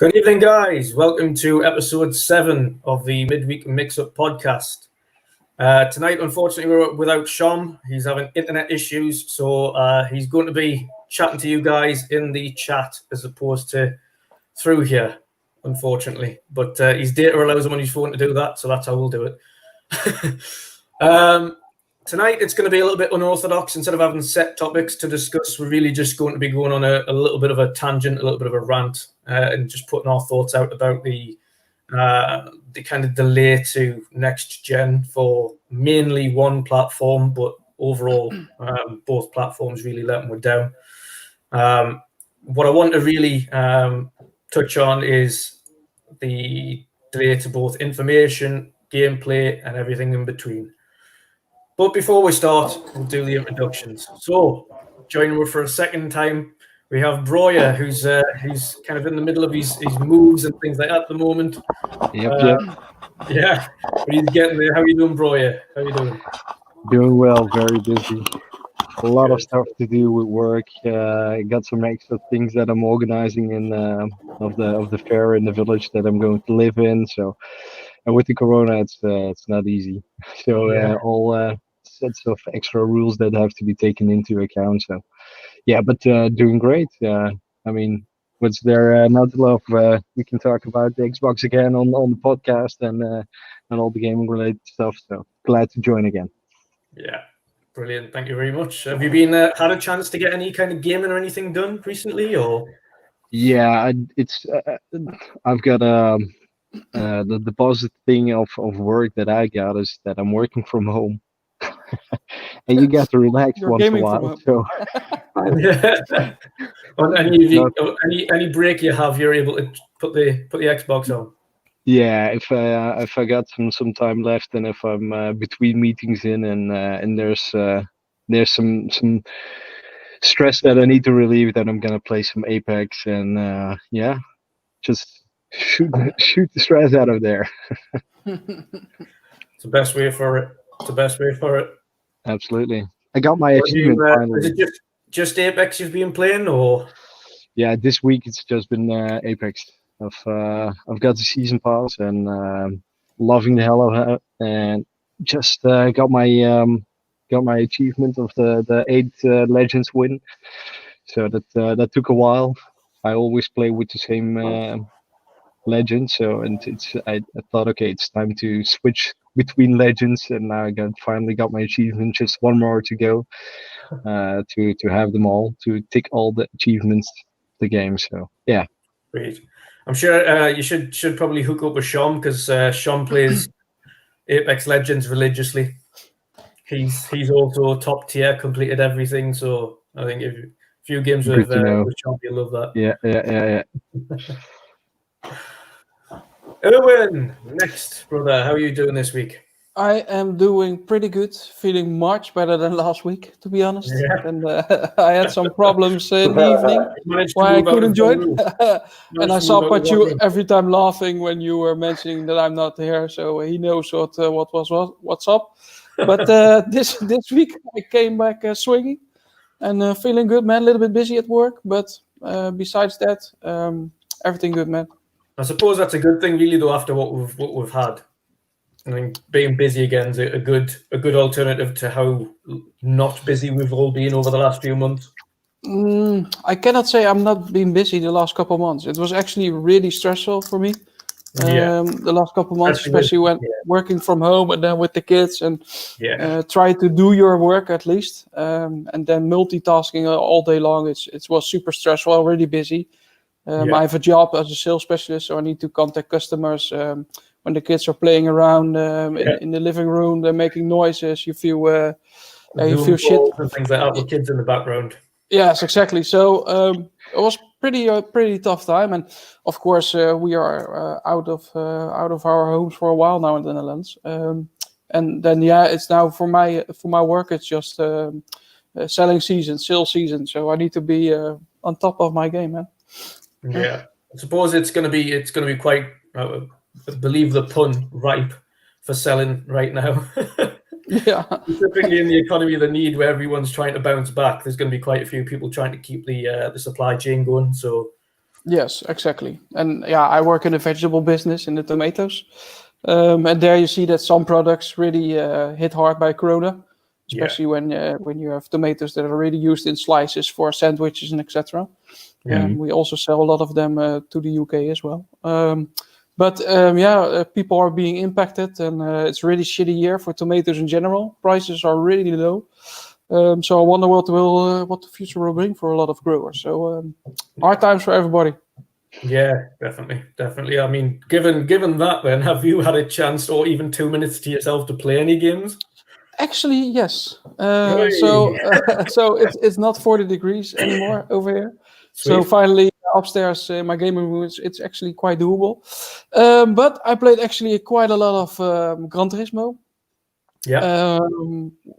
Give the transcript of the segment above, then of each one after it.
Good evening, guys. Welcome to episode 7 of the Midweek Mixup podcast. Tonight, unfortunately, we're without Shom. He's having internet issues, so he's going to be chatting to you guys in the chat as opposed to through here, unfortunately. But his data allows him on his phone to do that, so that's how we'll do it. Tonight, it's going to be a little bit unorthodox. Instead of having set topics to discuss, we're really just going to be going on a little bit of a tangent, a little bit of a rant, and just putting our thoughts out about the kind of delay to next gen for mainly one platform, but overall, both platforms really letting us down. What I want to really touch on is the delay to both information, gameplay, and everything in between. But before we start, we'll do the introductions. So, joining us for a second time, we have Broyer, who's kind of in the middle of his moves and things like that at the moment. Yep. Yeah, but he's getting there. How are you doing, Broyer? How are you doing? Doing well, very busy. A lot of stuff to do with work. I got some extra things that I'm organizing in of the fair in the village that I'm going to live in. So, and with the corona, it's not easy. So all sets of extra rules that have to be taken into account. So, yeah, but doing great. I mean, what's there not to love? We can talk about the Xbox again on the podcast and all the gaming related stuff. So glad to join again. Yeah. Brilliant. Thank you very much. Have you been had a chance to get any kind of gaming or anything done recently, or? Yeah, I've got the positive thing of work that I got is that I'm working from home, and you get to relax once in a while. So, any break you have, you're able to put the Xbox on. Yeah, if I got some time left, and if I'm between meetings and there's some stress that I need to relieve, then I'm gonna play some Apex and just shoot the stress out of there. It's the best way for it. Absolutely. I got my achievement finally. Is it just Apex you've been playing, or? Yeah, this week it's just been Apex. I've got the season pass and loving the hell of it, and just got my achievement of the 8 Legends win. So that took a while. I always play with the same legend, so I thought, okay, it's time to switch between legends, and now I finally got my achievement. Just one more to go to have them all, to tick all the achievements of the game. So yeah. Great. I'm sure you should probably hook up with Shom, because Shom plays Apex Legends religiously. He's also top tier, completed everything. So I think if a few games with Shom, you'll love that. Yeah. Erwin, next, brother. How are you doing this week? I am doing pretty good, feeling much better than last week, to be honest. Yeah. And I had some problems in the evening why I couldn't join. And I saw Patjeuh every time laughing when you were mentioning that I'm not here, so he knows what's up. But this week I came back swinging and feeling good, man. A little bit busy at work, but besides that, everything good, man. I suppose that's a good thing, really, though. After what we've had. I mean, being busy again is a good alternative to how not busy we've all been over the last few months. I cannot say I'm not been busy the last couple of months. It was actually really stressful for me. The last couple of months, especially when working from home and then with the kids and try to do your work at least, and then multitasking all day long. It was super stressful. Already busy. I have a job as a sales specialist, so I need to contact customers. When the kids are playing around in the living room, they're making noises. You feel shit. And things like that with kids in the background. Yes, exactly. So it was pretty tough time, and of course we are out of our homes for a while now in the Netherlands. And then it's now for my work. It's just sales season. So I need to be on top of my game, man. Yeah, I suppose it's going to be quite. Believe the pun, ripe for selling right now. Yeah. Specifically in the economy of the need, where everyone's trying to bounce back, there's going to be quite a few people trying to keep the supply chain going. So Yes, exactly. And yeah, I work in the vegetable business in the tomatoes. And there you see that some products really hit hard by Corona, especially when you have tomatoes that are really used in slices for sandwiches and etc. We also sell a lot of them to the UK as well. People are being impacted, and it's a really shitty year for tomatoes in general. Prices are really low. So I wonder what the future will bring for a lot of growers. So hard times for everybody. Yeah, definitely. I mean, given that, then have you had a chance or even 2 minutes to yourself to play any games? Actually, yes. So it's not 40 degrees anymore over here. Sweet. So finally, upstairs in my gaming room, it's actually quite doable. But I played actually quite a lot of Gran Turismo. Yeah.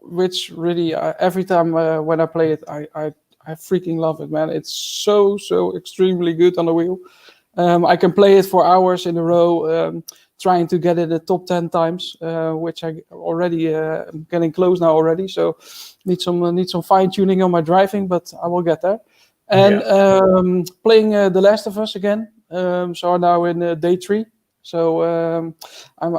Which really every time when I play it, I freaking love it, man. It's so extremely good on the wheel. I can play it for hours in a row, trying to get it the top 10 times, which I already am getting close now already. So need some fine tuning on my driving, but I will get there. And playing The Last of Us again. So now in day 3. So I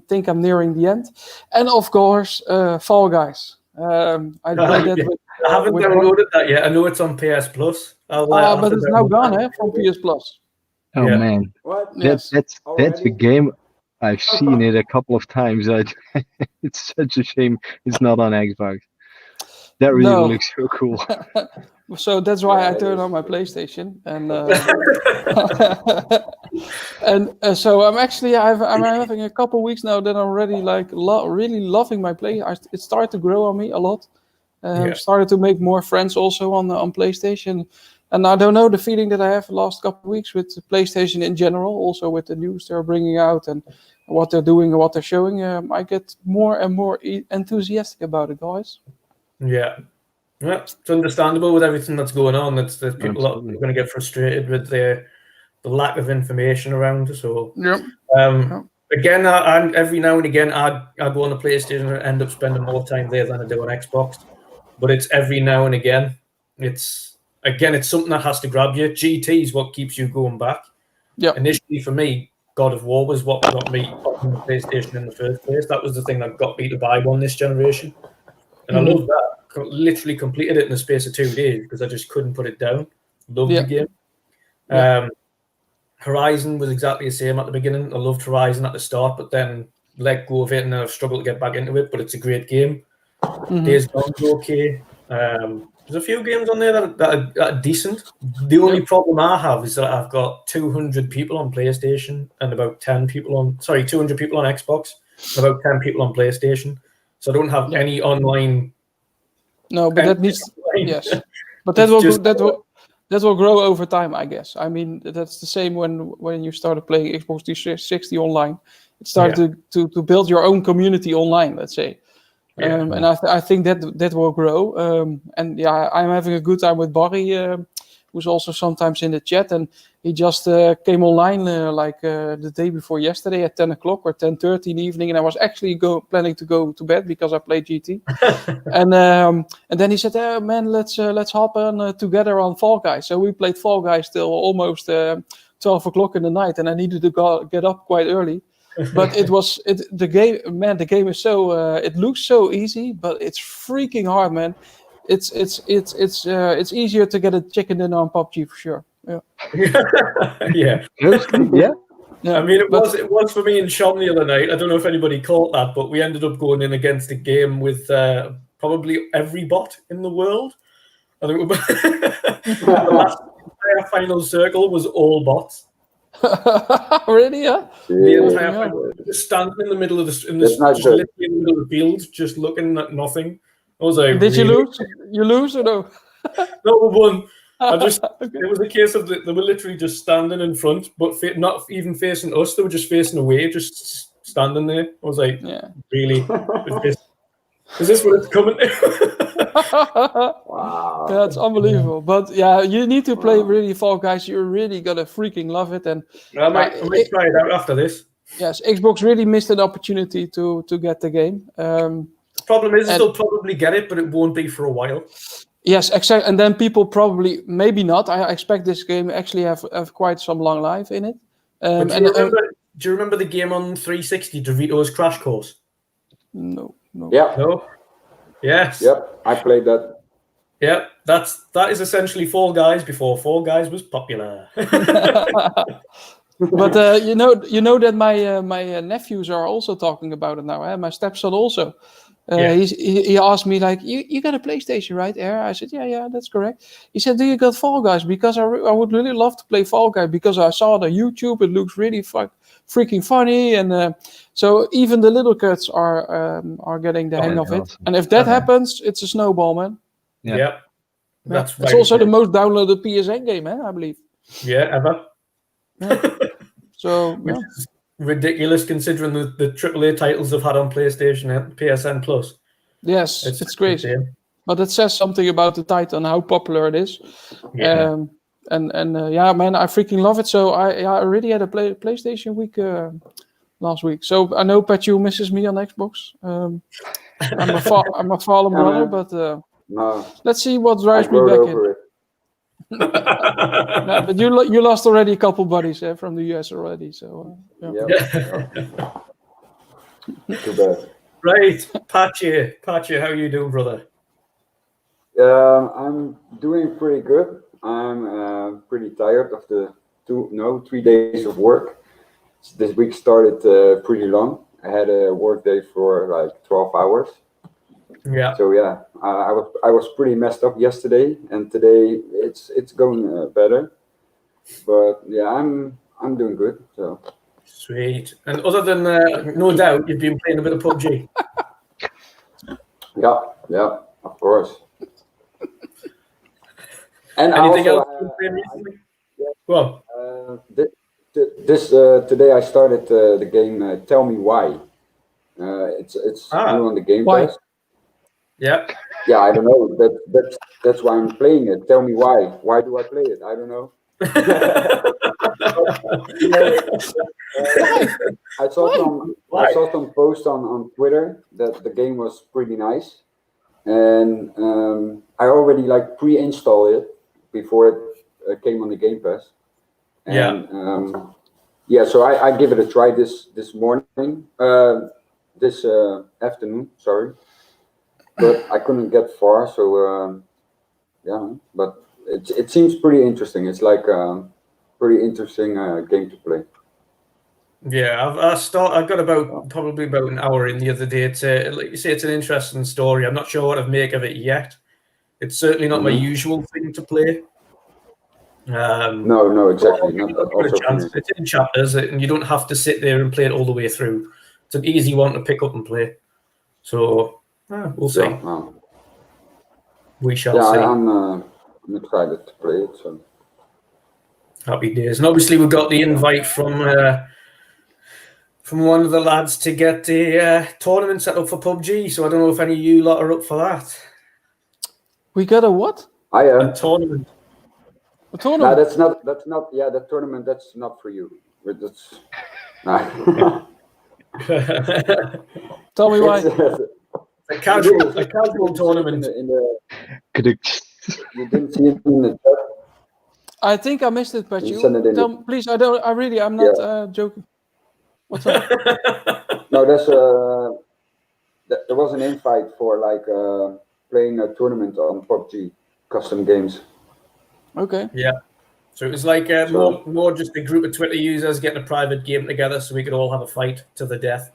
think I'm nearing the end, and of course Fall Guys. I played that. I haven't downloaded that yet. I know it's on PS Plus. But it's now gone, from PS Plus. Oh man, What? Yes. That's the game. I've seen it a couple of times. It's such a shame it's not on Xbox. That really looks so cool. So that's why I turned on my PlayStation, and so I'm actually I'm having a couple weeks now that I'm already like really loving my play. It started to grow on me a lot. Started to make more friends also on PlayStation, and I don't know the feeling that I have the last couple of weeks with PlayStation in general. Also with the news they're bringing out and what they're doing and what they're showing, I get more and more enthusiastic about it, guys. Yeah, it's understandable with everything that's going on. There's people that are going to get frustrated with the lack of information around. So again, I every now and again I go on the PlayStation and end up spending more time there than I do on Xbox. But it's every now and again. It's something that has to grab you. GT is what keeps you going back. Yeah. Initially for me, God of War was what got me on the PlayStation in the first place. That was the thing that got me to buy one this generation. And I love that. Literally completed it in the space of 2 days because I just couldn't put it down. Loved the game. Horizon was exactly the same at the beginning. I loved Horizon at the start, but then let go of it and then I've struggled to get back into it. But it's a great game. Days Gone's okay. There's a few games on there that are decent. The only problem I have is that I've got 200 people on PlayStation and about 200 people on Xbox and about 10 people on PlayStation. So I don't have any online. No, but that needs. Yes, but that will grow over time, I guess. I mean, that's the same when you started playing Xbox 360 online. It started to build your own community online, let's say. And I think that will grow. And yeah, I'm having a good time with Barry, who's also sometimes in the chat, and he just came online the day before yesterday at 10 o'clock or 10:30 in the evening, and I was actually planning to go to bed because I played GT. and then he said, man, let's hop on together on Fall Guys. So we played Fall Guys till almost 12 o'clock in the night, and I needed to get up quite early. But the game is so it looks so easy, but it's freaking hard, man. It's easier to get a chicken dinner on PUBG for sure. Yeah. I mean, it was for me and Sean the other night. I don't know if anybody caught that, but we ended up going in against a game with probably every bot in the world. I think the last final circle was all bots. Really? Yeah. The entire just standing in the middle of literally in the middle of the field, just looking at nothing. I was like, did you lose? You lose or no? No, we won. It was a case of they were literally just standing in front, but not even facing us. They were just facing away, just standing there. I was like, really? Is this what it's coming to? Wow. That's unbelievable. But yeah, you need to play really Fall Guys. You're really gonna freaking love it. And I might try it out after this. Yes, Xbox really missed an opportunity to get the game. The problem is they'll probably get it, but it won't be for a while. Yes, exactly. And then people probably, maybe not. I expect this game actually have quite some long life in it. Do you remember the game on 360, Dorito's Crash Course? No. Yeah. No. Yes. Yep. I played that. Yeah, that is essentially Fall Guys before Fall Guys was popular. But you know that my nephews are also talking about it now. My stepson also. He asked me like, you got a PlayStation, right, Air? I said, yeah, that's correct. He said, do you got Fall Guys? Because I would really love to play Fall Guys because I saw it on YouTube. It looks really freaking funny, and so even the little kids are getting the hang of it. Awesome. And if that happens, it's a snowball, man. Yeah. That's It's also the most downloaded PSN game, I believe. Yeah, ever. So Which is ridiculous considering the AAA titles they've had on PlayStation and PSN Plus. Yes, it's crazy. Insane. But it says something about the title and how popular it is. Yeah. Yeah, man, I freaking love it. So I already had a PlayStation week last week. So I know Patjeuh misses me on Xbox. I'm a fallen brother, but No. let's see what drives me back in. No, but you lost already a couple buddies from the US already. So Yeah. Too bad. Right, Patjeuh, how you doing, brother? I'm doing pretty good. I'm pretty tired of the 3 days of work. This week started pretty long. I had a work day for like 12 hours. Yeah. So yeah, I was pretty messed up yesterday, and today it's going better. But yeah, I'm doing good. So Sweet. And other than no doubt, you've been playing a bit of PUBG. Yeah, of course. And anything also, else you've been playing recently? Yeah. Well, today I started the game. Tell Me Why. It's new on the Game Pass. Yeah. Yeah, I don't know. That's why I'm playing it. Tell me why. Why do I play it? I don't know. I saw some posts on Twitter that the game was pretty nice, and I already like pre-installed it before it came on the Game Pass. And, so I give it a try this morning, this afternoon. Sorry. But I couldn't get far, so but it seems pretty interesting. It's like a pretty interesting game to play. Yeah, I got probably about an hour in the other day. Like you say, it's an interesting story. I'm not sure what to make of it yet. It's certainly not my usual thing to play. No, exactly. It's in chapters, and you don't have to sit there and play it all the way through. It's an easy one to pick up and play. So we'll see. We shall see. I'm excited to play it. So happy days, and obviously we got the invite from one of the lads to get a tournament set up for PUBG. So I don't know if any of you lot are up for that. We got a what? A tournament. A tournament? No, that's not. Yeah, that tournament. That's not for you. That's. Tell me why. A casual tournament. You didn't see it in the chat? I think I missed it, Patjeuh. Please, I'm not joking. What's up? No, there was an invite for like playing a tournament on PUBG custom games. Okay. Yeah. So it was like more just a group of Twitter users getting a private game together so we could all have a fight to the death.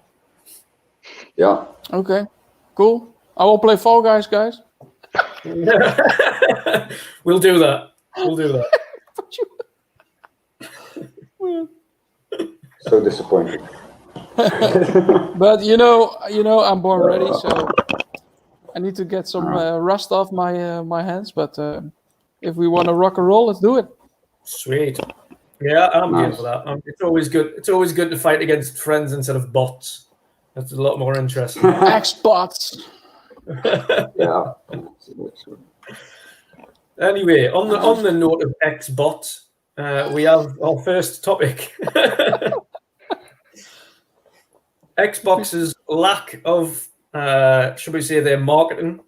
Yeah. Okay. Cool. I will play Fall Guys, guys. We'll do that. So disappointed. But you know, I'm born ready, so I need to get some rust off my hands. But if we want to rock and roll, let's do it. Sweet. Yeah, I'm here for that. It's always good. It's always good to fight against friends instead of bots. That's a lot more interesting. X-bots. Yeah. Anyway, on the note of X-bots, we have our first topic. Xbox's lack of, should we say, their marketing,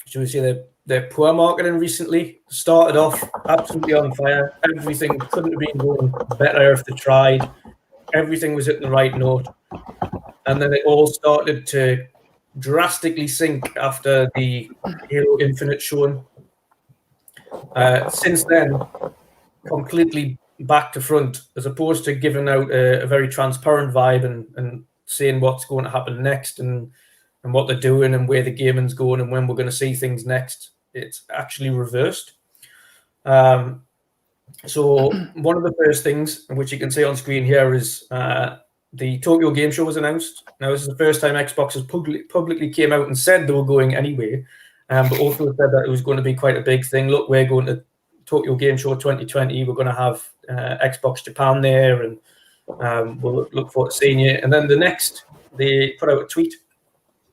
should we say their their poor marketing recently. Started off absolutely on fire. Everything couldn't have been going better if they tried. Everything was hitting the right note. And then it all started to drastically sink after the Halo Infinite showing. Since then, completely back to front, as opposed to giving out a very transparent vibe and saying what's going to happen next and what they're doing and where the gaming's going and when we're going to see things next. It's actually reversed. So one of the first things, which you can see on screen here, is the Tokyo Game Show was announced. Now, this is the first time Xbox has publicly came out and said they were going anyway, but also said that it was going to be quite a big thing. Look, we're going to Tokyo Game Show 2020. We're going to have Xbox Japan there, and we'll look forward to seeing you. And then the next, they put out a tweet,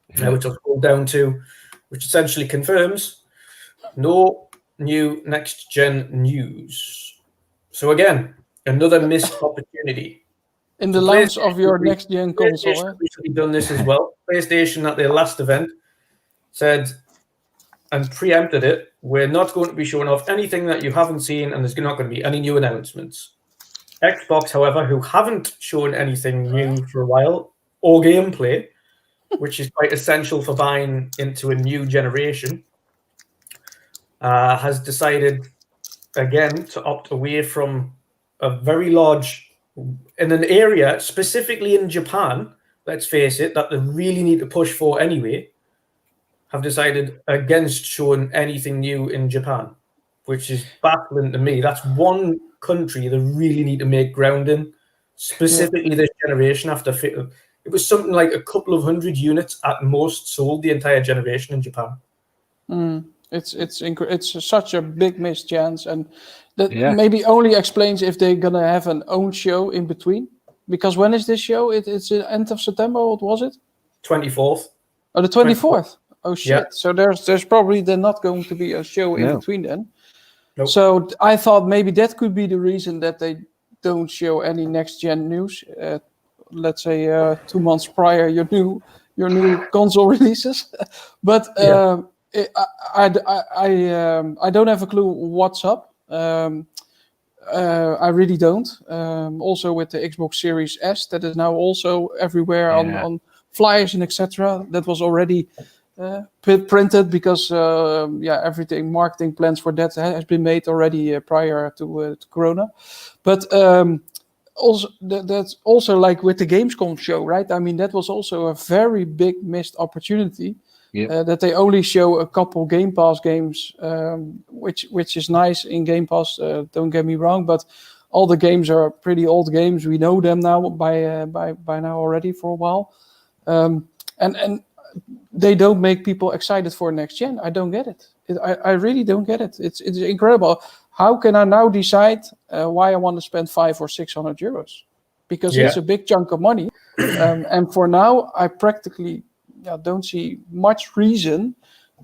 which I'll scroll down to, which essentially confirms no new next-gen news. So again, another missed opportunity. In the launch of your next-gen console. PlayStation recently done this as well. PlayStation at their last event said and preempted it. We're not going to be showing off anything that you haven't seen, and there's not going to be any new announcements. Xbox, however, who haven't shown anything new for a while or gameplay, which is quite essential for buying into a new generation, has decided again to opt away from a very large, in an area specifically in Japan, let's face it, that they really need to push for anyway, have decided against showing anything new in Japan, which is baffling to me. That's one country they really need to make ground in, specifically this generation. After it was something like a couple of hundred units at most sold the entire generation in Japan. It's such a big missed chance, and that maybe only explains if they're gonna have an own show in between. Because when is this show? It's the end of September. What was it? 24th. Oh, the 24th. Oh shit! Yeah. So there's probably then not going to be a show in between then. Nope. So I thought maybe that could be the reason that they don't show any next gen news. Let's say 2 months prior your new console releases, but. I don't have a clue what's up. I really don't. Also with the Xbox Series S, that is now also everywhere on flyers and etc. That was already printed because everything marketing plans for that has been made already prior to Corona. But also that's also like with the Gamescom show, right? I mean that was also a very big missed opportunity. That they only show a couple Game Pass games, which is nice in Game Pass. Don't get me wrong, but all the games are pretty old games. We know them now by now already for a while, and they don't make people excited for next gen. I don't get it. I really don't get it. It's incredible. How can I now decide why I want to spend 500 or 600 euros? Because it's a big chunk of money, and for now I practically. Don't see much reason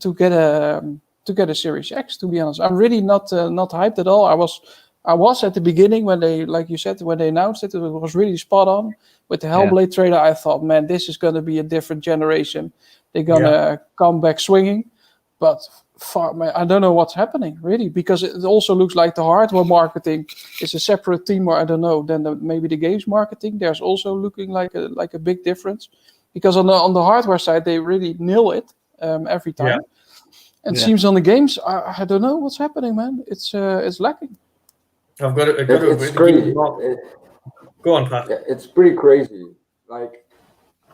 to get a Series X. To be honest, I'm really not hyped at all. I was at the beginning when they, like you said, when they announced it. It was really spot on with the Hellblade trailer. I thought, man, this is going to be a different generation. They're gonna come back swinging, but I don't know what's happening really, because it also looks like the hardware marketing is a separate team, or I don't know. Then maybe the games marketing. There's also looking like a big difference. Because on the hardware side, they really nail it every time. And it seems on the games, I don't know what's happening, man. It's lacking. I've got it. It's crazy. Go on, Pat. It's pretty crazy. Like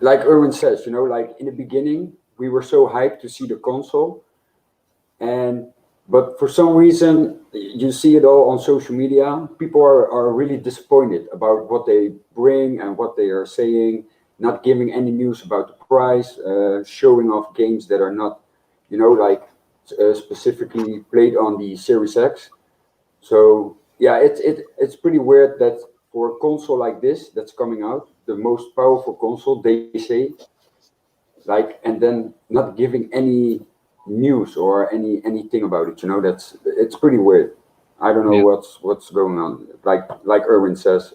Erwin says, like in the beginning, we were so hyped to see the console, but for some reason, you see it all on social media. People are really disappointed about what they bring and what they are saying. Not giving any news about the price, showing off games that are not, specifically played on the Series X. So it's pretty weird that for a console like this that's coming out, the most powerful console, they say, and then not giving any news or anything about it. It's pretty weird. I don't know what's going on. Like Erwin says,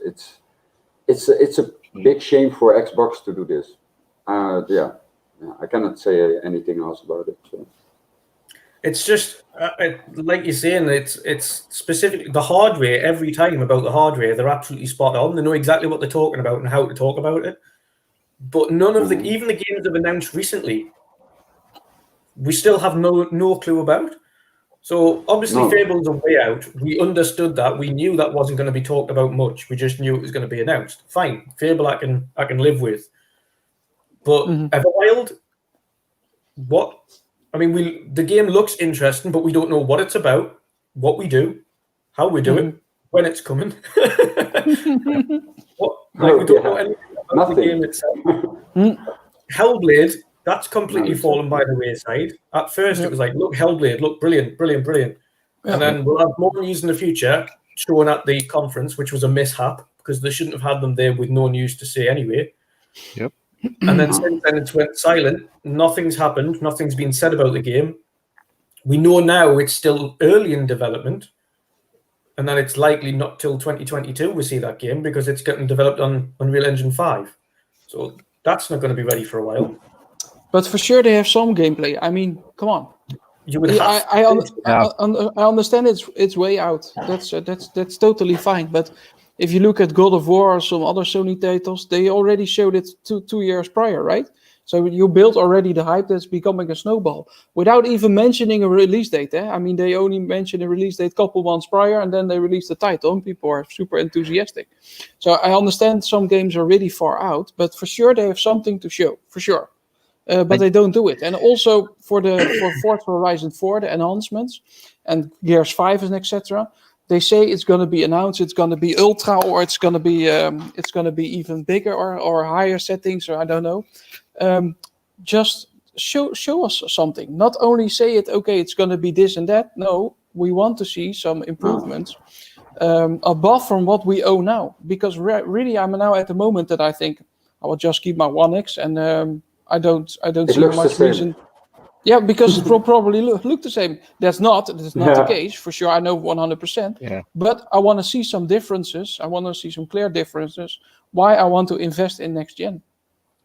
it's a big shame for Xbox to do this. I cannot say anything else about it. So. It's just like you're saying. It's specifically the hardware. Every time about the hardware, they're absolutely spot on. They know exactly what they're talking about and how to talk about it. But none of even the games they've announced recently, we still have no clue about. So obviously, Fable's a way out. We understood that. We knew that wasn't going to be talked about much. We just knew it was going to be announced. Fine, Fable, I can live with. But Everwild, what? I mean, the game looks interesting, but we don't know what it's about, what we do, how we do it, when it's coming. We don't know anything about the game itself. Hellblade, that's completely fallen by the wayside. At first, it was like, look, Hellblade, look, brilliant. And then we'll have more news in the future shown at the conference, which was a mishap because they shouldn't have had them there with no news to say anyway. Yep. And then since then, it's went silent. Nothing's happened. Nothing's been said about the game. We know now it's still early in development. And then it's likely not till 2022 we see that game because it's getting developed on Unreal Engine 5. So that's not going to be ready for a while. But for sure they have some gameplay. I mean, come on. You would have I understand it's way out. That's totally fine. But if you look at God of War or some other Sony titles, they already showed it two years prior, right? So you built already the hype that's becoming a snowball without even mentioning a release date. I mean, they only mentioned a release date a couple months prior, and then they released the title, and people are super enthusiastic. So I understand some games are really far out, but for sure they have something to show, for sure. But they don't do it. And also for Forza Horizon 4, the enhancements, and Gears 5 and etc., they say it's going to be announced, it's going to be ultra, or it's going to be even bigger or higher settings, or I don't know. Just show us something. Not only say it, okay, it's going to be this and that. No, we want to see some improvements above from what we owe now. Because really, I'm now at the moment that I think I will just keep my One X, and I don't see much reason. Yeah, because it will probably look the same. That's not the case for sure. I know 100%. Yeah. But I want to see some differences. I want to see some clear differences. Why I want to invest in next gen.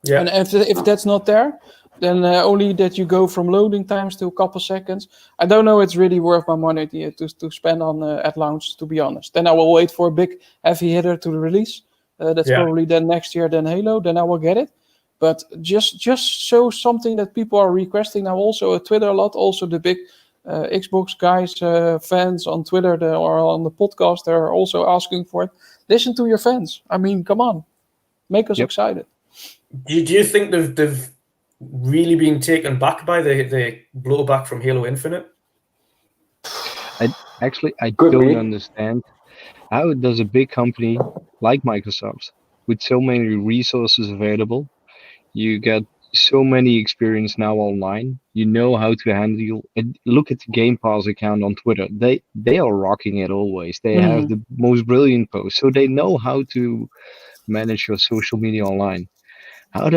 Yeah. And if that's not there, then only that you go from loading times to a couple seconds. I don't know. It's really worth my money to spend on at launch. To be honest, then I will wait for a big heavy hitter to release. That's probably then next year. Then Halo. Then I will get it. But just show something that people are requesting now. Also at Twitter a lot. Also the big Xbox guys, fans on Twitter or on the podcast, they're also asking for it. Listen to your fans. I mean, come on, make us excited. Do you think they've really been taken back by the blowback from Halo Infinite? I don't understand how does a big company like Microsoft, with so many resources available, you get so many experience now online. You know how to handle it. Look at the Game Pass account on Twitter. They are rocking it always. They have the most brilliant posts, so they know how to manage your social media online. How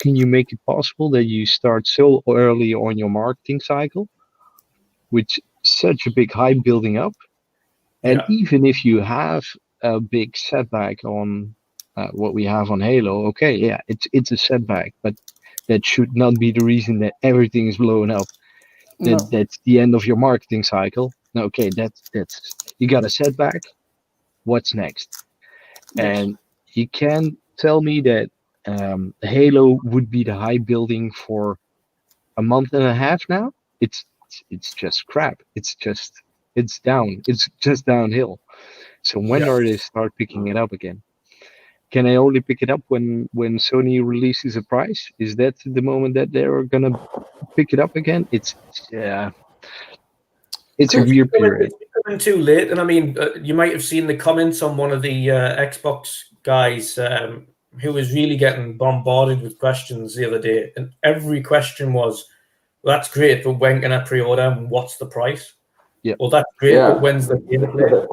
can you make it possible that you start so early on your marketing cycle with such a big hype building up, and even if you have a big setback on what we have on Halo, okay, yeah, it's a setback, but that should not be the reason that everything is blown up. That's the end of your marketing cycle. Okay, that's you got a setback. What's next? And you can't tell me that Halo would be the hype building for a month and a half now. It's just crap. It's down. It's just downhill. So when are they start picking it up again? Can I only pick it up when Sony releases a price? Is that the moment that they're gonna pick it up again? It's a weird period. It's coming too late, and I mean, you might have seen the comments on one of the Xbox guys who was really getting bombarded with questions the other day, and every question was, well, "That's great, but when can I pre-order? And what's the price?" Yeah. Well, that's great, but when's the gameplay?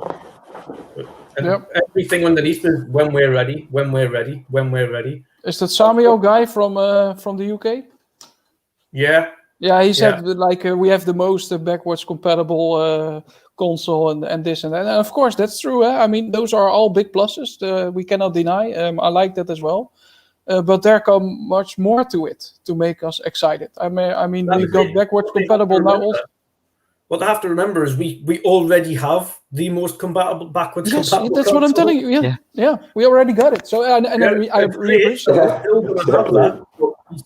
And everything underneath is when we're ready, when we're ready, when we're ready. Is that Samuel guy from the UK? Yeah. Yeah, he said we have the most backwards compatible console and this and that. And of course, that's true. I mean, those are all big pluses. We cannot deny. I like that as well. but there come much more to it to make us excited. I mean, we got backwards compatible now also. What I have to remember is we already have the most backwards compatible. That's what I'm telling you. Yeah, we already got it. So I appreciate it.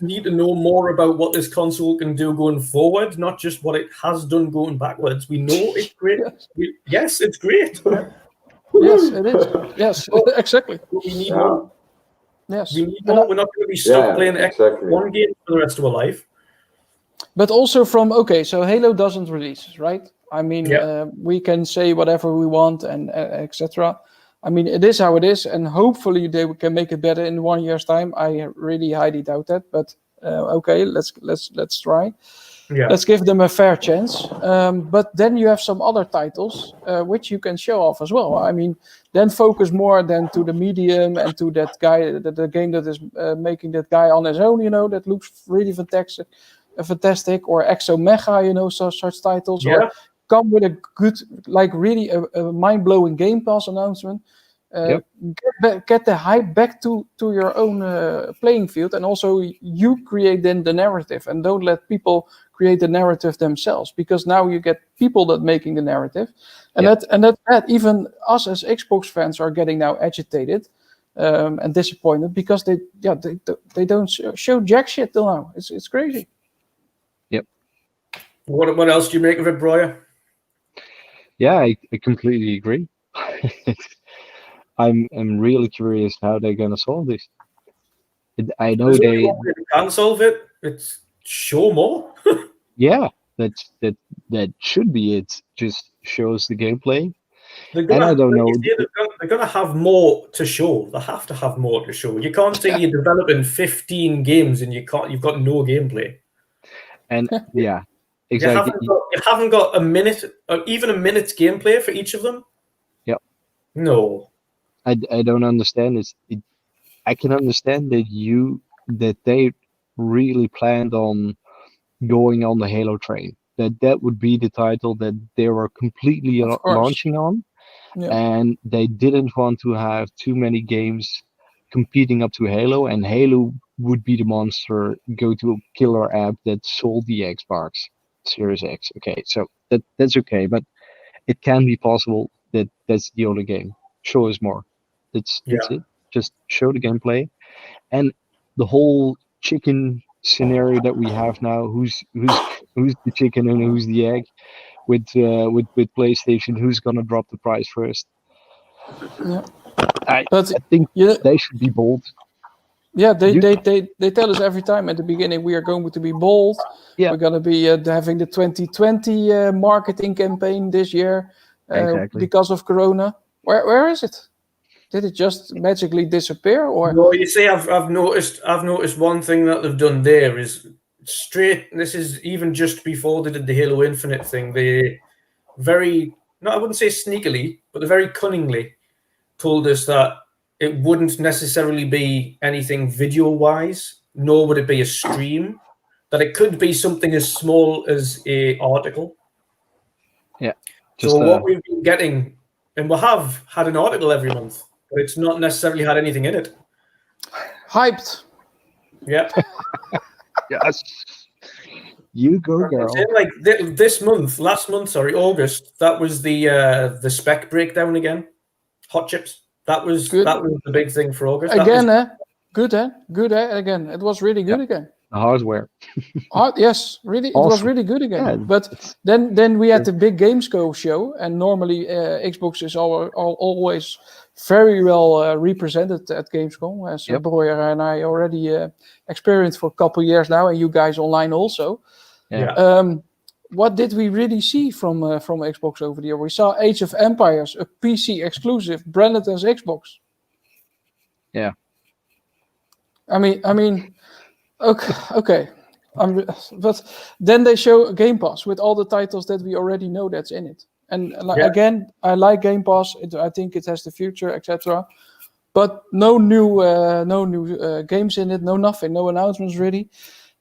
We need to know more about what this console can do going forward, not just what it has done going backwards. We know it's great. Yes, it's great. Yes, it is. Yes, exactly. We need more. Yes. We need more. We're not going to be stuck playing one game for the rest of our life. But also so Halo doesn't release, right? I mean, we can say whatever we want and etc. I mean, it is how it is, and hopefully they can make it better in 1 year's time. I really highly doubt that, but okay, let's try. Yeah. Let's give them a fair chance. But then you have some other titles which you can show off as well. I mean, then focus more than to the medium and to that guy, the game that is making that guy on his own. That looks really fantastic, or Exo Mega. Such titles. Yeah. Or come with a good, like really a mind-blowing Game Pass announcement. Get the hype back to your own playing field, and also you create then the narrative, and don't let people create the narrative themselves, because now you get people that making the narrative, and that even us as Xbox fans are getting now agitated and disappointed because they don't show jack shit till now. It's crazy. Yep. What else do you make of it, Brian? Yeah, I completely agree. I'm really curious how they're gonna solve this. I know they can solve it. It's show more. Yeah, that should be it. Just shows the gameplay. And I don't know. They're gonna have more to show. They have to have more to show. You can't say you're developing 15 games and you've got no gameplay. And yeah, exactly. You haven't got a minute, or even a minute's gameplay for each of them. Yep. No. I don't understand this. I can understand that they really planned on going on the Halo train. That would be the title that they were completely launching on, and they didn't want to have too many games competing up to Halo, and Halo would be the monster go-to killer app that sold the Xbox Series X. Okay, so that's okay, but it can be possible that that's the only game. Show us more. That's it. Just show the gameplay, and the whole chicken scenario that we have now. Who's the chicken and who's the egg? With PlayStation, who's gonna drop the price first? Yeah, I think they should be bold. Yeah, they tell us every time at the beginning we are going to be bold. Yeah. We're going to be having the 2020 marketing campaign this year because of Corona. Where is it? Did it just magically disappear? Or no? You see, I've noticed one thing that they've done there is straight. This is even just before they did the Halo Infinite thing. They I wouldn't say sneakily, but they very cunningly told us that it wouldn't necessarily be anything video-wise, nor would it be a stream. That it could be something as small as an article. Yeah. So what we've been getting, and we have had an article every month, but it's not necessarily had anything in it. Hyped. Yeah. Yes. You go, girl. Like last month, August. That was the spec breakdown again. Hot chips. That was the big thing for August. Again, good, again. It was really good again. The hardware. Yes, really, awesome. It was really good again. Yeah. But then we had the big Gamesco show, and normally Xbox is always very well represented at Gamescom, as Breuer and I already experienced for a couple of years now, and you guys online also. Yeah. What did we really see from Xbox over the year? We saw Age of Empires, a PC exclusive, branded as Xbox. Yeah. I mean, okay. But then they show Game Pass with all the titles that we already know that's in it. And again, I like Game Pass. I think it has the future, etc. But no new games in it, nothing, no announcements really.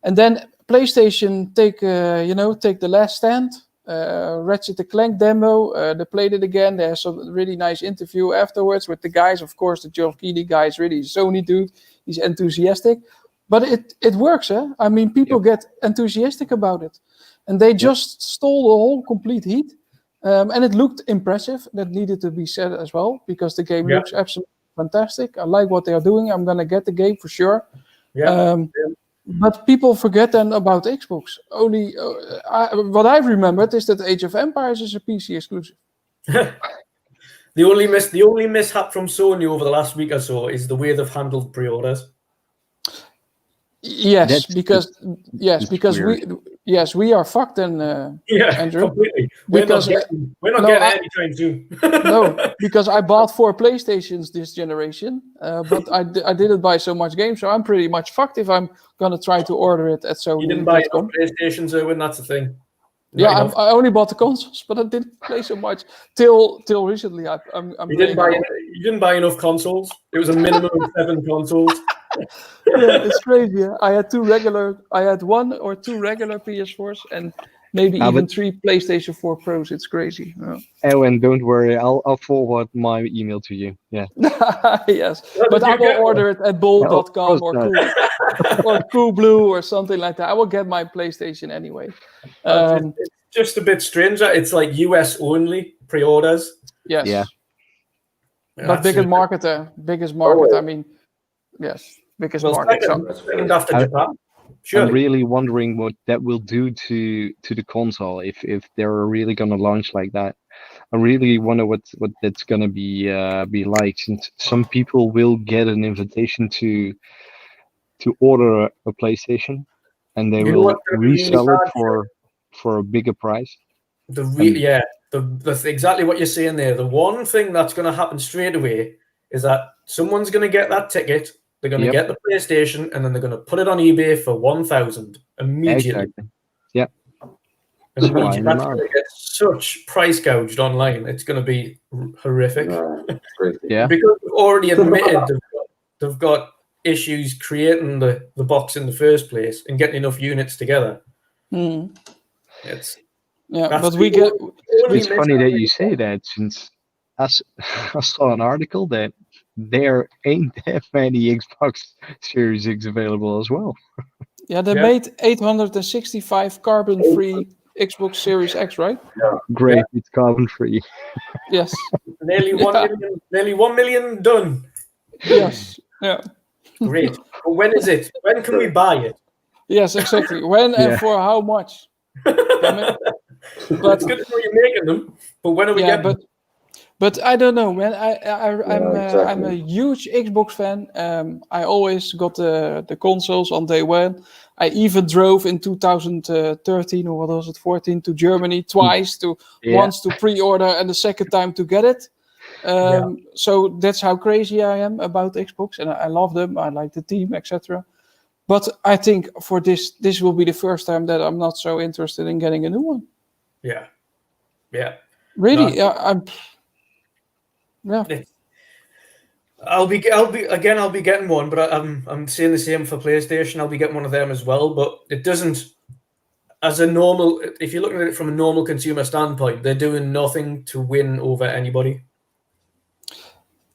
And then PlayStation take the last stand Ratchet & Clank demo. They played it again. There's some really nice interview afterwards with the guys. Of course, the Geoff Keighley guy is really a Sony dude. He's enthusiastic. But it works, eh? I mean, people get enthusiastic about it. And they just stole the whole complete heat. And it looked impressive. That needed to be said as well, because the game looks absolutely fantastic. I like what they are doing. I'm going to get the game for sure. But people forget then about Xbox. Only what I've remembered is that Age of Empires is a PC exclusive. The only mishap from Sony over the last week or so is the way they've handled pre-orders. Yes, because we are fucked then, Andrew. Completely. We're not getting anytime soon. No, because I bought 4 PlayStations this generation, but I didn't buy so much games, so I'm pretty much fucked if I'm gonna try to order it at Sony. You didn't buy enough PlayStations, Erwin. That's the thing. I only bought the consoles, but I didn't play so much till recently. You didn't buy enough consoles. It was a minimum of 7 consoles. It's crazy. Yeah? I had 1 or 2 regular PS4s and maybe even 3 PlayStation 4 Pros. It's crazy. Erwin, don't worry. I'll forward my email to you. Yeah. Yes, but I will order it at Bull.com or Coolblue or something like that. I will get my PlayStation anyway. It's just a bit strange. It's like US only pre-orders. Yes. Yeah. But biggest market. I mean, yes, biggest market. Second after Japan. Surely. I'm really wondering what that will do to the console if they're really gonna launch like that. I really wonder what that's gonna be like, since some people will get an invitation to order a PlayStation and they will resell it for a bigger price. That's exactly what you're saying there. The one thing that's going to happen straight away is that someone's going to get that ticket, they're going to get the PlayStation, and then they're going to put it on eBay for 1,000 immediately. Exactly. Yeah. That's going to get such price gouged online. It's going to be horrific. Yeah. Because they've already admitted they've got issues creating the box in the first place and getting enough units together. It's funny that you say that, since I saw an article that there ain't that many Xbox Series X available as well. Yeah, they made 865 carbon-free Xbox Series X, right? Yeah. Great, it's carbon-free. Yes. Nearly 1 million done. Yes. Yeah. Great. But when is it? When can we buy it? Yes, exactly. When and for how much? But it's good for you making them. But when are we getting them? But I don't know, man. I'm a huge Xbox fan. I always got the consoles on day one. I even drove in 2013 or what was it, 14 to Germany twice, once to pre-order and the second time to get it. So that's how crazy I am about Xbox, and I love them. I like the team, etc. But I think for this will be the first time that I'm not so interested in getting a new one. Yeah. Really, I'll be getting one, but I'm saying the same for PlayStation. I'll be getting one of them as well, but it doesn't, as a normal, if you're looking at it from a normal consumer standpoint, they're doing nothing to win over anybody.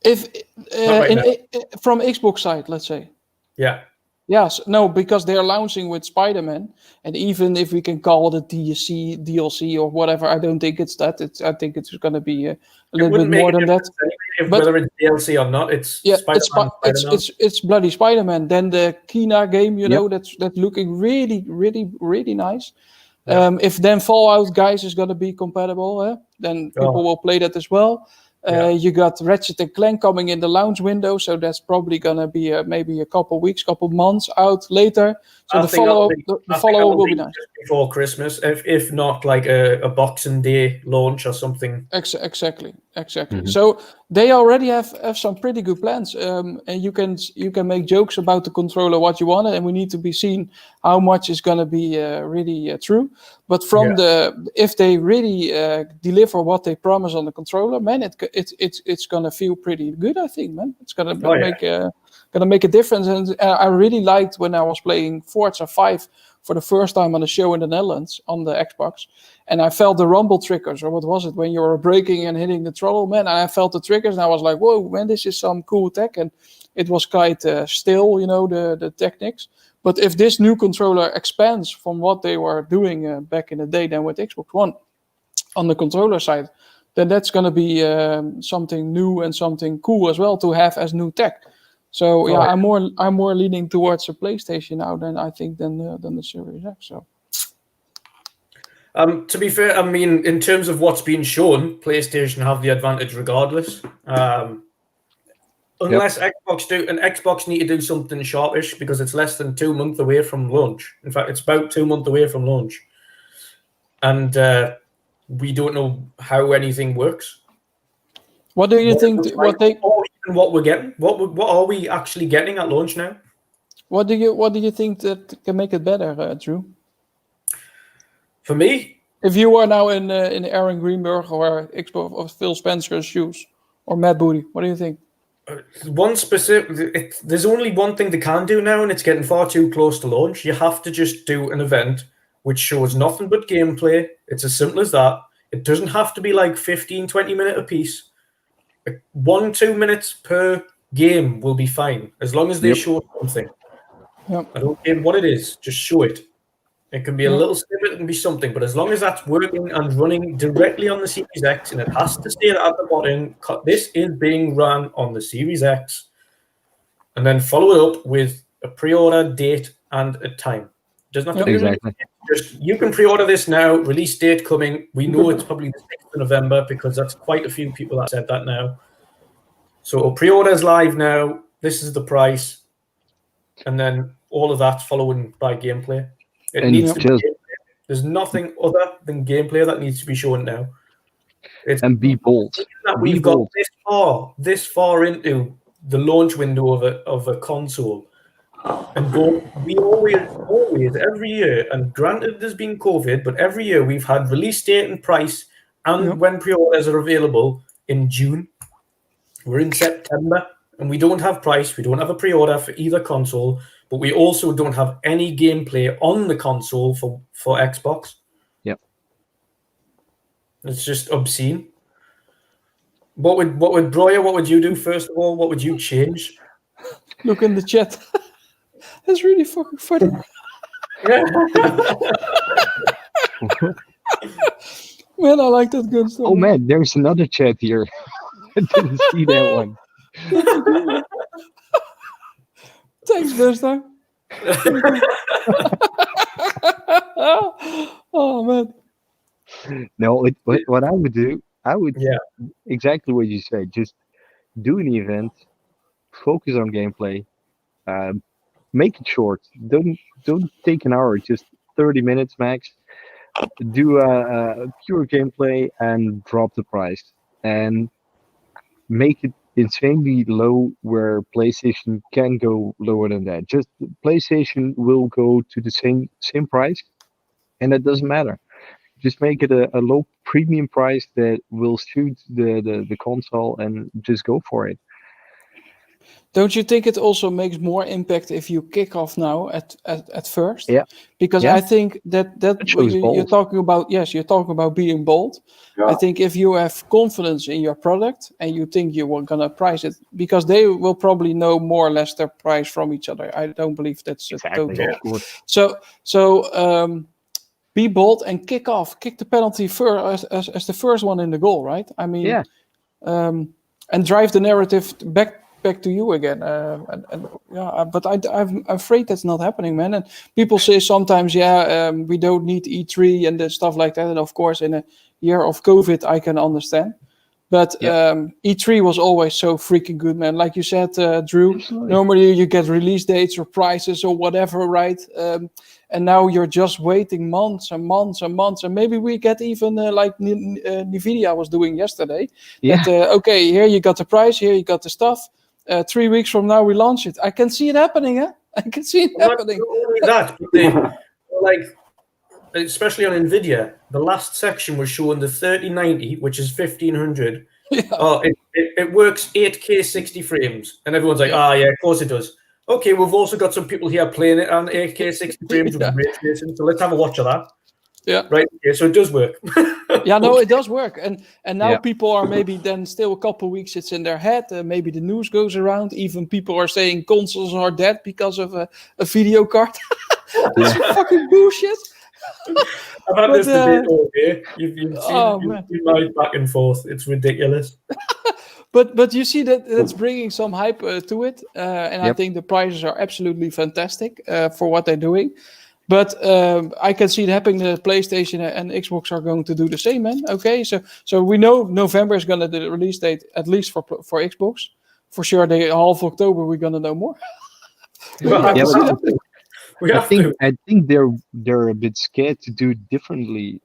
From Xbox side, let's say. Yeah. Yes, no, because they're launching with Spider-Man, and even if we can call it DLC or whatever, I don't think it's that. I think it's going to be a little bit more than that. Whether it's DLC or not, it's it's bloody Spider-Man. Then the Kena game, that's looking really, really, really nice. Yeah. If then Fallout Guys is going to be compatible, then people will play that as well. You got Ratchet & Clank coming in the launch window, so that's probably gonna be maybe a couple months out later. So the follow-up will be nice before Christmas, if not like a Boxing Day launch or something. Exactly. So they already have some pretty good plans, and you can make jokes about the controller what you want, and we need to be seen how much is gonna be really true. But if they really deliver what they promise on the controller, man, it's gonna feel pretty good. I think, man, it's gonna make a difference. And I really liked when I was playing Forza 5 for the first time on a show in the Netherlands on the Xbox, and I felt the rumble triggers, or what was it, when you were braking and hitting the throttle, man, I felt the triggers, and I was like, whoa, man, this is some cool tech, and it was quite still, the techniques. But if this new controller expands from what they were doing back in the day then with Xbox One on the controller side, then that's going to be something new and something cool as well to have as new tech. So yeah, I'm more leaning towards a PlayStation now than the Series X. So. To be fair, I mean, in terms of what's been shown, PlayStation have the advantage regardless. Unless Xbox need to do something sharpish because it's less than 2 months away from launch. In fact, it's about 2 months away from launch, and we don't know how anything works. What do you think? What we're getting? What are we actually getting at launch now? What do you think that can make it better, Drew? For me, if you are now in Aaron Greenberg or Xbox or Phil Spencer's shoes or Matt Booty, what do you think? There's only one thing they can do now, and it's getting far too close to launch. You have to just do an event which shows nothing but gameplay. It's as simple as that. It doesn't have to be like 15-20 minutes a piece. 1-2 minutes per game will be fine, as long as they show something. Yep. I don't care what it is, just show it. It can be a little snippet, it can be something, but as long as that's working and running directly on the Series X, and it has to say that at the bottom, this is being run on the Series X, and then follow it up with a pre-order date and a time. It doesn't have to be anything. Just, you can pre-order this now, release date coming. We know it's probably the 6th of November because that's quite a few people that said that now. So pre-order is live now. This is the price. And then all of that following by gameplay. It needs to be gameplay. There's nothing other than gameplay that needs to be shown now. And be bold. We've got this far into the launch window of a console. And we always, every year, and granted there's been COVID, but every year we've had release date and price and when pre-orders are available in June. We're in September, and we don't have price, we don't have a pre-order for either console, but we also don't have any gameplay on the console for Xbox. Yep. It's just obscene. What would Broyer, what would you do first of all? What would you change? Look in the chat. That's really fucking funny. Man, I like that good stuff. Oh man, there's another chat here. I didn't see that one. Thanks, Buster. Oh man. No, what I would do, exactly what you said. Just do an event, focus on gameplay, make it short. Don't take an hour, just 30 minutes max. Do a pure gameplay and drop the price, and make it insanely low where PlayStation can go lower than that. Just PlayStation will go to the same price, and it doesn't matter. Just make it a low premium price that will suit the console, and just go for it. Don't you think it also makes more impact if you kick off now at first? Yeah. Because I think that you're talking about, you're talking about being bold. Yeah. I think if you have confidence in your product and you think you are gonna price it, because they will probably know more or less their price from each other. I don't believe that's exactly. total. So be bold and kick the penalty first as the first one in the goal, right? I mean, and drive the narrative back to you again, but I'm afraid that's not happening, man. And people say sometimes, we don't need E3 and stuff like that. And of course, in a year of COVID, I can understand. But E3 was always so freaking good, man. Like you said, Drew, normally you get release dates or prices or whatever, right? And now you're just waiting months and months and months. And maybe we get even like NVIDIA was doing yesterday. Yeah. That, okay, here you got the price, here you got the stuff. 3 weeks from now we launch it. I can see it happening, I can see it happening. Not only that, like, especially on NVIDIA, the last section was showing the 3090, which is 1500. Yeah. It works 8K 60 frames. And everyone's like, yeah, of course it does. Okay, we've also got some people here playing it on 8K 60 frames with ray tracing, so let's have a watch of that. Yeah. Right. Okay, so it does work. Yeah, no, it does work, and now people are maybe then still a couple of weeks it's in their head. Maybe the news goes around. Even people are saying consoles are dead because of a video card. That's fucking bullshit. I've had this debate all day. You've seen my back and forth. It's ridiculous. But you see that's bringing some hype to it, and I think the prices are absolutely fantastic for what they're doing. But I can see it happening. The PlayStation and Xbox are going to do the same, man. Okay, so we know November is going to be the release date, at least for Xbox. For sure, half October we're going to know more. I think they're a bit scared to do it differently.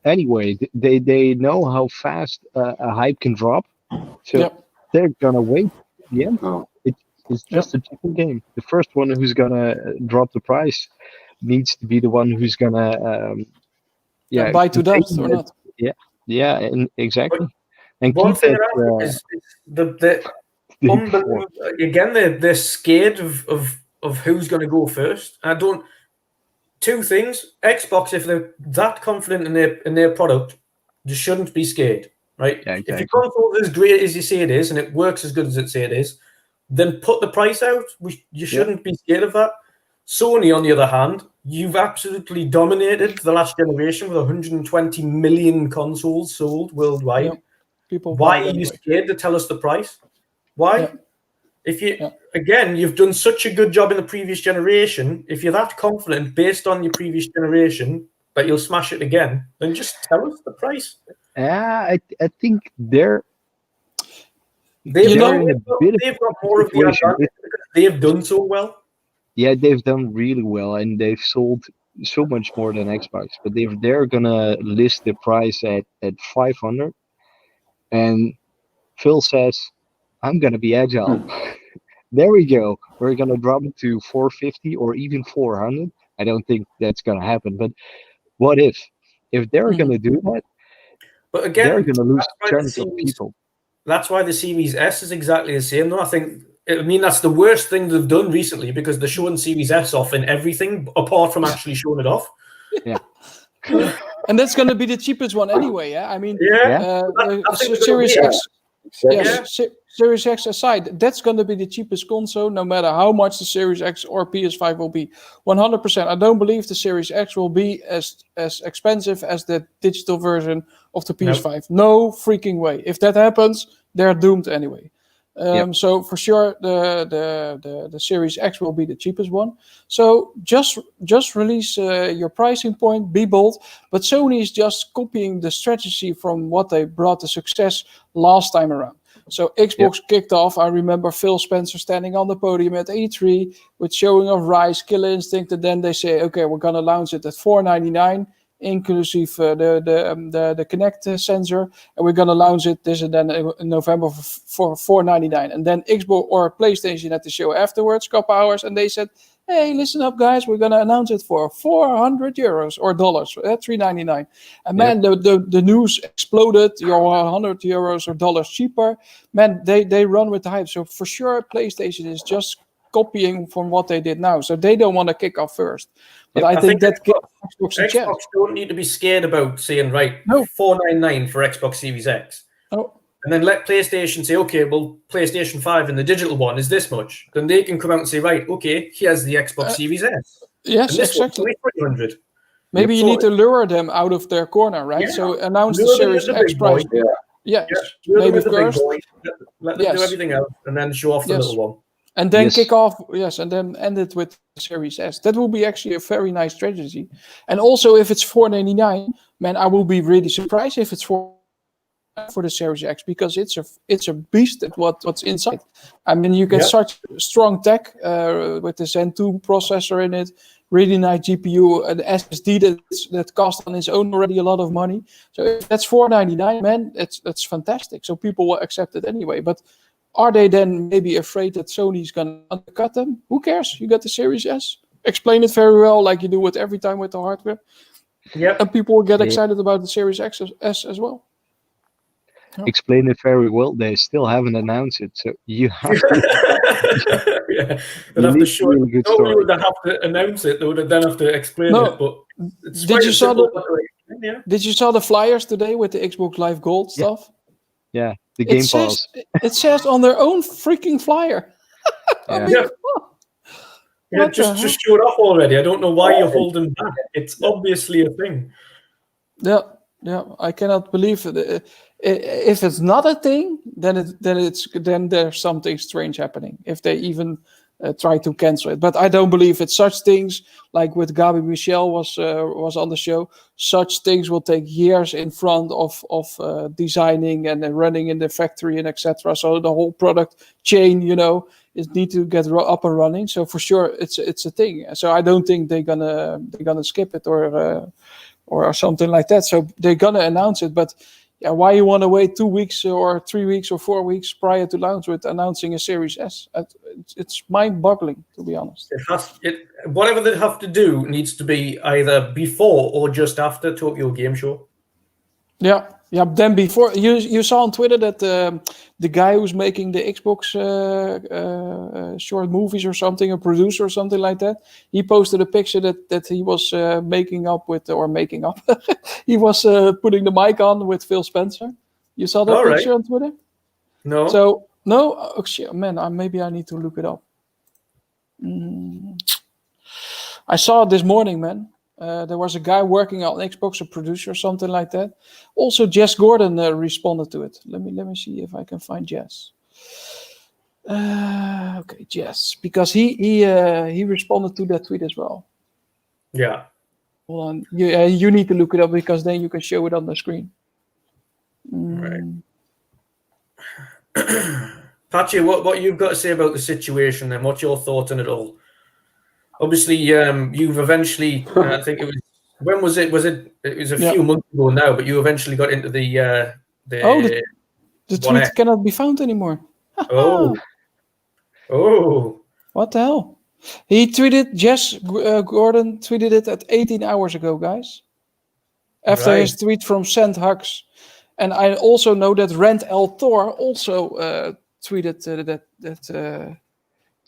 Anyway, they know how fast a hype can drop, so they're gonna wait. Yeah, it's just a chicken game. The first one who's gonna drop the price needs to be the one who's gonna buy to dust or not. Yeah, and exactly. And one keep thing that, is again they're scared of who's going to go first. Two things. Xbox, if they're that confident in their product, you shouldn't be scared, right? Yeah, exactly. If your console is as great as you say it is and it works as good as it say it is, then put the price out. You shouldn't be scared of that. Sony, on the other hand, you've absolutely dominated the last generation with 120 million consoles sold worldwide. Yeah. People Why are you scared to tell us the price? Why? Yeah. If you again, you've done such a good job in the previous generation. If you're that confident based on your previous generation that you'll smash it again, then just tell us the price. I think they've got more of the advantage because they've done so well. Yeah, they've done really well, and they've sold so much more than Xbox. But they're gonna list the price at 500, and Phil says, "I'm gonna be agile." There we go. We're gonna drop it to 450 or even 400. I don't think that's gonna happen. But what if they're gonna do that? But again, they're gonna lose chance of people. That's why the Series S is exactly the same. Though I think. I mean, that's the worst thing they've done recently because they're showing Series S off in everything apart from actually showing it off. Yeah. And that's going to be the cheapest one anyway. Yeah. I mean, Series X. Series X aside, that's going to be the cheapest console, no matter how much the Series X or PS5 will be. 100%. I don't believe the Series X will be as expensive as the digital version of the PS5. No freaking way. If that happens, they're doomed anyway. So for sure, the Series X will be the cheapest one. So just release your pricing point, be bold. But Sony is just copying the strategy from what they brought the success last time around. So Xbox kicked off. I remember Phil Spencer standing on the podium at E3 with showing of Rise, Killer Instinct, and then they say, okay, we're gonna launch it at $499. Inclusive the Kinect sensor, and we're gonna launch it this and then in November for $499. And then Xbox or PlayStation at the show afterwards, couple hours, and they said, "Hey, listen up, guys, we're gonna announce it for €400 or dollars at $399." And man, the news exploded. You're €100 or dollars cheaper. Man, they run with the hype. So for sure, PlayStation is just copying from what they did now. So they don't want to kick off first. But I think that Xbox don't need to be scared about saying, right, $499 for Xbox Series X. Oh. And then let PlayStation say, okay, well, PlayStation 5 and the digital one is this much. Then they can come out and say, right, okay, here's the Xbox Series S. Yes, exactly. $300. Maybe you need to lure them out of their corner, right? Yeah. So announce the Series X price. Yes. Maybe first. Let them do everything else and then show off the little one. And then kick off, and then end it with Series S. That will be actually a very nice strategy. And also, if it's $499, man, I will be really surprised if it's for the Series X, because it's a beast at what's inside. I mean, you get such strong tech with the Zen 2 processor in it, really nice GPU, an SSD that costs on its own already a lot of money. So if that's $499, man, that's fantastic. So people will accept it anyway. But are they then maybe afraid that Sony's going to undercut them? Who cares? You got the Series S. Explain it very well, like you do it every time with the hardware. Yep. And people will get excited about the Series X S as well. explained it very well. They still haven't announced it, so you have to. Yeah, they'd You have to need show it. really good Nobody story. would have to announce it. They would then have to explain it. But it's Did quite you a saw simple the? one to explain, yeah. Did you saw the flyers today with the Xbox Live Gold Yeah. stuff? Yeah, the Game Pass. It says on their own freaking flyer. I Yeah. mean, Yeah. Yeah, just show it off already. I don't know why you're holding back. It's obviously a thing. Yeah, I cannot believe it. If it's not a thing, then there's something strange happening. If they even try to cancel it, but I don't believe it. Such things, like with Gabi Michel was on the show, such things will take years in front of designing and then running in the factory and etc. So the whole product chain, is need to get up and running. So for sure, it's a thing. So I don't think they're gonna skip it or something like that. So they're gonna announce it, but yeah, why you want to wait 2 weeks or 3 weeks or 4 weeks prior to launch with announcing a Series S? It's mind-boggling, to be honest. Whatever they have to do needs to be either before or just after Tokyo Game Show. Yeah. Then before you saw on Twitter that the guy who's making the Xbox short movies or something, a producer or something like that, he posted a picture that he was making up. He was putting the mic on with Phil Spencer. You saw that picture on Twitter? No. So no, oh, shit, man. Maybe I need to look it up. I saw it this morning, man. There was a guy working on Xbox, a producer or something like that. Also, Jess Gordon responded to it. Let me see if I can find Jess. Okay, Jess, because he responded to that tweet as well. Yeah. Hold on, you need to look it up because then you can show it on the screen. Right. Patjeuh, what you've got to say about the situation and what's your thoughts on it all? Obviously, you've eventually, I think it was, when was it? It was a few months ago now, but you eventually got into the tweet cannot be found anymore. Oh. What the hell? He tweeted, Jess Gordon tweeted it at 18 hours ago, guys. After his tweet from Send Hugs. And I also know that Rand L. Thor also tweeted that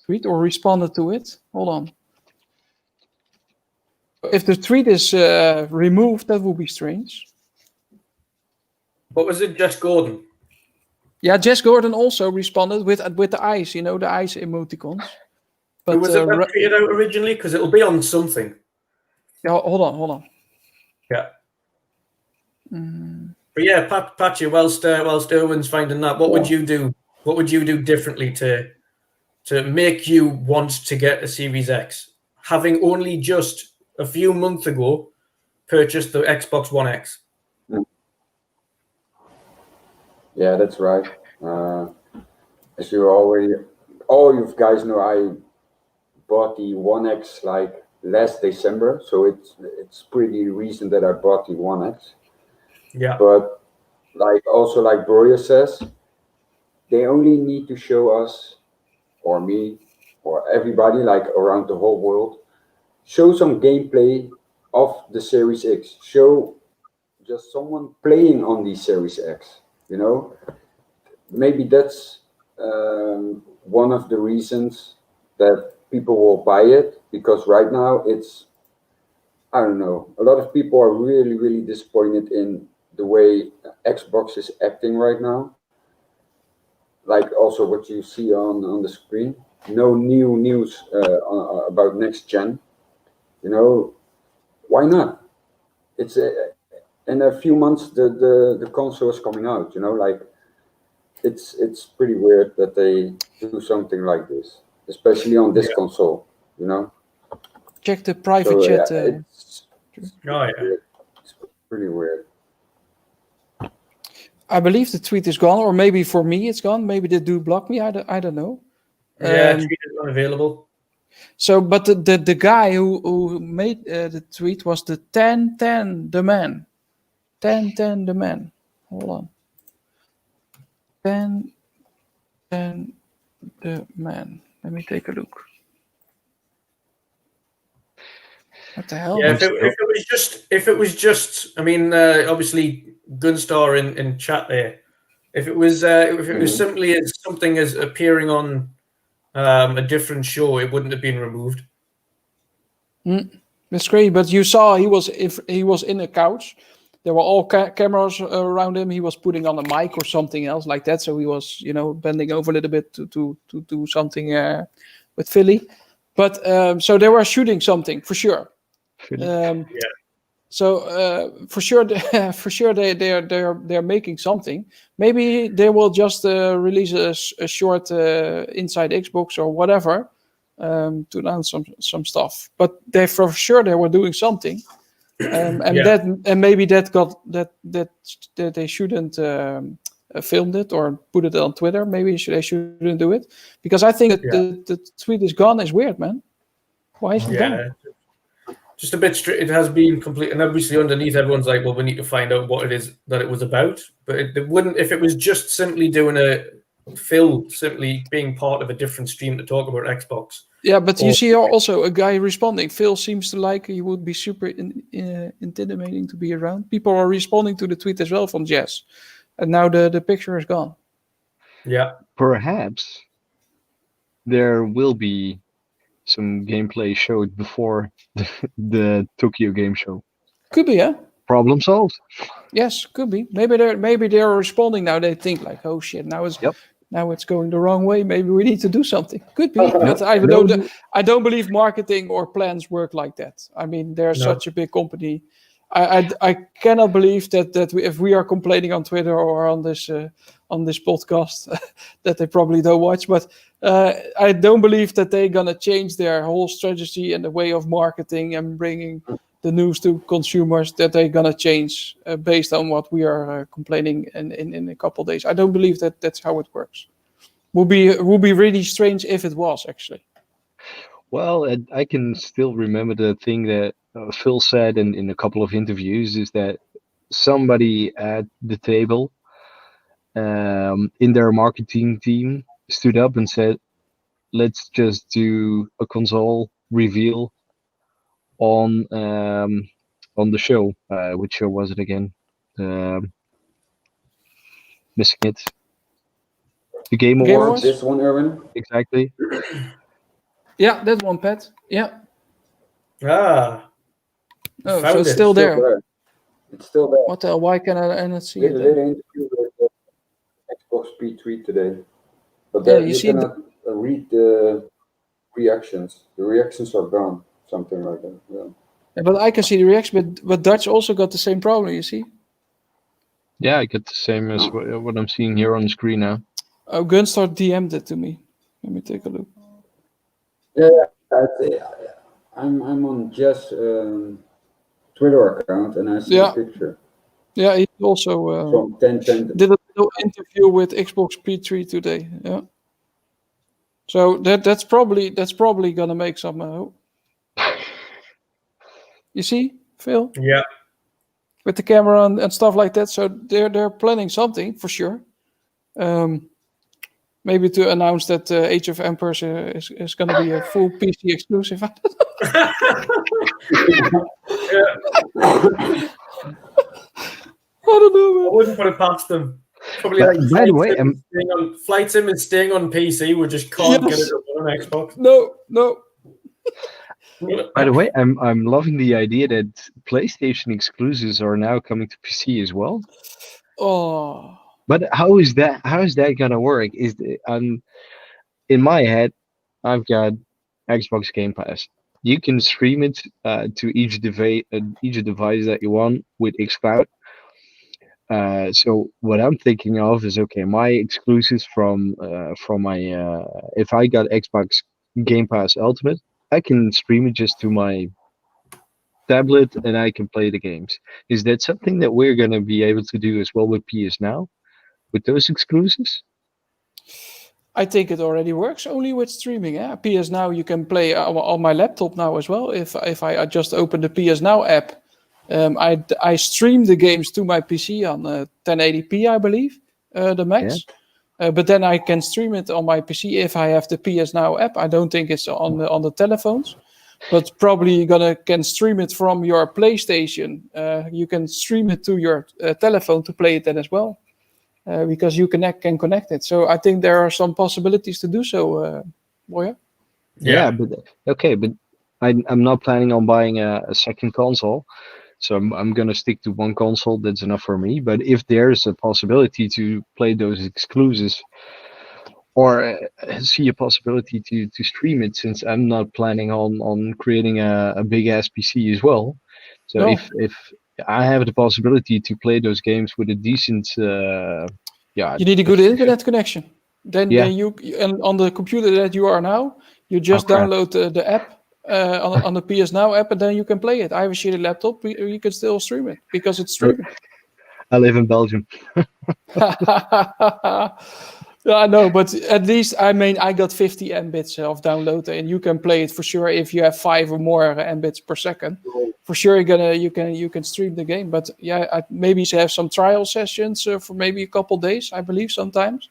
tweet or responded to it. Hold on. If the tweet is removed, that would be strange. What was it, Jess Gordon? Yeah, Jess Gordon also responded with the eyes, the eyes emoticons. But who was it that tweeted out originally? Because it'll be on something. Yeah, hold on. Yeah. But yeah, Patjeuh, whilst Erwin's finding that, what would you do? What would you do differently to make you want to get a Series X, having only just a few months ago purchased the Xbox One X? Yeah, that's right. As you all you guys know, I bought the One X like last December, so it's pretty recent that I bought the One X. Yeah. But like Broya says, they only need to show us, or me, or everybody, like around the whole world, show some gameplay of the Series X. Show just someone playing on the Series X. Maybe that's one of the reasons that people will buy it, because right now I don't know, a lot of people are really, really disappointed in the way Xbox is acting right now. Like also what you see on the screen, no new news about next gen. Why not? It's in a few months the console is coming out. It's pretty weird that they do something like this, especially on this console. Check the private chat. It's pretty weird. I believe the tweet is gone, or maybe for me it's gone. Maybe they do block me. I don't know. Yeah, tweet is unavailable. So, but the guy who made the tweet was the 1010 the man. 1010 the man. Hold on. 1010 the man. Let me take a look. What the hell? Yeah, if it was just, I mean, obviously Gunstar in chat there If it was simply as something as appearing on a different show, it wouldn't have been removed. That's great. But you saw he was in a couch. There were all cameras around him. He was putting on a mic or something else like that. So he was, bending over a little bit to do something with Philly. But so they were shooting something for sure. So for sure, they're making something. Maybe they will just release a short inside Xbox or whatever to announce some stuff. But they for sure they were doing something, and maybe that they shouldn't filmed it or put it on Twitter. Maybe they shouldn't do it because I think that the tweet is gone is weird, man. Why is it gone? Just a bit it has been complete, and obviously underneath everyone's like, well, we need to find out what it is that it was about. But it wouldn't, if it was just simply doing simply being part of a different stream to talk about Xbox. Yeah, but you see also a guy responding. Phil seems to like he would be super intimidating to be around. People are responding to the tweet as well from Jess, and now the picture is gone. Yeah, perhaps there will be some gameplay showed before the Tokyo Game Show. Could be, yeah. Problem solved. Yes, could be. Maybe they're responding now. They think like, oh shit, now it's going the wrong way. Maybe we need to do something. Could be. But I don't believe marketing or plans work like that. I mean, they're such a big company. I cannot believe that if we are complaining on Twitter or on this podcast that they probably don't watch, but I don't believe that they're gonna change their whole strategy and the way of marketing and bringing the news to consumers. That they're gonna change based on what we are complaining in a couple of days. I don't believe that that's how it works. Would be really strange if it was actually. Well, I can still remember the thing that Phil said in a couple of interviews is that somebody at the table in their marketing team stood up and said, let's just do a console reveal on the show. Which show was it again? Missing it. The Game Awards. This one, Erwin? Exactly. Yeah, that one, Pat. Yeah. Ah. Oh, so it's still there. It's still there. What the hell? Why can I not see it? Did an interview with Xbox P3 today. But you cannot read the reactions. The reactions are gone. Something like that. Yeah. But I can see the reaction. But Dutch also got the same problem, you see? Yeah, I get the same as what I'm seeing here on the screen now. Oh, Gunstar DM'd it to me. Let me take a look. Yeah, I'm on Jess' Twitter account and I see a picture. Yeah, he also from 10 did a little interview with Xbox P3 today. Yeah. So that's probably gonna make some. You see, Phil? Yeah. With the camera and stuff like that. So they're planning something for sure. Maybe to announce that Age of Empires is going to be a full PC exclusive. I don't know, man. I wouldn't put it past them. Probably by the way, Flight Sim is staying on PC. We just can't get it on Xbox. No. By the way, I'm loving the idea that PlayStation exclusives are now coming to PC as well. Oh. But how is that gonna work? In my head, I've got Xbox Game Pass. You can stream it to each device that you want with xCloud. So what I'm thinking of is my exclusives from my if I got Xbox Game Pass Ultimate, I can stream it just to my tablet and I can play the games. Is that something that we're gonna be able to do as well with PS Now? With those exclusives? I think it already works only with streaming. Yeah? PS Now you can play on my laptop now as well. If I just open the PS Now app, I stream the games to my PC on 1080p, I believe, the max. Yeah. But then I can stream it on my PC if I have the PS Now app. I don't think it's on the telephones, but probably you can stream it from your PlayStation. You can stream it to your telephone to play it then as well. because you can connect it. So I think there are some possibilities to do so, Boya. Yeah, but I'm not planning on buying a second console. So I'm going to stick to one console. That's enough for me. But if there's a possibility to play those exclusives, or see a possibility to stream it, since I'm not planning on creating a big ass PC as well. So No. if I have the possibility to play those games with a decent, you need a good internet connection. Then you and on the computer that you are now, you just download the app on the PS Now app, and then you can play it. I have a shitty laptop. You can still stream it because it's streaming. I live in Belgium. I know, but at least I got 50 Mbits of download, and you can play it for sure if you have 5 or more Mbits per second. For sure, you can stream the game. But yeah, maybe have some trial sessions for maybe a couple days, I believe sometimes.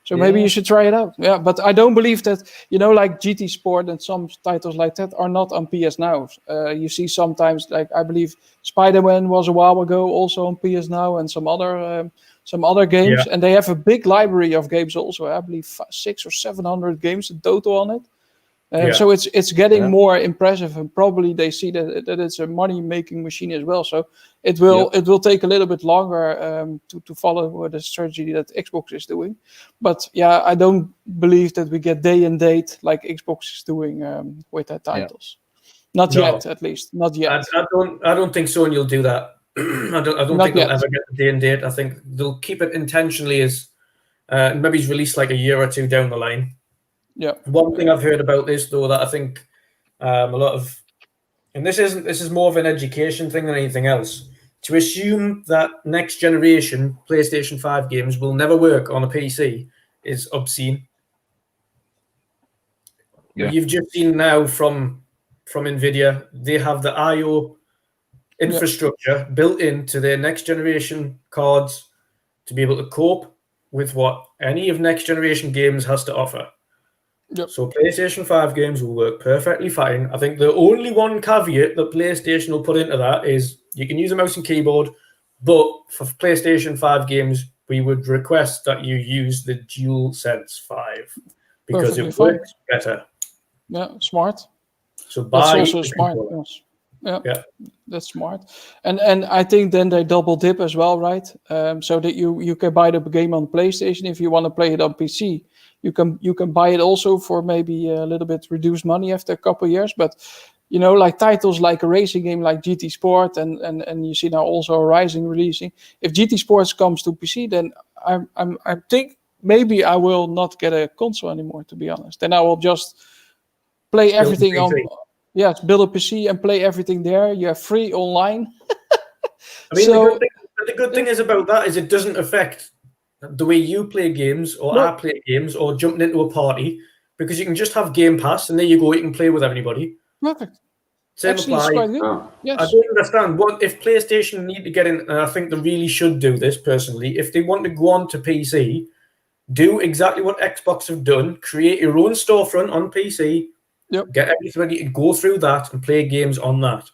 So maybe you should try it out. Yeah, but I don't believe that, like GT Sport and some titles like that are not on PS Now. You see sometimes, like I believe Spider-Man was a while ago also on PS Now, and some other games. And they have a big library of games also. I believe 600 or 700 games in total on it. So it's getting more impressive, and probably they see that it's a money-making machine as well. So it will take a little bit longer to follow the strategy that Xbox is doing. But yeah, I don't believe that we get day and date like Xbox is doing with their titles. Not yet, at least. Not yet. I don't think Sony will do that. I don't think they'll ever get the day and date. I think they'll keep it intentionally as maybe it's released like a year or two down the line. Yeah. One thing I've heard about this though that I think a lot of, and this is more of an education thing than anything else. To assume that next generation PlayStation 5 games will never work on a PC is obscene. Yeah. You've just seen now from Nvidia, they have the I/O infrastructure built into their next generation cards to be able to cope with what any of next generation games has to offer. Yep. So PlayStation 5 games will work perfectly fine. I think the only one caveat that PlayStation will put into that is you can use a mouse and keyboard, but for PlayStation 5 games, we would request that you use the DualSense 5 because perfectly it works better. Yeah, smart. So that's also smart. Yes. Yeah, that's smart. And I think then they double dip as well, right? So that you can buy the game on PlayStation if you want to play it on PC. You can buy it also for maybe a little bit reduced money after a couple of years. But like titles like a racing game like GT Sport and you see now also Horizon releasing. If GT Sports comes to PC, then I think maybe I will not get a console anymore. To be honest, then I will just play everything on. Yeah, build a PC and play everything there. You have free online. I mean, the good thing is about that is it doesn't affect the way you play games or I play games or jumping into a party, because you can just have Game Pass and there you go, you can play with everybody. Perfect. Same Actually, apply. it's quite good. Yes. I don't understand what if PlayStation need to get in, and I think they really should do this personally. If they want to go on to PC, do exactly what Xbox have done, create your own storefront on PC. Yep. Get everybody to go through that and play games on that.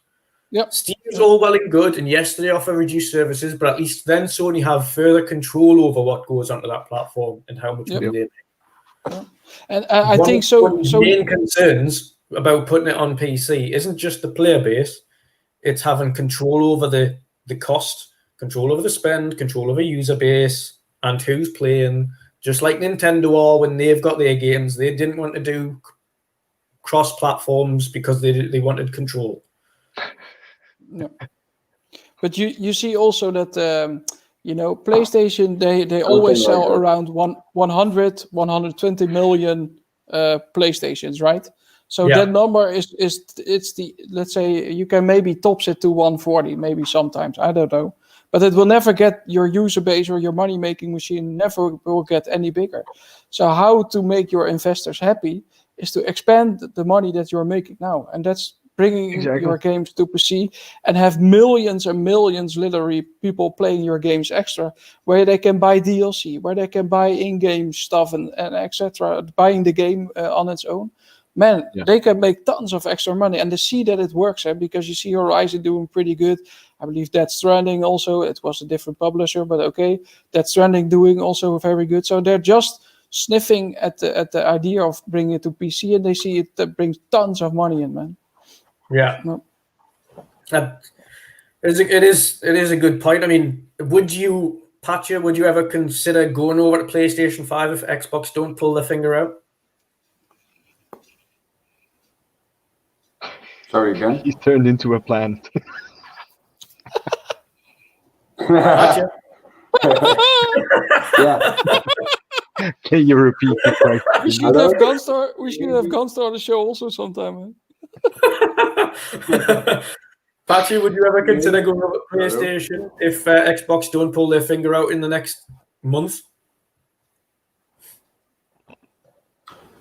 Yep. Steam's all well and good, and yes, they offer reduced services, but at least then Sony have further control over what goes onto that platform and how much money they make. Yeah. And I think so. One of the main concerns about putting it on PC isn't just the player base; it's having control over the cost, control over the spend, control over user base, and who's playing. Just like Nintendo are when they've got their games, they didn't want to do cross platforms because they wanted control. Yeah. But you see also that PlayStation they always sell around 120 million PlayStations, right? So that number it's the, let's say you can maybe tops it to 140 maybe sometimes, I don't know, but it will never get your user base or your money making machine never will get any bigger. So how to make your investors happy is to expand the money that you're making now, and that's bringing your games to PC and have millions and millions literally people playing your games extra, where they can buy DLC, where they can buy in-game stuff and etc., buying the game on its own. man, they can make tons of extra money, and they see that it works, because you see Horizon doing pretty good. I believe Death Stranding also, it was a different publisher, but okay, Death Stranding doing also very good. So they're just sniffing at the idea of bringing it to PC, and they see it brings tons of money in, man. Yeah. No. It is a good point. I mean, Patjeuh, would you ever consider going over to PlayStation 5 if Xbox don't pull their finger out? Sorry, again? He's turned into a plant. Patjeuh? Yeah. Can you repeat the question? We should have Gunstar the show also sometime, man. Patjeuh, would you ever consider going over to PlayStation if Xbox don't pull their finger out in the next month?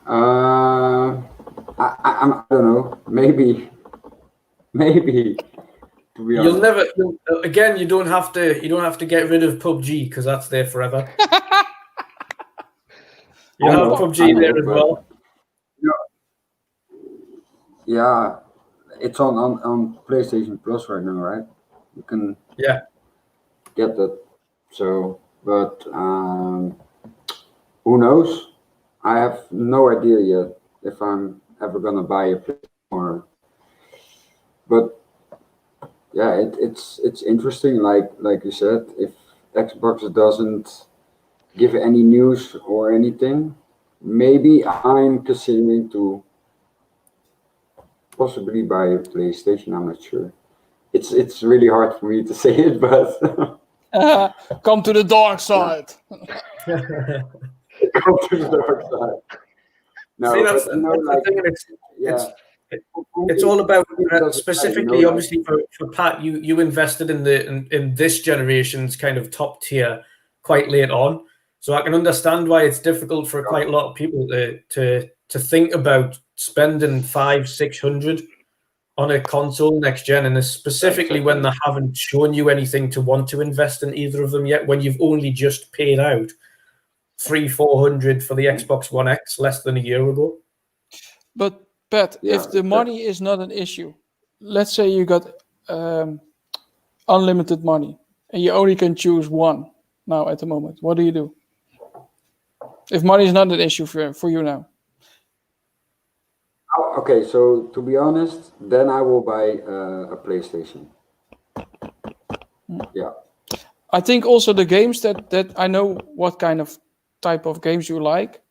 I don't know. Maybe. To be honest. You don't have to get rid of PUBG because that's there forever. You have PUBG there as well. Yeah, it's on PlayStation Plus right now, right? You can get that. So, but who knows? I have no idea yet if I'm ever gonna buy a PlayStation. But yeah, it's interesting. Like you said, if Xbox doesn't give any news or anything, maybe I'm considering to possibly buy a PlayStation. I'm not sure. It's really hard for me to say it, but come to the dark side. Come to the dark side. No, see, that's the thing. It's all about specifically, obviously for Pat. You invested in this generation's kind of top tier quite late on, so I can understand why it's difficult for quite a lot of people to think about spending 500-600 on a console next gen, and specifically when they haven't shown you anything to want to invest in either of them yet. When you've only just paid out 300-400 for the Xbox One X less than a year ago. But Pat, if the money is not an issue, let's say you got unlimited money and you only can choose one now at the moment, what do you do? If money is not an issue for you now. Okay, so to be honest, then I will buy a PlayStation. Yeah. I think also the games that I know what kind of type of games you like,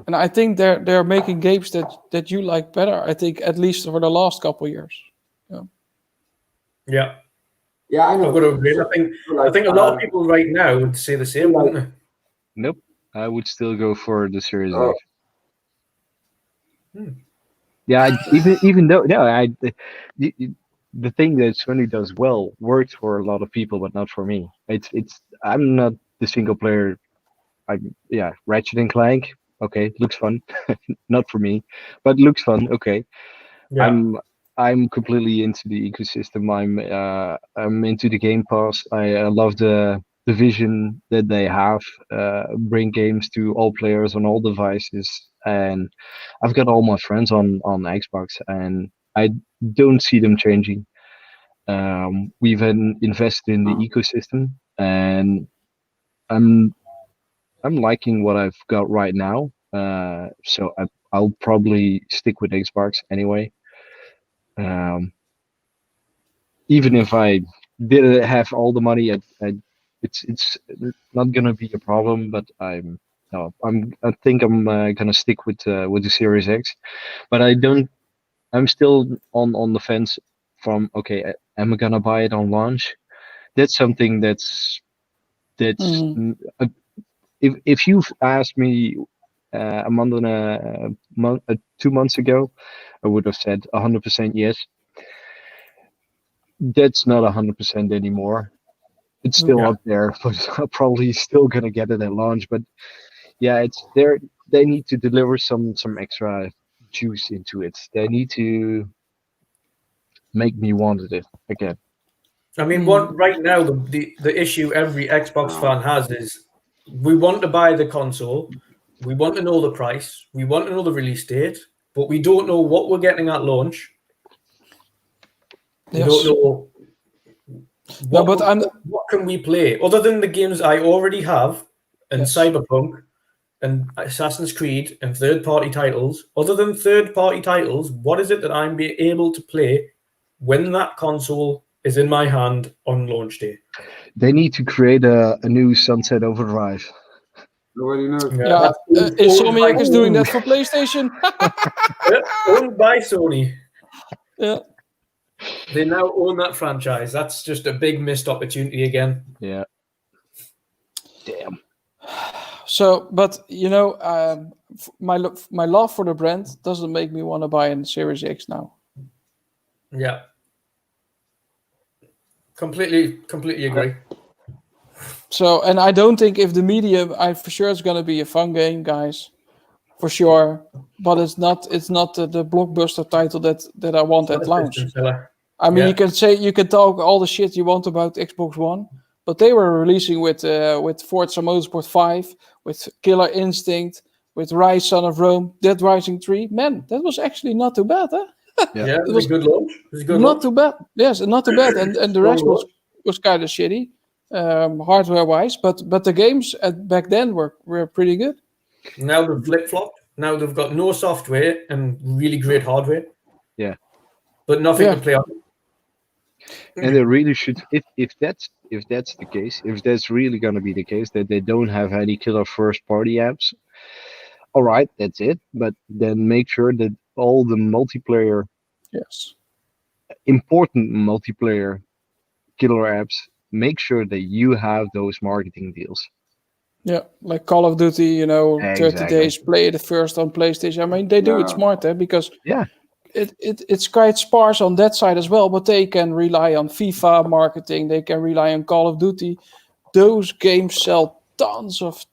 and I think they're making games that you like better. I think at least for the last couple of years. Yeah. Yeah, I know. I've got to agree. I think a lot of people right now would say the same, wouldn't they? Nope. I would still go for the Series X. Yeah, even though the thing that Sony does well works for a lot of people, but not for me. I'm not the single player. Ratchet and Clank. Okay, looks fun. Not for me, but looks fun. Okay, yeah. I'm completely into the ecosystem. I'm into the Game Pass. I love the vision that they have. Bring games to all players on all devices, and I've got all my friends on Xbox, and I don't see them changing. We've invested in the ecosystem, and I'm liking what I've got right now. So I'll probably stick with Xbox anyway. Even if I didn't have all the money, it's not gonna be a problem. But I think I'm gonna stick with the Series X. But I'm still on the fence. From okay, am I gonna buy it on launch? That's something that's. If you've asked me a month and 2 months ago, I would have said 100% yes. That's not 100% anymore. It's still up there, but I'm probably still gonna get it at launch. But yeah, it's there. They need to deliver some extra juice into it. They need to make me want it again. I mean, right now the issue every Xbox fan has is we want to buy the console, we want to know the price, we want to know the release date, but we don't know what we're getting at launch. We don't know what can we play other than the games I already have and Cyberpunk and Assassin's Creed and third-party titles. Other than third-party titles, what is it that I'm be able to play when that console is in my hand on launch day? They need to create a new Sunset Overdrive. Nobody knows. Yeah, Insomniac is doing that for PlayStation. Owned by Sony. Yeah. They now own that franchise. That's just a big missed opportunity again. Yeah. Damn. So, but you know, my love for the brand doesn't make me want to buy a Series X now. Yeah. Completely agree. So, and I don't think if the medium, for sure it's going to be a fun game, guys, for sure. But it's not the blockbuster title that I want at launch. I mean, you can talk all the shit you want about Xbox One, but they were releasing with Forza Motorsport 5, with Killer Instinct, with Rise Son of Rome, Dead Rising 3. Man, that was actually not too bad, huh? Yeah, it was a good launch. Too bad. Yes, not too bad. And the rest was kind of shitty, hardware-wise. But the games back then were pretty good. Now they've flip-flopped. Now they've got no software and really great hardware. Yeah. But nothing to play on. And they really should, if that's the case, if that's really going to be the case, that they don't have any killer first-party apps, all right, that's it. But then make sure that all the multiplayer, important multiplayer killer apps, make sure that you have those marketing deals. Yeah, like Call of Duty, 30 days, play it first on PlayStation. I mean, they do it smart, because it's quite sparse on that side as well, but they can rely on FIFA marketing, they can rely on Call of Duty. Those games sell tons of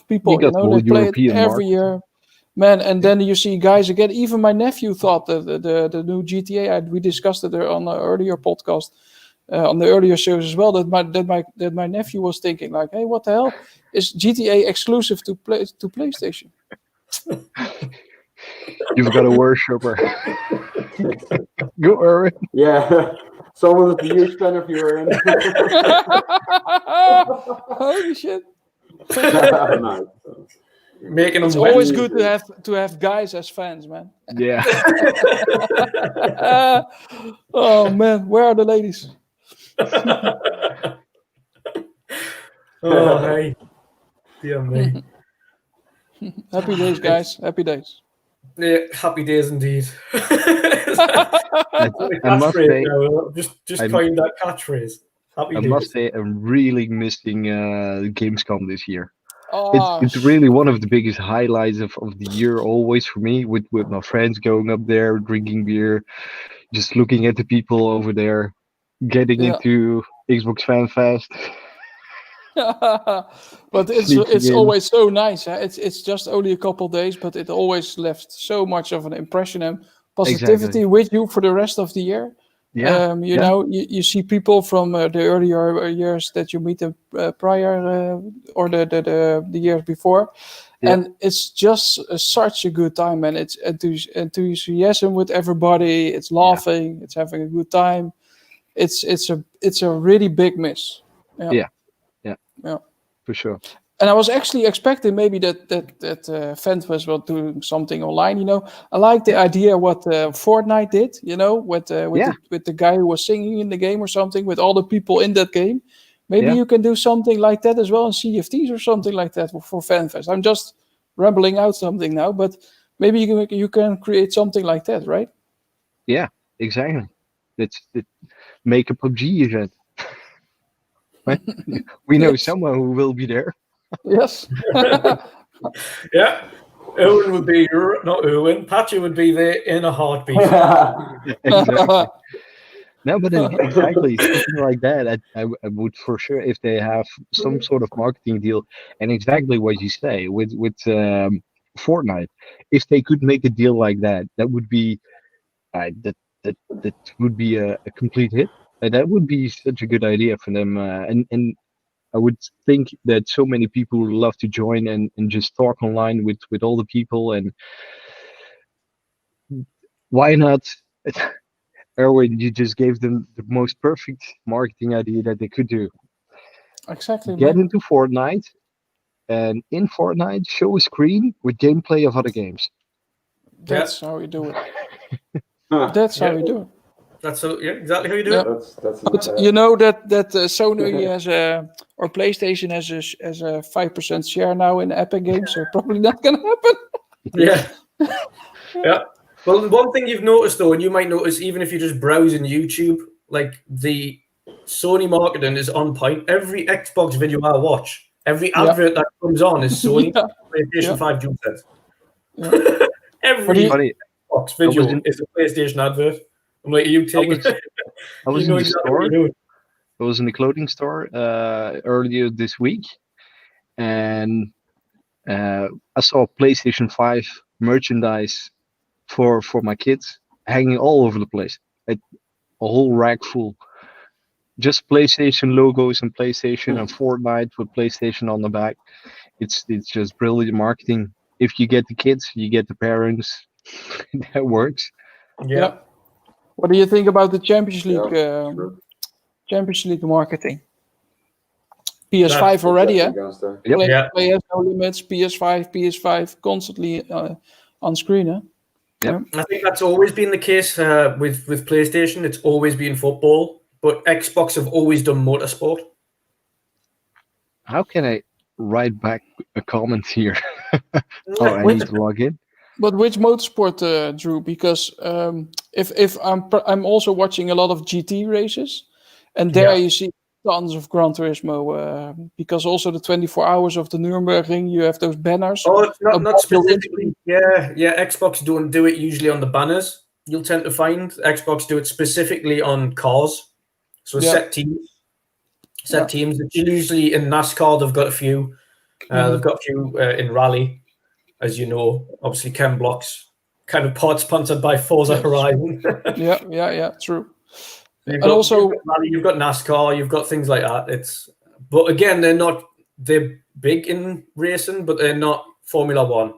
people. They play it every year. Man, and then you see guys again. Even my nephew thought the new GTA. We discussed it on the earlier podcast, on the earlier shows as well. That my nephew was thinking like, "Hey, what the hell is GTA exclusive to PlayStation?" You've got a worshipper. Go, Erwin. Yeah, someone is a huge fan of you, Erwin. Holy shit! Nice. It's always good to have guys as fans, man. Yeah. Oh man, where are the ladies? Oh hey, dear me. Happy days, guys. Happy days. Yeah, happy days indeed. I must say, just coin that catchphrase. Happy days. I must say, I'm really missing Gamescom this year. Oh, it's really one of the biggest highlights of the year always for me, with my friends going up there, drinking beer, just looking at the people over there, getting into Xbox Fan Fest. But it's always so nice. Huh? It's just only a couple of days, but it always left so much of an impression and positivity with you for the rest of the year. Yeah. You see people from the earlier years that you meet prior or the years before, and it's just such a good time, and it's enthusiasm with everybody. It's laughing, it's having a good time. It's a really big miss. Yeah, for sure. And I was actually expecting maybe that FanFest will do something online. I like the idea what Fortnite did. With the guy who was singing in the game or something, with all the people in that game. Maybe you can do something like that as well in CFTs or something like that for FanFest. I'm just rambling out something now, but maybe you can create something like that, right? Yeah, exactly. Let's make a PUBG event. Right? We know someone who will be there. Yes. Yeah. Erwin would be, not Erwin, Patjeuh would be there in a heartbeat. Exactly. No, but exactly, something like that, I would for sure, if they have some sort of marketing deal, and exactly what you say with Fortnite, if they could make a deal like that, that would be that would be a complete hit. That would be such a good idea for them, and I would think that so many people would love to join and just talk online with all the people, and why not? Erwin, you just gave them the most perfect marketing idea that they could do. Exactly. Get into Fortnite, and in Fortnite, show a screen with gameplay of other games. That's how we do it. That's how we do it. That's exactly how you do it. That's you know that Sony has or PlayStation has a 5% share now in Epic Games, so probably not gonna happen. Yeah. Well, one thing you've noticed though, and you might notice even if you're just browsing YouTube, like the Sony marketing is on point. Every Xbox video I watch, every advert that comes on is Sony PlayStation 5 dual sets. Every Xbox video is a PlayStation advert. I'm like, you take it. I was in the store. I was in the clothing store earlier this week, and I saw PlayStation 5 merchandise for my kids hanging all over the place. A whole rack full. Just PlayStation logos and PlayStation and Fortnite with PlayStation on the back. It's just brilliant marketing. If you get the kids, you get the parents. That works. Yeah. What do you think about the Champions League marketing? PS5 already, Play has no limits. PS5 constantly on screen, huh? Yep. I think that's always been the case with PlayStation. It's always been football, but Xbox have always done motorsport. How can I write back a comment here? I need to log in. But which motorsport, Drew? Because if I'm also watching a lot of GT races, and there you see tons of Gran Turismo. Because also the 24 hours of the Nürburgring, you have those banners. Oh, it's not specifically. Yeah. Xbox don't do it usually on the banners. You'll tend to find Xbox do it specifically on cars. So set teams. Teams. Usually in NASCAR, they've got a few. They've got a few in rally. As you know, obviously Chem Blocks, kind of part sponsored by Forza Horizon. yeah, true. You've got NASCAR, you've got things like that. But again, they're big in racing, but they're not Formula One,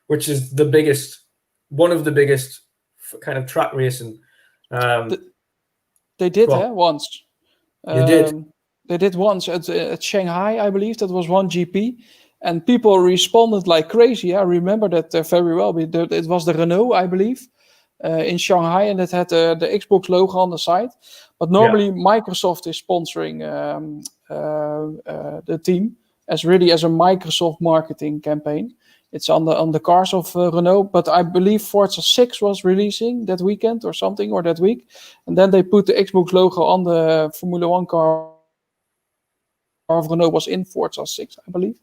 which is one of the biggest kind of track racing. They did once. They did. They did once at Shanghai, I believe. That was one GP. And people responded like crazy. I remember that very well. It was the Renault, I believe, in Shanghai, and it had the Xbox logo on the side. But normally Microsoft is sponsoring the team as a Microsoft marketing campaign. It's on the cars of Renault, but I believe Forza 6 was releasing that weekend or something, or that week. And then they put the Xbox logo on the Formula 1 car of Renault was in Forza 6, I believe.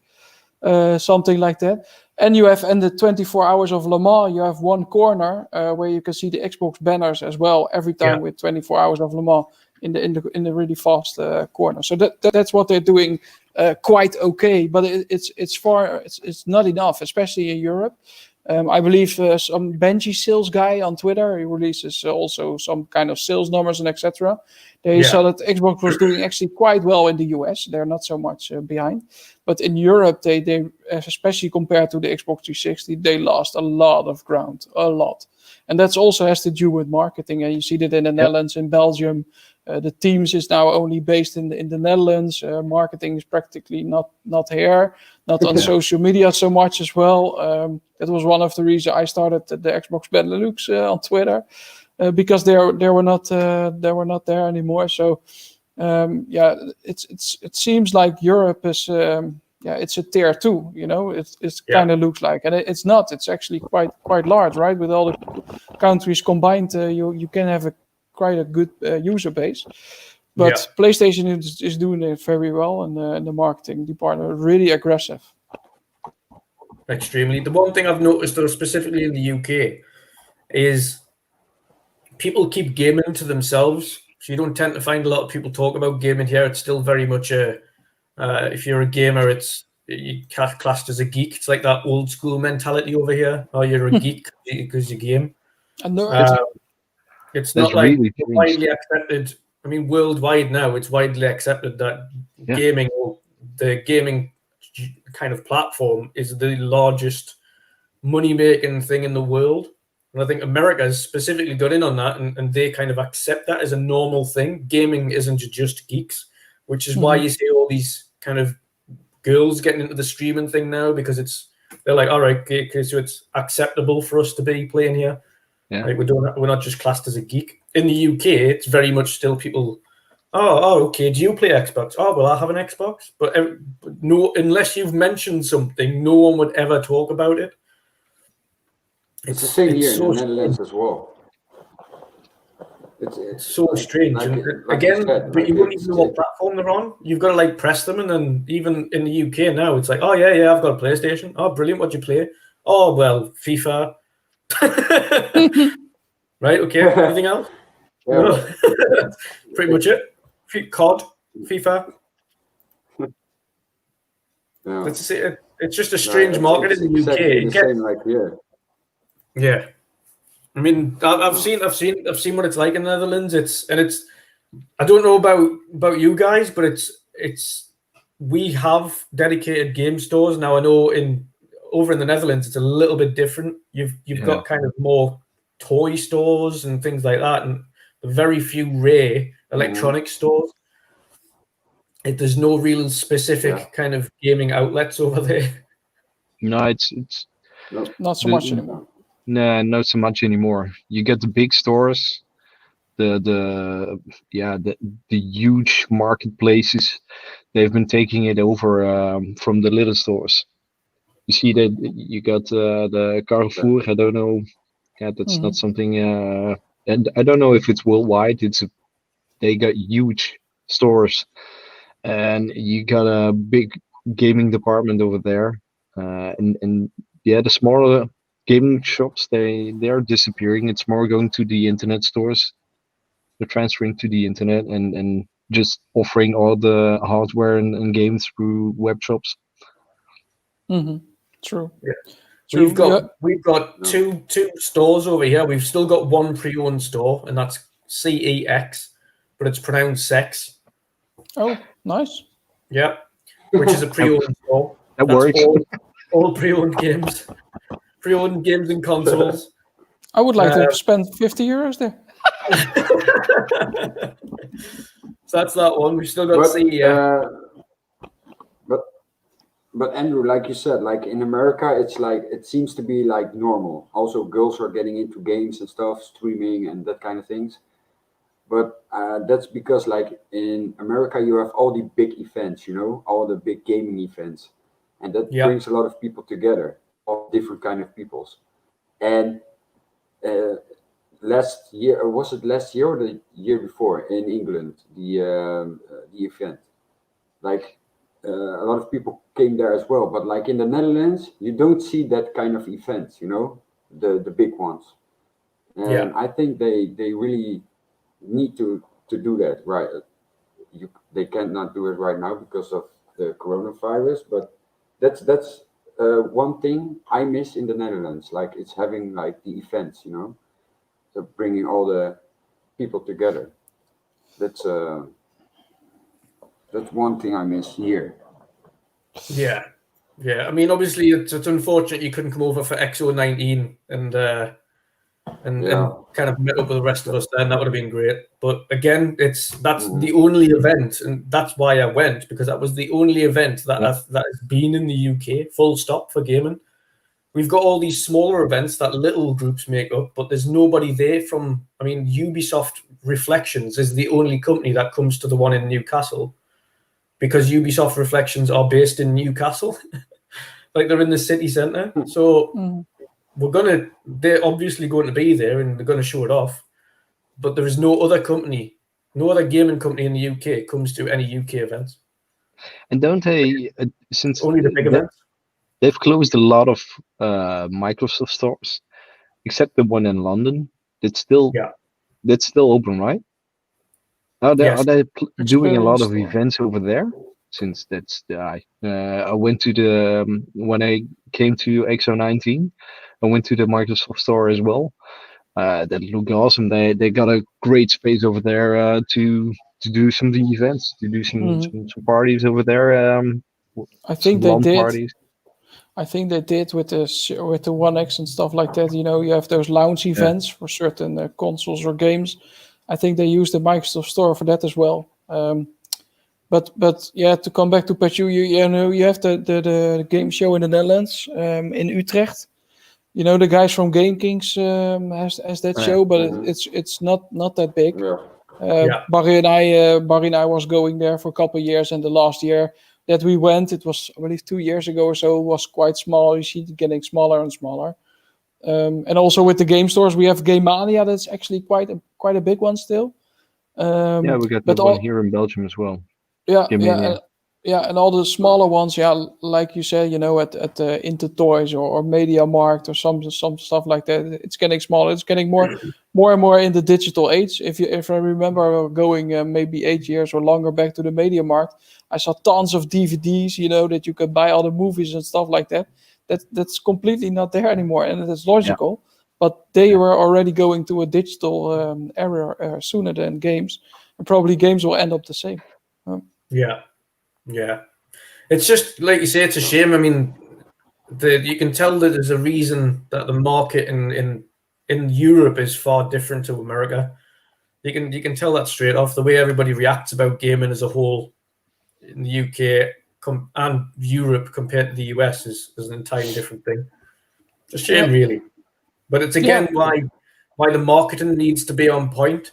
Something like that. And you have the 24 hours of Le Mans, you have one corner where you can see the Xbox banners as well every time with 24 hours of Le Mans in the really fast corner. So that's what they're doing quite okay, but it's not enough, especially in Europe. I believe some Benji sales guy on Twitter, he releases also some kind of sales numbers and etc. They saw that Xbox was doing actually quite well in the US. They're not so much behind. But in Europe, they especially compared to the Xbox 360, they lost a lot of ground, a lot. And that also has to do with marketing. And you see that in the Netherlands, in Belgium. The teams is now only based in the Netherlands. Marketing is practically not here, not on social media so much as well. That was one of the reasons I started the Xbox Benelux on Twitter, because they were not there anymore. So it seems like Europe is it's a tier 2. You know, it kind of looks like, and it's not. It's actually quite large, right? With all the countries combined, you can have quite a good user base, but PlayStation is doing it very well, and the marketing department is really aggressive. Extremely. The one thing I've noticed, though, specifically in the UK, is people keep gaming to themselves. So you don't tend to find a lot of people talk about gaming here. It's still very much if you're a gamer, you classed as a geek. It's like that old school mentality over here. Oh, you're a geek because you game. It's not like really widely accepted. I mean, worldwide now, it's widely accepted that gaming, or the gaming kind of platform, is the largest money-making thing in the world. And I think America has specifically got in on that, and they kind of accept that as a normal thing. Gaming isn't just geeks, which is why you see all these kind of girls getting into the streaming thing now, because they're like, all right, okay, so it's acceptable for us to be playing here. Yeah. Like we're not just classed as a geek. In the UK, it's very much still people. Oh, okay. Do you play Xbox? Oh, well, I have an Xbox, but no, unless you've mentioned something, no one would ever talk about it. It's the same here in the Netherlands as well. It's so strange. Like again, but you wouldn't even know what platform they're on. You've got to like press them, and then even in the UK now, it's like, oh yeah, I've got a PlayStation. Oh, brilliant. What'd you play? Oh, well, FIFA. Right. Okay. Anything else? Yeah, no. That's pretty much it. COD, FIFA. Yeah. It's just a strange market in the UK. Exactly the same like here. Yeah. I mean, I've seen what it's like in the Netherlands. It's I don't know about you guys, but we have dedicated game stores now. I know over in the Netherlands it's a little bit different. You've got kind of more toy stores and things like that, and very few rare electronic stores. There's no real specific kind of gaming outlets over there. No, it's not so much anymore. No, not so much anymore. You get the big stores, the huge marketplaces. They've been taking it over from the little stores. You see that you got the Carrefour. I don't know. Yeah, that's not something. And I don't know if it's worldwide. They got huge stores, and you got a big gaming department over there. And the smaller gaming shops, they are disappearing. It's more going to the internet stores. They're transferring to the internet and just offering all the hardware and games through web shops. True. Yeah. We've got two stores over here. We've still got one pre-owned store, and that's CEX, but it's pronounced sex. Oh, nice. Yeah, which is a pre-owned store. That works. All pre-owned games. Pre-owned games and consoles. I would like to spend €50 there. So that's that one. We've still got CEX. But Andrew, like you said, like in America, it's like it seems to be like normal. Also, girls are getting into games and stuff, streaming and that kind of things. But that's because like in America, you have all the big events, all the big gaming events, and that brings a lot of people together, all different kind of peoples. And last year, or was it last year or the year before in England, the event, like. A lot of people came there as well, but like in the Netherlands, you don't see that kind of events, the big ones. And I think they really need to do that, right? They cannot do it right now because of the coronavirus, but that's one thing I miss in the Netherlands. Like it's having like the events, so bringing all the people together. That's one thing I miss here. Yeah. I mean, obviously, it's unfortunate you couldn't come over for X019 and kind of met up with the rest of us then. That would have been great. But again, that's the only event, and that's why I went, because that was the only event that has been in the UK, full stop, for gaming. We've got all these smaller events that little groups make up, but there's nobody there from. I mean, Ubisoft Reflections is the only company that comes to the one in Newcastle, because Ubisoft Reflections are based in Newcastle. Like they're in the city centre. So they're obviously going to be there and they're going to show it off. But there is no other gaming company in the UK comes to any UK events. And don't they, since only the big events? They've closed a lot of Microsoft stores, except the one in London. That's still open, right? Are they doing a lot of events over there? Since that's I went to when I came to X019, I went to the Microsoft store as well. That looked awesome. They got a great space over there to do some of the events, to do some parties over there. I think they did. Parties. I think they did with the One X and stuff like that. You know, you have those launch events for certain consoles or games. I think they use the Microsoft Store for that as well. But yeah, to come back to Patjeuh, you have the game show in the Netherlands, in Utrecht. You know, the guys from Game Kings has that show, but it's not that big. Barry and I was going there for a couple of years, and the last year that we went, it was, I believe, 2 years ago or so, it was quite small. You see it getting smaller and smaller. And also with the game stores, we have Game Mania. That's actually quite a big one still. We got that one here in Belgium as well. And all the smaller ones, like you said, you know, at Intertoys or MediaMarkt or some stuff like that. It's getting smaller. It's getting more and more in the digital age. If I remember going maybe 8 years or longer back to the MediaMarkt, I saw tons of DVDs, you know, that you could buy all the movies and stuff like that. That's completely not there anymore, and it's logical. Yeah. But they were already going to a digital era sooner than games, and probably games will end up the same. Yeah. It's just like you say, it's a shame. I mean, you can tell that there's a reason that the market in Europe is far different to America. You can tell that straight off. The way everybody reacts about gaming as a whole in the UK and Europe compared to the US is an entirely different thing. It's a shame, really. But it's again why the marketing needs to be on point,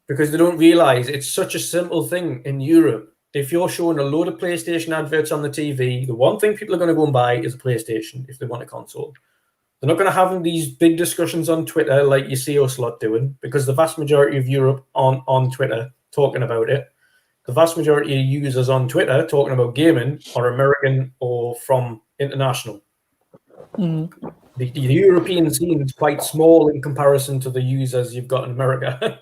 because they don't realize it's such a simple thing in Europe. If you're showing a load of PlayStation adverts on the TV, the one thing people are going to go and buy is a PlayStation if they want a console. They're not going to have these big discussions on Twitter like you see us lot doing, because the vast majority of Europe on Twitter talking about it. The vast majority of users on Twitter talking about gaming are American or from international. Mm-hmm. The European scene is quite small in comparison to the users you've got in America.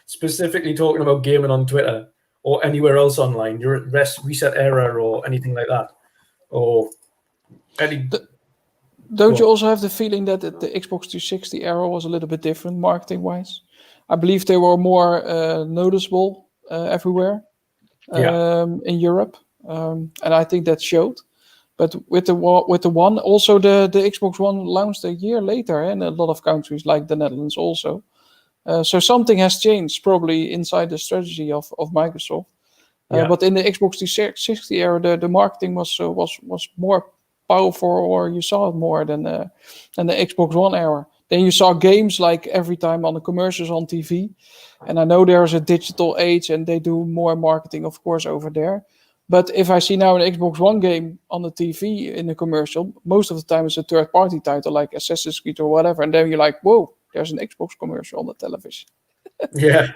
Specifically talking about gaming on Twitter or anywhere else online, your Reset Era or anything like that. Or any... Don't you also have the feeling that the Xbox 360 era was a little bit different marketing-wise? I believe they were more noticeable everywhere in Europe, and I think that showed. But with the One, also the Xbox One launched a year later in a lot of countries like the Netherlands also. So something has changed probably inside the strategy of Microsoft. But in the Xbox 360 era, the marketing was more powerful, or you saw it more than the Xbox One era. Then you saw games like every time on the commercials on TV. And I know there's a digital age and they do more marketing, of course, over there. But if I see now an Xbox One game on the TV in the commercial, most of the time it's a third-party title like Assassin's Creed or whatever. And then you're like, whoa, there's an Xbox commercial on the television. Yeah.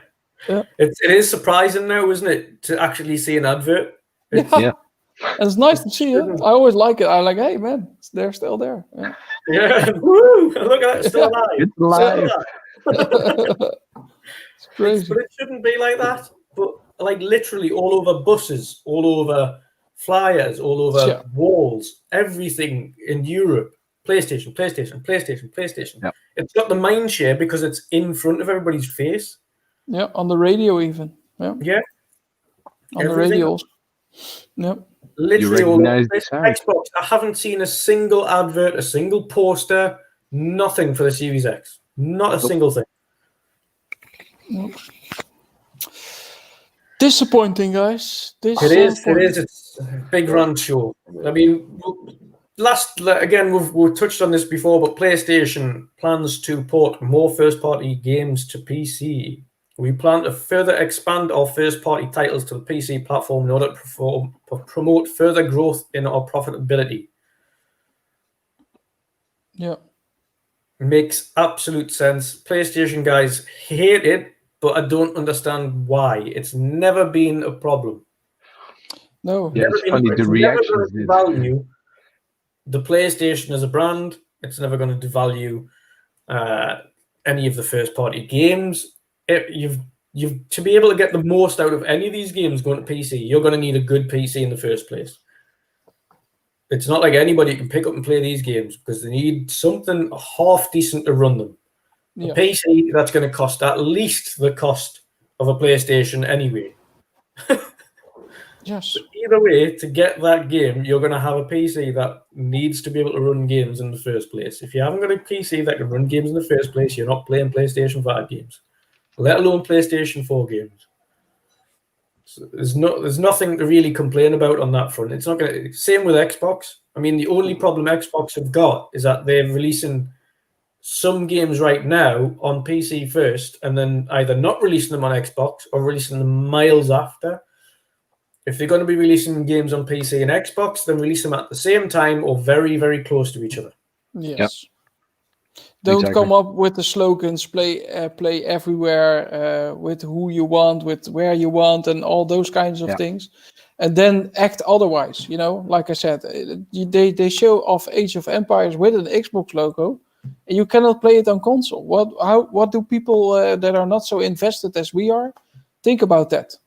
It is surprising now, isn't it, to actually see an advert? Yeah. And it's nice to see it. I always like it. I'm like, hey, man, they're still there. Yeah. Woo! Look at it, still alive. It's alive. It's crazy. But it shouldn't be like that. But like literally all over buses, all over flyers, all over walls, everything in Europe. PlayStation. Yep. It's got the mind share because it's in front of everybody's face. Yeah, on the radio even. Yeah. On the radios. Yep. Literally all over Xbox. I haven't seen a single advert, a single poster, nothing for the Series X. Not a single thing. Nope. Disappointing, guys. It is. It's a big run show. I mean, we've touched on this before, but PlayStation plans to port more first-party games to PC. We plan to further expand our first-party titles to the PC platform in order to promote further growth in our profitability. Yeah. Makes absolute sense. PlayStation guys hate it, but I don't understand why. It's never been a problem. No. Yeah, it's funny. The reactions devalue the PlayStation as a brand. It's never going to devalue any of the first-party games. You've to be able to get the most out of any of these games going to PC, you're going to need a good PC in the first place. It's not like anybody can pick up and play these games because they need something half decent to run them. A PC that's going to cost at least the cost of a PlayStation anyway. Yes. But either way, to get that game, you're going to have a PC that needs to be able to run games in the first place. If you haven't got a PC that can run games in the first place, you're not playing PlayStation 5 games, let alone PlayStation 4 games. So there's nothing to really complain about on that front. It's not going to. Same with Xbox. I mean, the only problem Xbox have got is that they're releasing some games right now on PC first, and then either not releasing them on Xbox or releasing them miles after. If they're going to be releasing games on PC and Xbox, then release them at the same time or very, very close to each other. Yes. Yep. Don't come up with the slogans, play everywhere, with who you want, with where you want, and all those kinds of things. And then act otherwise, Like I said, they show off Age of Empires with an Xbox logo, and you cannot play it on console. What do people that are not so invested as we are think about that?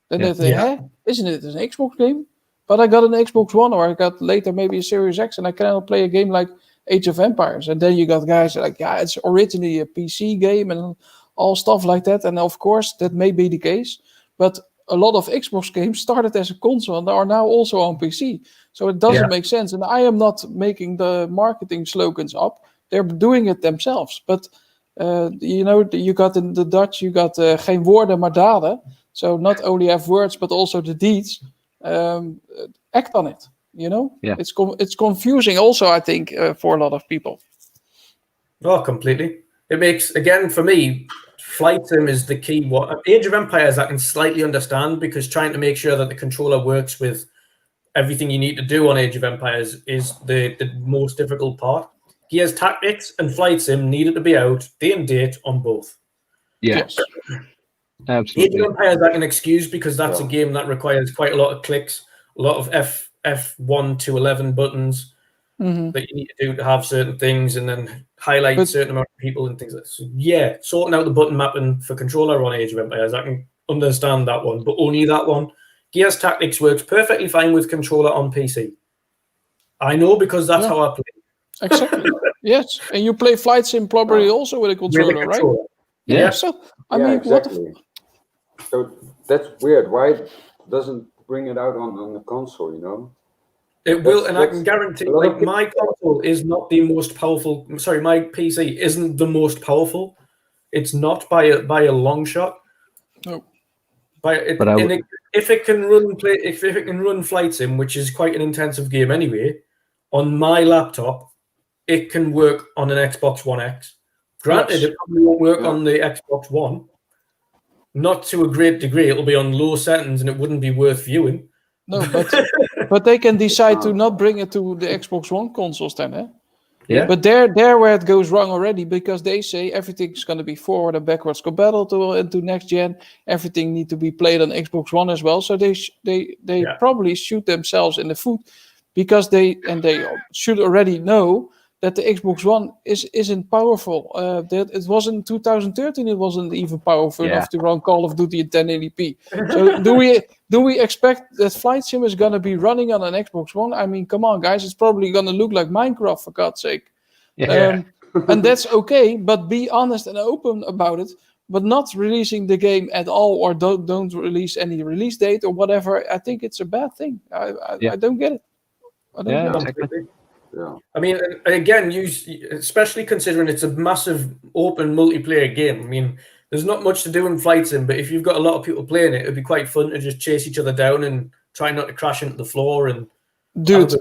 Then they think, isn't it an Xbox game? But I got an Xbox One, or I got later maybe a Series X, and I cannot play a game like Age of Empires. And then you got guys like, it's originally a PC game and all stuff like that. And of course, that may be the case. But a lot of Xbox games started as a console and are now also on PC. So it doesn't make sense. And I am not making the marketing slogans up. They're doing it themselves. But, you got in the Dutch, you got geen woorden maar daden. So not only have words, but also the deeds. Act on it. It's confusing also, I think, for a lot of people. Oh, completely. It makes, again, for me, flight sim is the key. Age of Empires I can slightly understand, because trying to make sure that the controller works with everything you need to do on Age of Empires is the most difficult part. Gears Tactics and flight sim needed to be out day and date on both. Yes. Absolutely. Age of Empires I can excuse, because that's a game that requires quite a lot of clicks, a lot of F1 to 11 buttons that you need to do to have certain things, and then highlight a certain amount of people and things like that. So sorting out the button mapping for controller on Age of Empires, I can understand that one, but only that one. Gears Tactics works perfectly fine with controller on PC. I know, because that's how I play. Exactly. Yes, and you play flight sim probably also with a controller, right? Yeah. So I mean, exactly. So that's weird. Why doesn't bring it out on the console? It will, and I can guarantee, like, my console is not the most powerful. Sorry, my PC isn't the most powerful. It's not by a long shot. No. If it can run flight sim, which is quite an intensive game anyway, on my laptop, it can work on an Xbox One X. Granted, it probably won't work on the Xbox One. Not to a great degree. It'll be on low settings, and it wouldn't be worth viewing. No, but they can decide to not bring it to the Xbox One consoles then, eh? Yeah. But there where it goes wrong already, because they say everything's going to be forward and backwards compatible into next gen. Everything need to be played on Xbox One as well. So they probably shoot themselves in the foot, because they should already know that the Xbox One isn't powerful. That it was in 2013. It wasn't even powerful enough to run Call of Duty in 1080p. So do we expect that flight sim is gonna be running on an Xbox One? I mean, come on, guys! It's probably gonna look like Minecraft, for God's sake. And that's okay, but be honest and open about it. But not releasing the game at all, or don't release any release date or whatever. I think it's a bad thing. I don't get it. I don't get it. Exactly. Yeah. I mean, again, especially considering it's a massive open multiplayer game. I mean, there's not much to do in flight sim, but if you've got a lot of people playing it, it'd be quite fun to just chase each other down and try not to crash into the floor. And dude,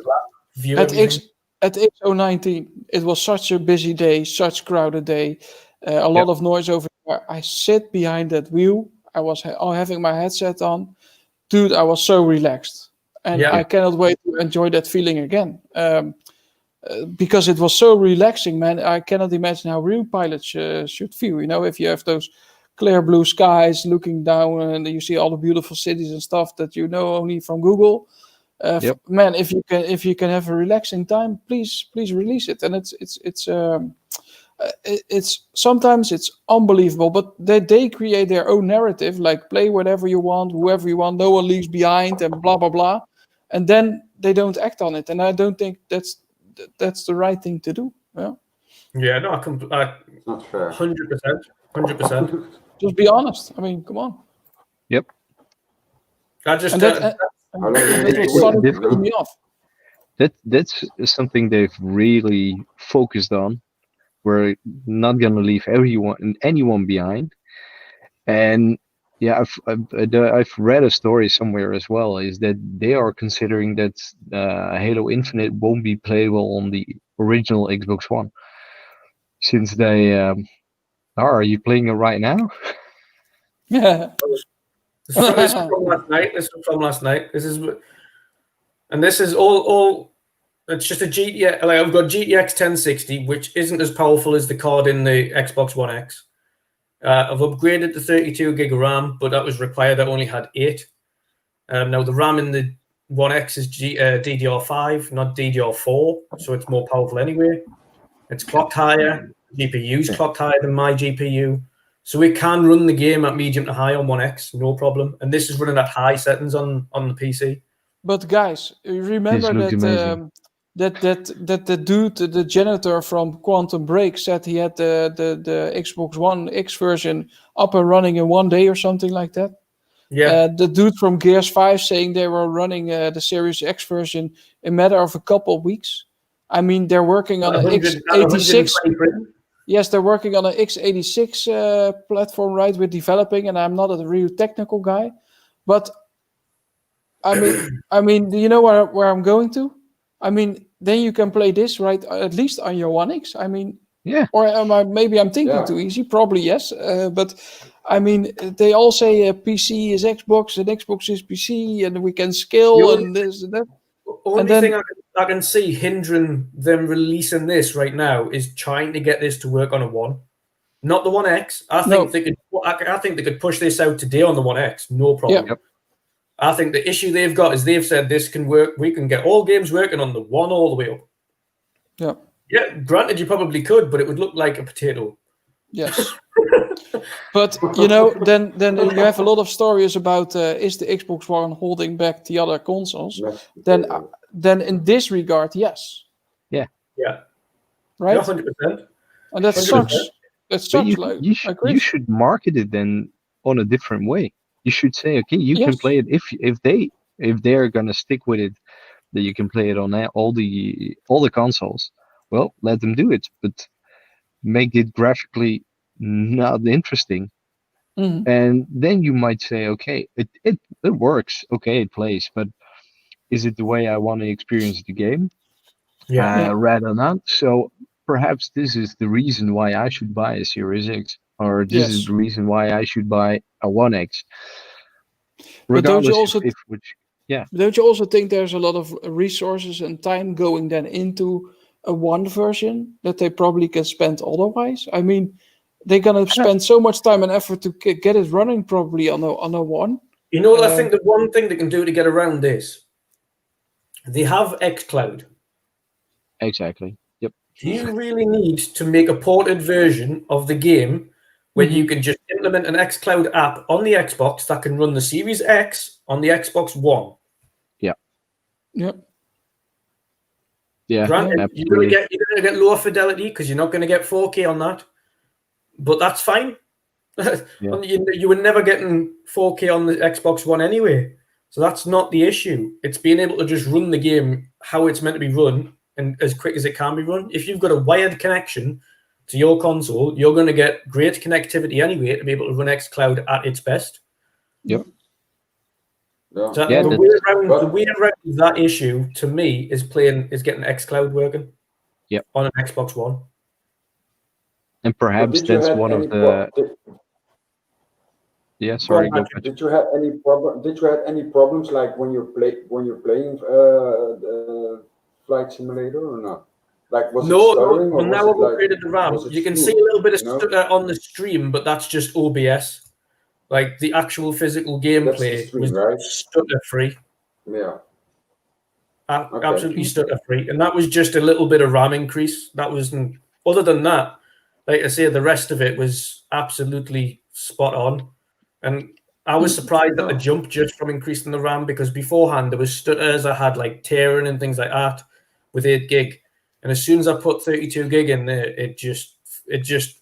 at Ep.007, it was such a busy day, such crowded day, a lot of noise over there. I sit behind that wheel. I was having my headset on. Dude, I was so relaxed. And I cannot wait to enjoy that feeling again. Because it was so relaxing, man. I cannot imagine how real pilots should feel. If you have those clear blue skies looking down and you see all the beautiful cities and stuff that you know only from Google. Man, if you can have a relaxing time, please release it. And it's sometimes it's unbelievable, but they create their own narrative, like play whatever you want, whoever you want, no one leaves behind, and blah blah blah, and then they don't act on it. And I don't think that's the right thing to do. No, not fair. 100%. Just be honest. I mean, come on. Yep. That's How long does it That's take what to started win? putting me off. That's something they've really focused on. We're not gonna leave anyone behind. And yeah, I've read a story somewhere as well, is that they are considering that Halo Infinite won't be playable on the original Xbox One, since they are you playing it right now? Yeah. This is from last night. This is all. It's just a GTX. Like I've got GTX 1060, which isn't as powerful as the card in the Xbox One X. I've upgraded to 32 gig of RAM, but that was required. I only had 8. Now the RAM in the One X is DDR5, not DDR4, so it's more powerful anyway. It's clocked higher. GPU's clocked higher than my GPU, so we can run the game at medium to high on One X, no problem. And this is running at high settings on the PC. But guys, you remember that the dude, the janitor from Quantum Break, said he had the Xbox One X version up and running in 1 day or something like that? Yeah. The dude from Gears 5 saying they were running the Series X version in a matter of a couple of weeks. I mean, they're working on an x86. Yes, they're working on an x86 platform, right? We're developing, and I'm not a real technical guy, but I mean, do you know where I'm going to? I mean, then you can play this, right? At least on your One X. I mean, yeah. Or maybe I'm thinking too easy. Probably yes. But I mean, they all say PC is Xbox and Xbox is PC, and we can scale and this and that. Only thing I can see hindering them releasing this right now is trying to get this to work on a One, not the One X. I think they could push this out today on the One X, no problem. Yep. I think the issue they've got is they've said this can work. We can get all games working on the One all the way up. Yeah. Yeah, granted, you probably could, but it would look like a potato. Yes. But you know, then you have a lot of stories about is the Xbox One holding back the other consoles? Then in this regard, yes. Yeah. Yeah. Right. 100%. And that 100%. Sucks. That sucks. You should market it then on a different way. You should say, okay, you can play it if they're gonna stick with it, that you can play it on all the consoles. Well, let them do it, but make it graphically not interesting. Mm-hmm. And then you might say, okay, it works, okay, it plays, but is it the way I want to experience the game? Rather not. So perhaps this is the reason why I should buy a Series X, or this is the reason why I should buy a One X. But don't you also yeah. Don't you also think there's a lot of resources and time going then into a One version that they probably can spend otherwise? I mean, they're gonna spend so much time and effort to get it running probably on a One. You know, I think the one thing they can do to get around this, they have xCloud. Exactly. Yep. Do you really need to make a ported version of the game where you can just implement an xCloud app on the Xbox that can run the Series X on the Xbox One? Yeah. Yep. Yeah. Granted, you're going to get lower fidelity because you're not going to get 4K on that, but that's fine. You were never getting 4K on the Xbox One anyway, so that's not the issue. It's being able to just run the game how it's meant to be run and as quick as it can be run. If you've got a wired connection to your console, you're going to get great connectivity anyway to be able to run xCloud at its best. Yep. So the way around that issue to me is getting xCloud working. Yep. On an Xbox One. And perhaps that's one of the. Yeah, sorry. Did you have any problem? Did you have any problems like when you're playing Flight Simulator or not? Like was it stuttering? No. Now I've upgraded the RAM. You can see a little bit of stutter on the stream, but that's just OBS. Like the actual physical gameplay was stutter free. Yeah. Absolutely stutter free, and that was just a little bit of RAM increase. That wasn't. Other than that, like I say, the rest of it was absolutely spot on. And I was surprised at the jump just from increasing the RAM, because beforehand there was stutters. I had like tearing and things like that with 8 gig. And as soon as I put 32 gig in there, it just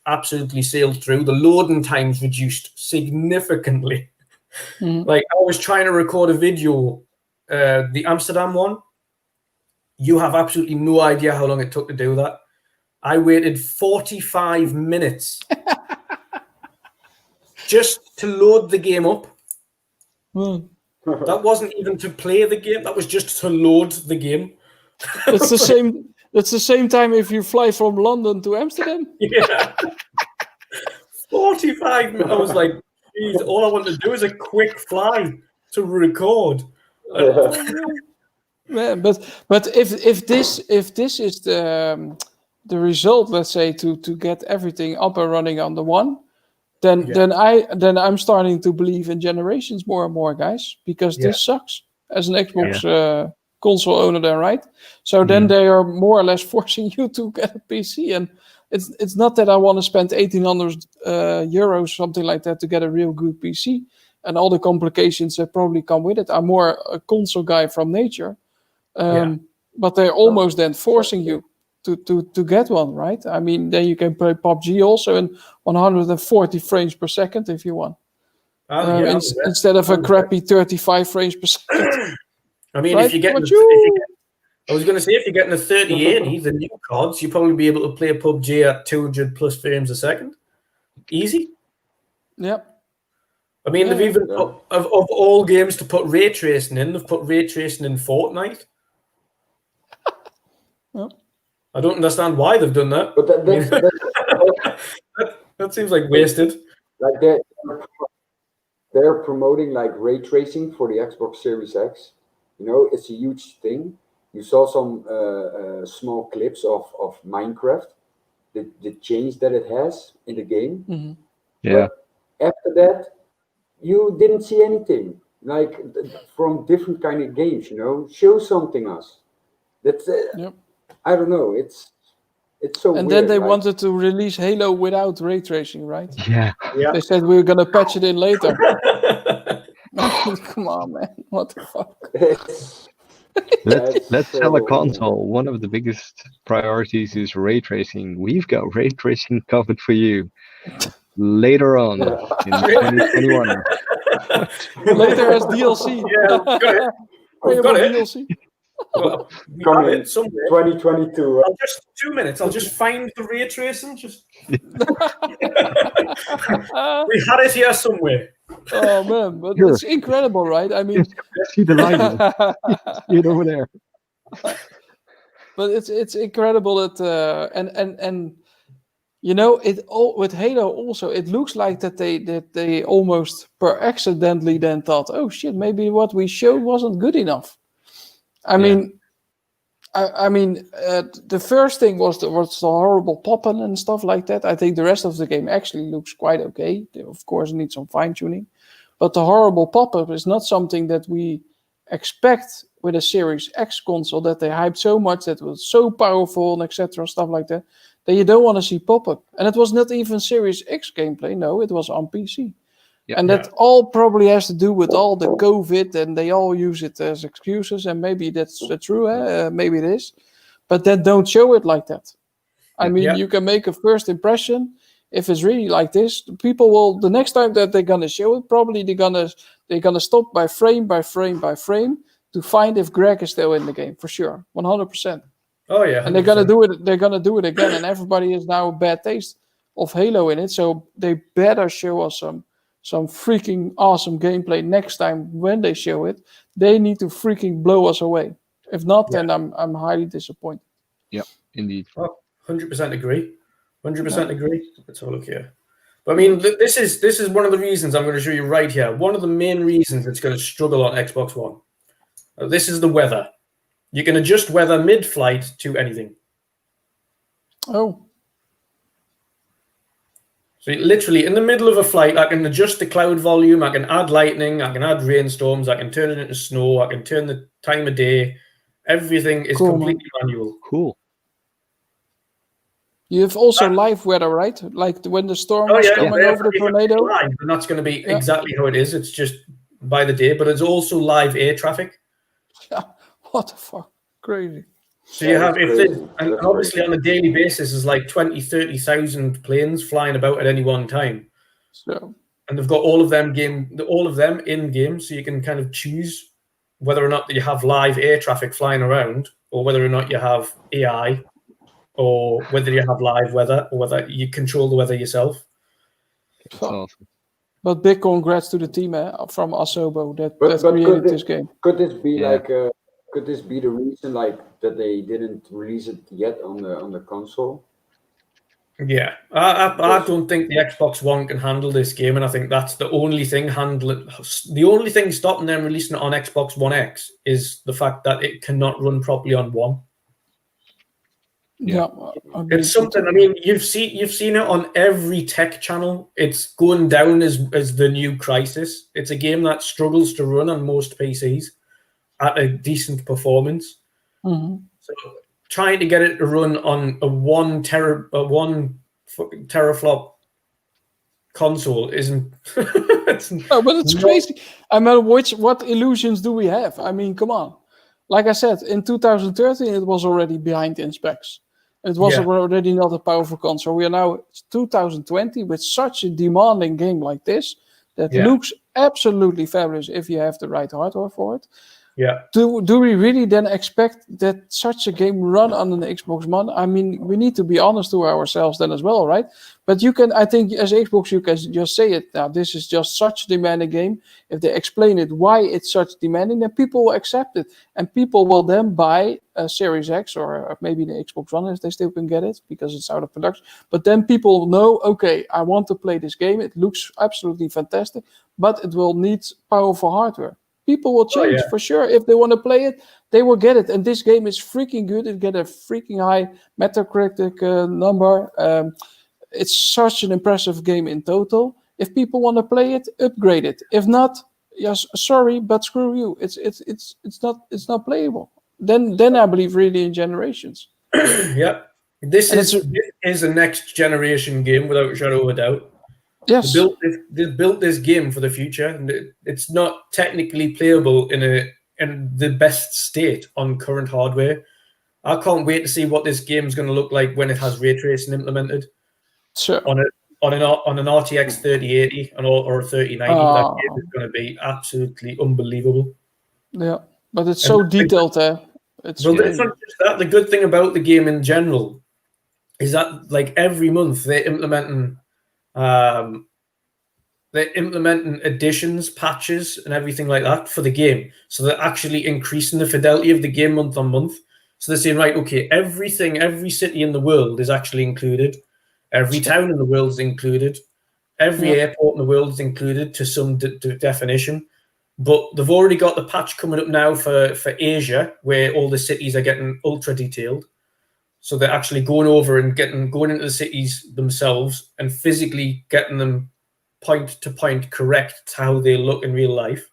absolutely sailed through. The loading times reduced significantly. Like I was trying to record a video the Amsterdam one, you have absolutely no idea how long it took to do that. I waited 45 minutes just to load the game up. That wasn't even to play the game. That was just to load the game. It's the same. It's the same time if you fly from London to Amsterdam. Yeah. 45 minutes. I was like, geez, all I want to do is a quick fly to record. Man, but if this is the result, let's say, to get everything up and running on the one, then I'm starting to believe in generations more and more, guys, because this sucks as an Xbox console owner, then, right? So then they are more or less forcing you to get a PC, and it's not that I want to spend 1,800 euros, something like that, to get a real good PC and all the complications that probably come with it. I'm more a console guy from nature, but they're almost then forcing you to get one, right? I mean, then you can play PUBG also in 140 frames per second if you want, instead of a crappy 35 frames per second. I mean, if you're getting, I was going to say, if you're getting a 3080, the new cards, you'll probably be able to play PUBG at 200 plus frames a second. Easy. Yep. I mean, they've even put, of all games to put ray tracing in, they've put ray tracing in Fortnite. I don't understand why they've done that. But that seems like wasted. Like they're promoting like ray tracing for the Xbox Series X. You know, it's a huge thing. You saw some small clips of Minecraft, the change that it has in the game. Mm-hmm. Yeah. But after that, you didn't see anything like from different kind of games. You know, show something us. That's I don't know. It's so. And weird, then they right? wanted to release Halo without ray tracing, right? Yeah. They said we're gonna patch it in later. Come on, man! What the fuck? Let's sell a console. One of the biggest priorities is ray tracing. We've got ray tracing covered for you later on in 2021. Later as DLC. Yeah, we've got it. DLC. Well, Coming 2022. Just 2 minutes. I'll just find the ray tracing. Just we had it here somewhere. Oh man, but it's incredible, right? I mean, see the light, see it over there. But it's incredible that and you know it all with Halo also. It looks like that they almost per accidentally then thought, oh shit, maybe what we showed wasn't good enough. I mean, the first thing was the horrible popping and stuff like that. I think the rest of the game actually looks quite okay. They, of course, need some fine tuning, but the horrible pop-up is not something that we expect with a Series X console that they hyped so much, that was so powerful and etc. stuff like that. That you don't want to see pop-up, and it was not even Series X gameplay. No, it was on PC. And that all probably has to do with all the COVID, and they all use it as excuses, and maybe that's true, maybe it is. But then don't show it like that. I mean, you can make a first impression. If it's really like this, people will, the next time that they're going to show it, probably they're gonna stop by frame by frame by frame to find if Greg is still in the game, for sure, 100%. Oh yeah, 100%. And they're gonna do it again, and everybody has now a bad taste of Halo in it, so they better show us some freaking awesome gameplay next time when they show it. They need to freaking blow us away. If not, then I'm highly disappointed. Yeah, indeed. Oh, 100% agree. 100% agree. Let's have a look here. But I mean, this is one of the reasons I'm going to show you right here. One of the main reasons it's going to struggle on Xbox One. This is the weather. You can adjust weather mid-flight to anything. Oh. So literally in the middle of a flight, I can adjust the cloud volume, I can add lightning, I can add rainstorms, I can turn it into snow, I can turn the time of day. Everything is completely manual. Cool. You have also live weather, right? Like when the storm is coming over the tornado? Live, and that's going to be exactly how it is. It's just by the day, but it's also live air traffic. Yeah, what the fuck? Crazy. So you have, and obviously on a daily basis, there's like 20, 30,000 planes flying about at any one time. So, and they've got all of them in game, so you can kind of choose whether or not you have live air traffic flying around, or whether or not you have AI, or whether you have live weather, or whether you control the weather yourself. That's awesome. But big congrats to the team from Asobo that created this game. Could this be could this be the reason that they didn't release it yet on the console? Yeah, I don't think the Xbox One can handle this game, and I think that's the only thing The only thing stopping them releasing it on Xbox One X is the fact that it cannot run properly on One. Yeah, it's something. I mean, you've seen it on every tech channel. It's going down as the new crisis. It's a game that struggles to run on most PCs at a decent performance. Mm-hmm. So trying to get it to run on a one teraflop console isn't. No, but it's crazy. I mean, what illusions do we have? I mean, come on. Like I said, in 2013, it was already behind in specs. It was already not a powerful console. We are now 2020 with such a demanding game like this that looks absolutely fabulous if you have the right hardware for it. Yeah. Do we really then expect that such a game run on an Xbox One? I mean, we need to be honest to ourselves then as well, right? But you can, I think, as Xbox, you can just say it now. This is just such a demanding game. If they explain it why it's such demanding, then people will accept it, and people will then buy a Series X or maybe the Xbox One if they still can get it because it's out of production. But then people know, okay, I want to play this game. It looks absolutely fantastic, but it will need powerful hardware. People will change for sure. If they want to play it, they will get it. And this game is freaking good. It get a freaking high Metacritic number. It's such an impressive game in total. If people want to play it, upgrade it. If not, yes, sorry, but screw you. It's not playable. Then I believe really in generations. Yeah, this is a next generation game without a shadow of a doubt. Yes, they built this game for the future, and it's not technically playable in the best state on current hardware. I can't wait to see what this game is going to look like when it has ray tracing implemented. Sure. On an RTX 3080 or a 3090, that game is going to be absolutely unbelievable. Yeah, but it's so detailed. It's not just that. The good thing about the game in general is that, like, every month they're implementing additions, patches, and everything like that for the game. So they're actually increasing the fidelity of the game month on month. So they're saying, right, okay, every city in the world is actually included. Every town in the world is included. Every airport in the world is included to some definition. But they've already got the patch coming up now for Asia, where all the cities are getting ultra detailed. So they're actually going over and going into the cities themselves and physically getting them point to point correct to how they look in real life,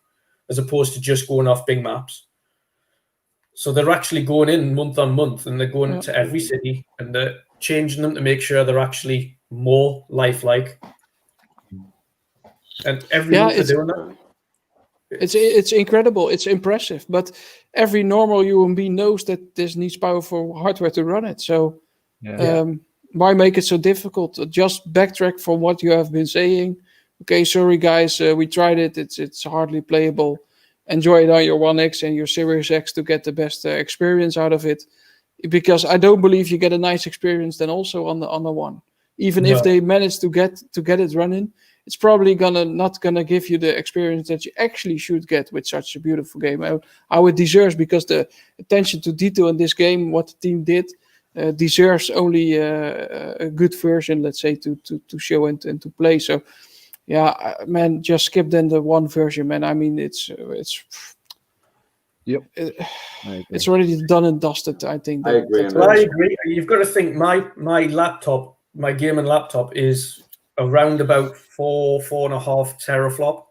as opposed to just going off big maps. So they're actually going in month on month, and they're going to every city, and they're changing them to make sure they're actually more lifelike. And every month they're doing that. It's incredible. It's impressive. But every normal human being knows that this needs powerful hardware to run it. So why make it so difficult? Just backtrack from what you have been saying. Okay, sorry guys, we tried it. It's hardly playable. Enjoy it on your One X and your Series X to get the best experience out of it. Because I don't believe you get a nice experience then also on the One. Even if they manage to get it running, it's probably not gonna give you the experience that you actually should get with such a beautiful game. How it deserves, because the attention to detail in this game, what the team did, deserves only a good version, let's say, to show and to play. So, yeah, man, just skip then the one version, man. I mean, it's already done and dusted. I think. I agree. I agree. You've got to think my laptop, my gaming laptop, is around about 4.5 teraflop.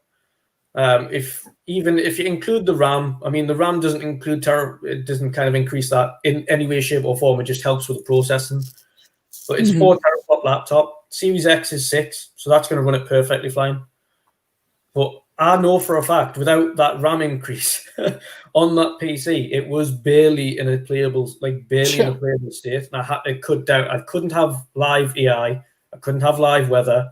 If you include the RAM, I mean, the RAM doesn't include it doesn't kind of increase that in any way, shape, or form. It just helps with the processing. But it's 4 teraflop laptop. Series X is 6, so that's going to run it perfectly fine. But I know for a fact, without that RAM increase on that PC, it was barely in a playable state. And I had to cut down. I couldn't have live AI. I couldn't have live weather.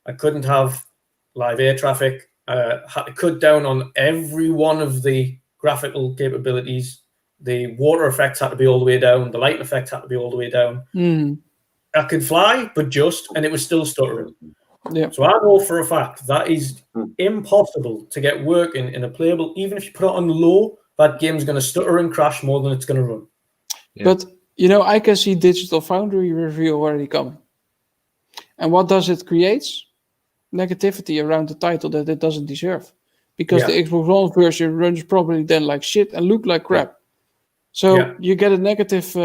I couldn't have live air traffic. Had to cut down on every one of the graphical capabilities. The water effects had to be all the way down. The light effects had to be all the way down. I could fly, but and it was still stuttering. Yeah. So I know for a fact that is impossible to get working in a playable. Even if you put it on low, that game's going to stutter and crash more than it's going to run. Yeah. But I can see Digital Foundry review already coming. And what does it create? Negativity around the title that it doesn't deserve, because the Xbox One version runs probably then like shit and look like crap. So you get a negative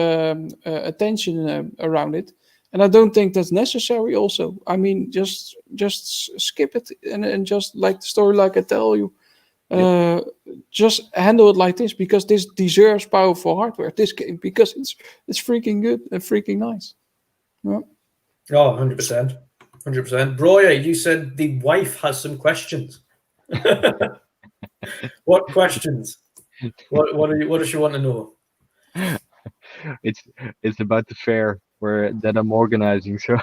attention around it, and I don't think that's necessary. Also, I mean, just skip it and just like the story, like I tell you, just handle it like this, because this deserves powerful hardware. This game, because it's freaking good and freaking nice. Yeah. Oh, 100%. 100%. Broya, you said the wife has some questions. What questions? What does she want to know? It's about the fair that I'm organizing. So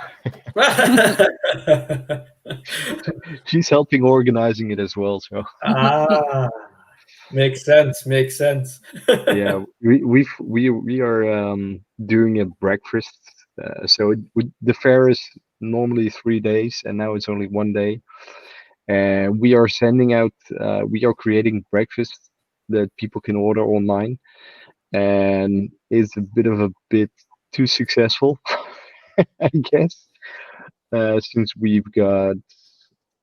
she's helping organizing it as well. So makes sense. Yeah, we are doing a breakfast. So the fair is normally 3 days, and now it's only 1 day. And we are sending out. We are creating breakfast that people can order online, and it's a bit too successful, I guess. Since we've got,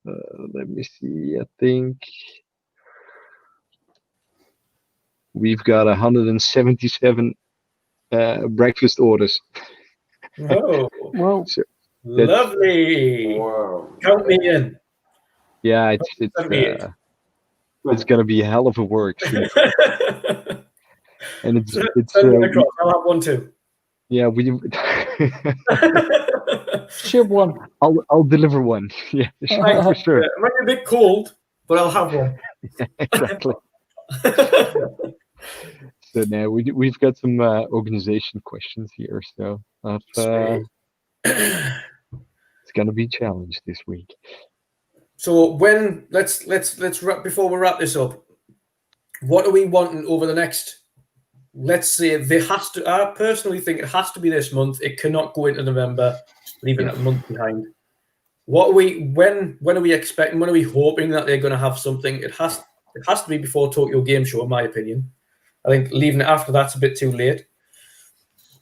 let me see, I think we've got 177 breakfast orders. Oh, wow. So lovely. Wow. Count me in. Yeah, it's gonna be a hell of a work. And it's I'll have one too. Yeah, we ship one. I'll deliver one. Yeah, for sure. It might be a bit cold, but I'll have one. Yeah, exactly. So now we've got some organization questions here. So it's gonna be a challenge this week. So let's wrap, before we wrap this up, what are we wanting over the next? Let's say I personally think it has to be this month. It cannot go into November, leaving it a month behind. What are when are we expecting? When are we hoping that they're going to have something? It has to be before Tokyo Game Show, in my opinion. I think leaving it after that's a bit too late.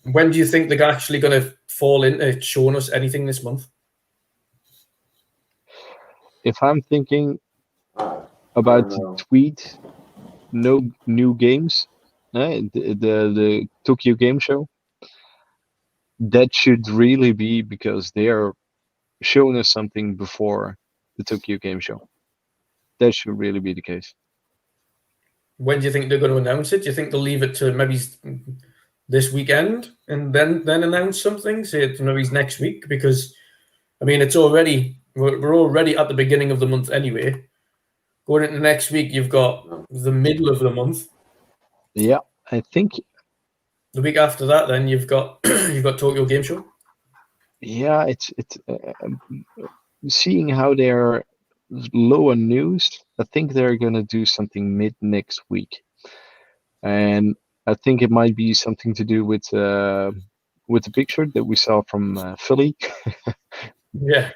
When do you think they're actually going to fall into showing us anything this month? If I'm thinking about the tweet, no new games, the Tokyo Game Show, that should really be because they are showing us something before the Tokyo Game Show. That should really be the case. When do you think they're going to announce it? Do you think they'll leave it to maybe this weekend and then announce something? Say it maybe next week, because I mean we're already at the beginning of the month anyway. Going into next week, you've got the middle of the month. Yeah, I think the week after that, then you've got Tokyo Game Show. Yeah, it's seeing how they're low on news. I think they're gonna do something mid next week, and I think it might be something to do with the picture that we saw from Philly. Yeah,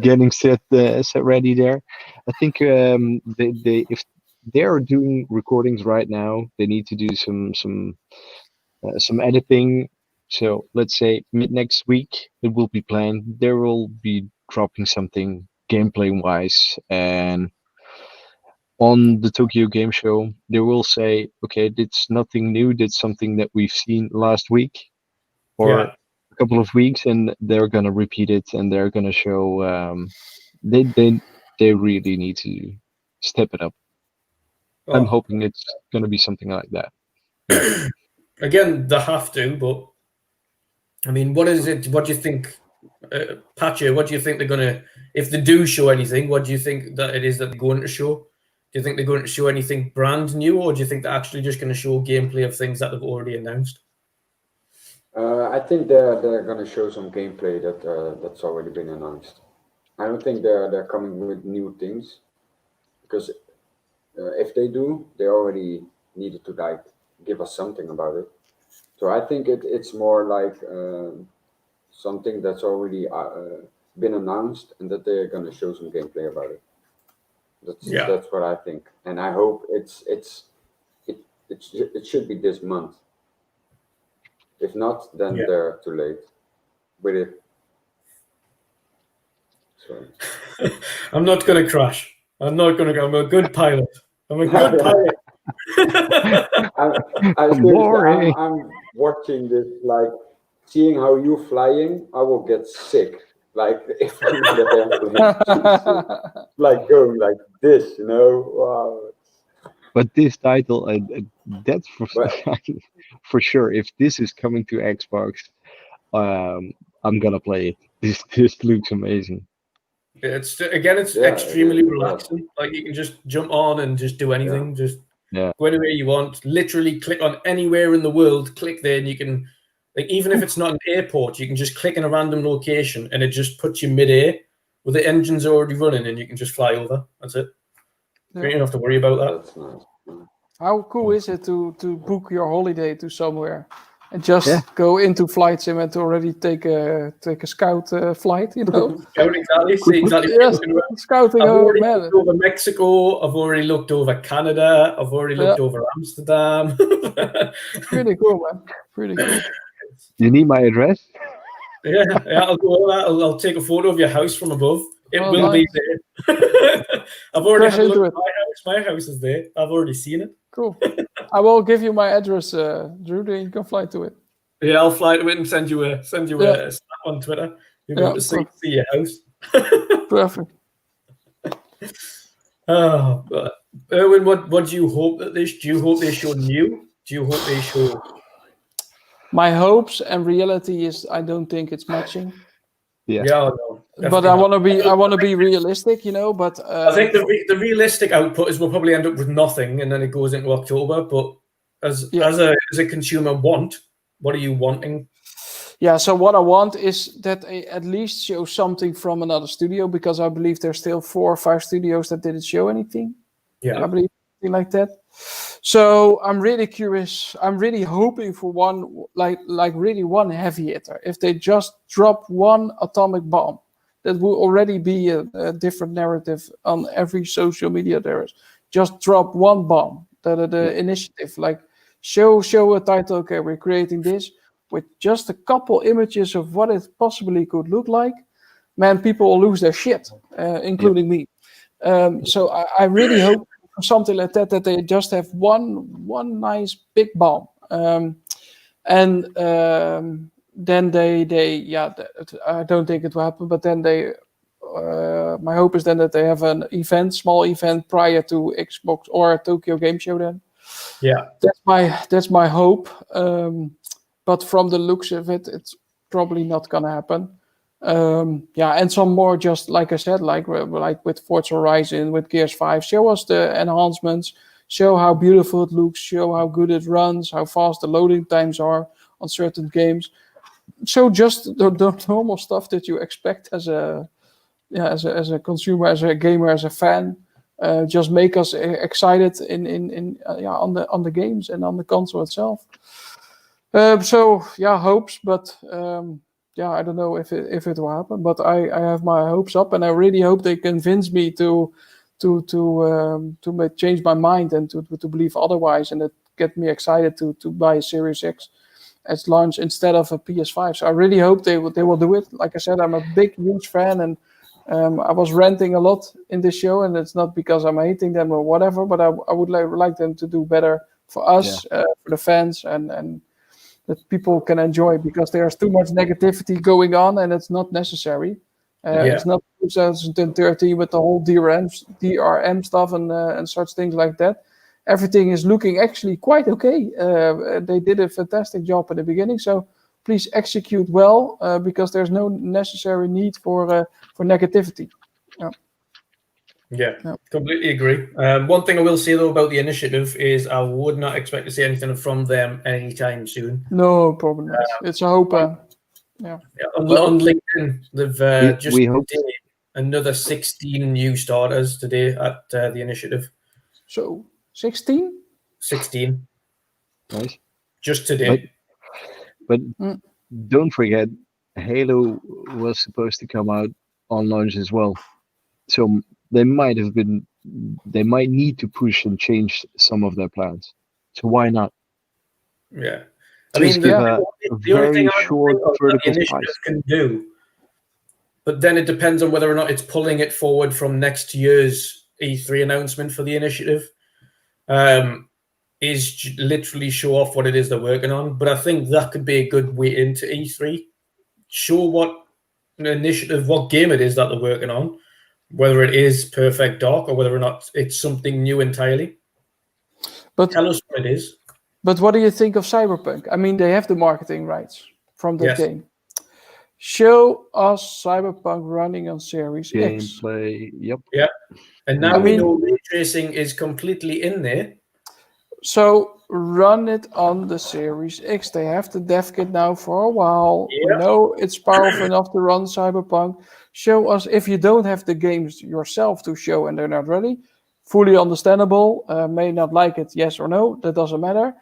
getting set ready there. I think they if they are doing recordings right now, they need to do some editing. So let's say mid next week it will be planned. There will be dropping something gameplay wise, and on the Tokyo Game Show they will say, okay, it's nothing new. That's something that we've seen last week or a couple of weeks, and they're gonna repeat it, and they're gonna show. They really need to step it up. Oh. I'm hoping it's gonna be something like that. Yeah. Again, they have to, but I mean, what is it? What do you think, Patjeuh? What do you think they're gonna? If they do show anything, what do you think that it is that they're going to show? Do you think they're going to show anything brand new, or do you think they're actually just going to show gameplay of things that they've already announced? I think they're going to show some gameplay that's already been announced. I don't think they're coming with new things, because if they do, they already needed to like give us something about it. So I think it's more like something that's already been announced, and that they're going to show some gameplay about it. That's what I think, and I hope it should be this month. If not, then they're too late with it. So. I'm not going to crash. I'm not going to go. I'm a good pilot. I'm a good pilot. I'm watching this, like seeing how you flying. I will get sick. Like if I get airplane, like going like this, you know. Wow. But this title, that's for sure. If this is coming to Xbox, I'm gonna play it. This looks amazing. It's extremely relaxing. Like you can just jump on and just do anything. Just go anywhere you want. Literally click on anywhere in the world. Click there, and you can. Like even if it's not an airport, you can just click in a random location, and it just puts you mid-air with the engines already running, and you can just fly over. That's it. You don't have to worry about that. That's nice. How cool is it to book your holiday to somewhere and just go into flight sim and to already take a scout flight, you know? Scout, exactly. See exactly. Yes, scouting. I've already looked over Mexico. I've already looked over Canada. I've already looked over Amsterdam. Pretty cool, man. Pretty cool. You need my address? Yeah, I'll go over that. I'll take a photo of your house from above. It will be there. I've already had a look at my house. My house is there. I've already seen it. Cool. I will give you my address, Drew. Then you can fly to it. Yeah, I'll fly to it and send you a snap on Twitter. You'll be able to see your house. Perfect. Oh, but Erwin, what do you hope that do you hope they show new? Do you hope they show? My hopes and reality is I don't think it's matching. Yeah, no, but I want to be realistic, you know. But I think the realistic output is we'll probably end up with nothing, and then it goes into October. But as a consumer, what are you wanting? Yeah, so what I want is that they at least show something from another studio, because I believe there's still 4 or 5 studios that didn't show anything. Yeah, I believe something like that. So I'm really curious. I'm really hoping for one, like really one heavy hitter. If they just drop one atomic bomb, that will already be a different narrative on every social media there is. Just drop one bomb. The initiative, like show a title. Okay, we're creating this with just a couple images of what it possibly could look like. Man, people will lose their shit, including me. So I really hope something like that they just have one nice big bomb, and then they I don't think it will happen, but then they my hope is then that they have an small event prior to Xbox or Tokyo Game Show. Then that's my hope, but from the looks of it, it's probably not gonna happen. And some more, just like I said, like with Forza Horizon, with Gears 5, show us the enhancements, show how beautiful it looks, show how good it runs, how fast the loading times are on certain games. So just the normal stuff that you expect as a consumer, as a gamer, as a fan. Just make us excited on the games and on the console itself. Hopes, but. I don't know if it will happen, but I have my hopes up, and I really hope they convince me to change my mind and to believe otherwise, and that get me excited to buy a Series X as launch instead of a PS5. So I really hope they will do it. Like I said, I'm a huge fan, and I was ranting a lot in this show, and it's not because I'm hating them or whatever, but I would like them to do better for us, for the fans, and that people can enjoy, because there's too much negativity going on, and it's not necessary. It's not 2013 with the whole DRM stuff and such things like that. Everything is looking actually quite okay. They did a fantastic job in the beginning, so please execute well, because there's no necessary need for negativity. Yeah, completely agree. One thing I will say though about the initiative is I would not expect to see anything from them anytime soon. No problem. It's a hope. On LinkedIn, they've just another 16 new starters today at the initiative. So 16. 16. Nice. Just today. But don't forget, Halo was supposed to come out on launch as well. So they might need to push and change some of their plans. So why not? Yeah. Just give a very short vertical the slice. initiative can do, but then it depends on whether or not it's pulling it forward from next year's E3 announcement for the initiative. Is literally show off what it is they're working on. But I think that could be a good way into E3. Show what initiative, what game it is that they're working on, whether it is Perfect Dark or whether or not it's something new entirely. But tell us what it is. But what do you think of Cyberpunk? I mean, they have the marketing rights from that game. Show us Cyberpunk running on Series X. Gameplay, yep. Yeah. And now we know ray tracing is completely in there. So run it on the Series X. They have the dev kit now for a while. Yeah. We know it's powerful enough to run Cyberpunk. Show us, if you don't have the games yourself to show and they're not ready, fully understandable, may not like it, yes or no, that doesn't matter.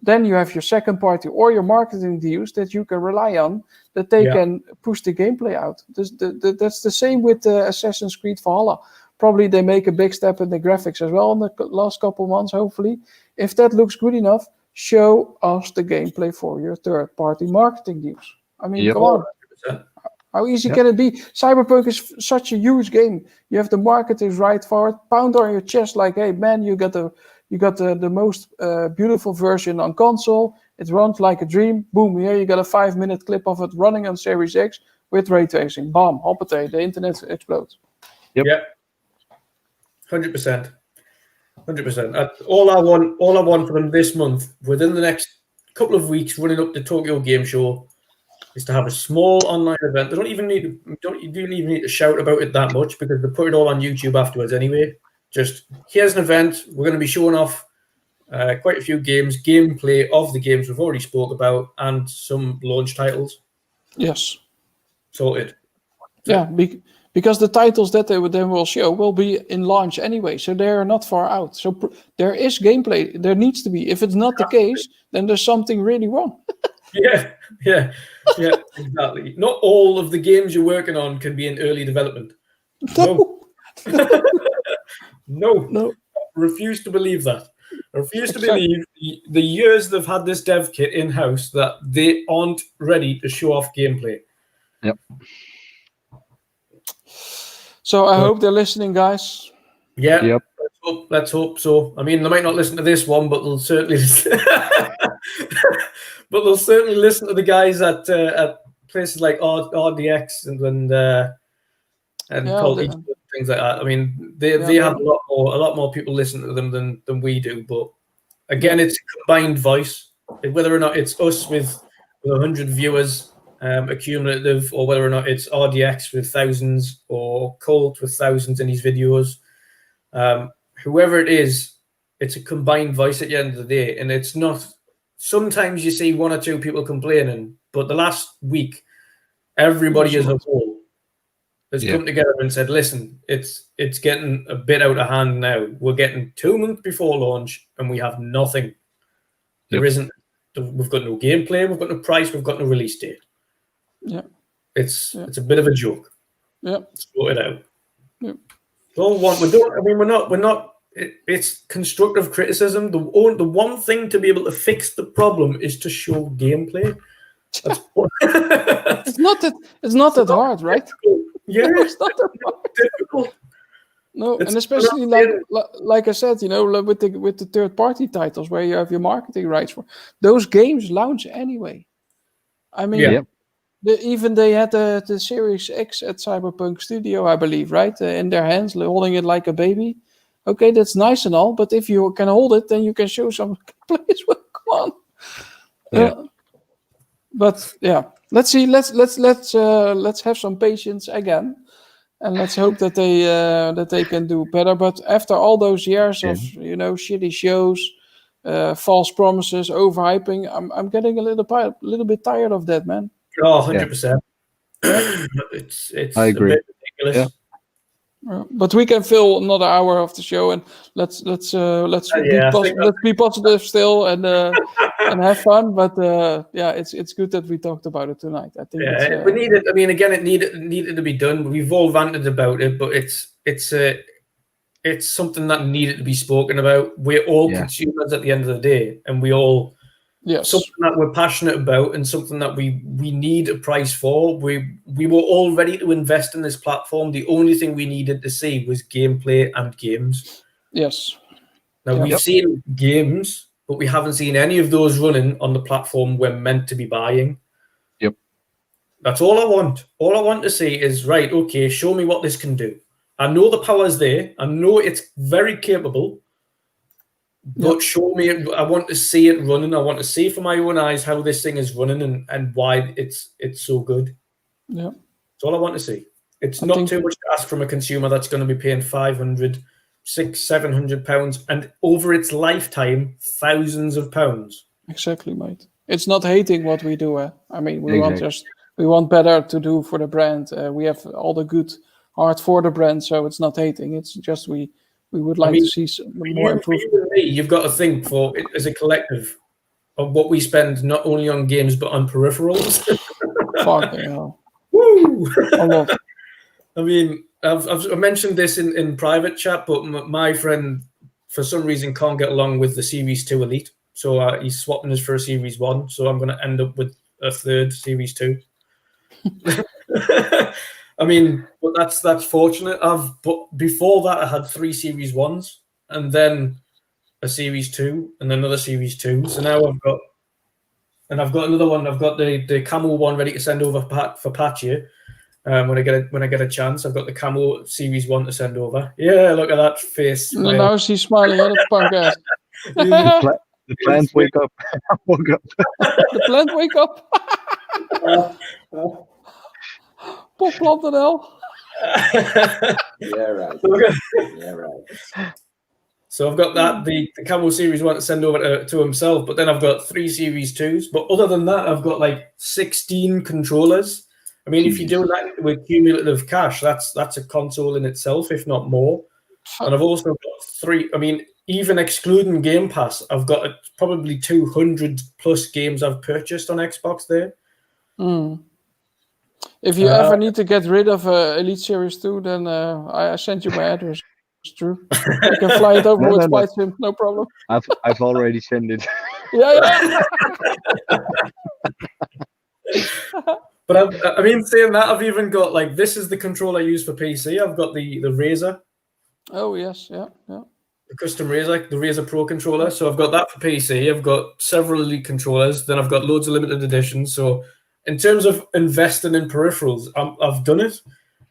Then you have your second party or your marketing deals that you can rely on, that they can push the gameplay out. That's the same with Assassin's Creed Valhalla. Probably they make a big step in the graphics as well in the last couple of months, hopefully. If that looks good enough, show us the gameplay for your third-party marketing deals. I mean, come on. 100%. How easy can it be? Cyberpunk is such a huge game. You have the marketing right for it. Pound on your chest like, hey, man, you got the most beautiful version on console. It runs like a dream. Boom, here you got a 5-minute clip of it running on Series X with ray tracing. Bam, hoppatay, the internet explodes. Yep. 100%. 100%. All I want from them this month, within the next couple of weeks, running up to Tokyo Game Show, is to have a small online event. They don't even need to shout about it that much because they put it all on YouTube afterwards anyway. Just here's an event. We're going to be showing off quite a few games, gameplay of the games we've already spoke about, and some launch titles. Yes. Sorted. Yeah, because the titles that they will show will be in launch anyway, so they're not far out. So there is gameplay. There needs to be. If it's not the case, then there's something really wrong. Yeah, exactly. Not all of the games you're working on can be in early development. No. Refuse to believe that. I refuse to believe the years they've had this dev kit in-house that they aren't ready to show off gameplay. Yep. So I hope they're listening, guys. Yeah. Yep. Let's hope so. I mean, they might not listen to this one, but they'll certainly listen to the guys at places like RDX and things like that. I mean, they have a lot more people listen to them than we do. But again, it's a combined voice. Whether or not it's us with 100 viewers accumulative, or whether or not it's RDX with thousands, or Colt with thousands in his videos, whoever it is, it's a combined voice at the end of the day. And it's not. Sometimes you see one or two people complaining, but the last week, everybody as a whole has come together and said, listen, it's getting a bit out of hand now. We're getting 2 months before launch and we have nothing. There isn't, we've got no gameplay, we've got no price, we've got no release date. Yeah. It's a bit of a joke. Yeah. Sort it out. Yeah. We're not. It's constructive criticism. The one thing to be able to fix the problem is to show gameplay. It's not that hard, right? Yeah, it's not that hard. Difficult. No, and especially like I said, with the third-party titles where you have your marketing rights for, those games launch anyway. I mean, even they had the Series X at Cyberpunk Studio, I believe, right, in their hands, holding it like a baby. Okay, that's nice and all, but if you can hold it, then you can show some gameplay as well. Come on. But yeah, let's see. Let's have some patience again, and let's hope that they can do better. But after all those years of shitty shows, false promises, overhyping, I'm getting a little bit tired of that, man. Oh, 100%. It's I agree. A bit ridiculous. But we can fill another hour of the show, and let's be positive still and have fun. But it's good that we talked about it tonight. I think we needed. I mean, again, it needed to be done. We've all ranted about it, but it's something that needed to be spoken about. We're all consumers at the end of the day, and we all something that we're passionate about and something that we need a price for. We were all ready to invest in this platform. The only thing we needed to see was gameplay and games. Yes. Now we've seen games, but we haven't seen any of those running on the platform we're meant to be buying. Yep. That's all I want. All I want to see is, right, okay, show me what this can do. I know the power's there. I know it's very capable. But show me it. I want to see it running. I want to see for my own eyes how this thing is running and why it's so good. Yeah. That's all I want to see. It's not too much to ask from a consumer that's going to be paying £500, £600, £700, and over its lifetime, thousands of pounds. Exactly, mate. It's not hating what we do. I mean, we want better to do for the brand. We have all the good heart for the brand, so it's not hating. It's just we would like to see some more improvement. You've got to think for it as a collective of what we spend not only on games but on peripherals. Fucking hell. Woo! A lot. I mean, I've mentioned this in private chat, but my friend, for some reason, can't get along with the Series 2 Elite. So he's swapping us for a Series 1. So I'm going to end up with a third Series 2. I mean, but that's fortunate. But before that, I had 3 Series 1s, and then a Series 2, and another Series 2. So now I've got another one. I've got the camo one ready to send over for Patjeuh. When I get a chance, I've got the camo Series 1 to send over. Yeah, look at that face. Now she's smiling at the punk ass. The plant wake up. Woke up. The plant wake up. Pop.nl. Yeah, right. Yeah, right. So I've got that, the Camo Series 1 to send over to himself, but then I've got 3 Series 2s. But other than that, I've got like 16 controllers. I mean, if you do that with cumulative cash, that's a console in itself, if not more. And I've also got 3, I mean, even excluding Game Pass, I've got probably 200 plus games I've purchased on Xbox there. If you ever need to get rid of Elite Series 2, then I sent you my address. It's true. You can fly it over with Flight Sim, no problem. I've already sent it. Yeah. But I mean, saying that, I've even got like, this is the controller I use for PC. I've got the Razer. Oh yes, yeah. The custom Razer, the Razer Pro controller. So I've got that for PC. I've got several Elite controllers. Then I've got loads of limited editions. So in terms of investing in peripherals, I've done it.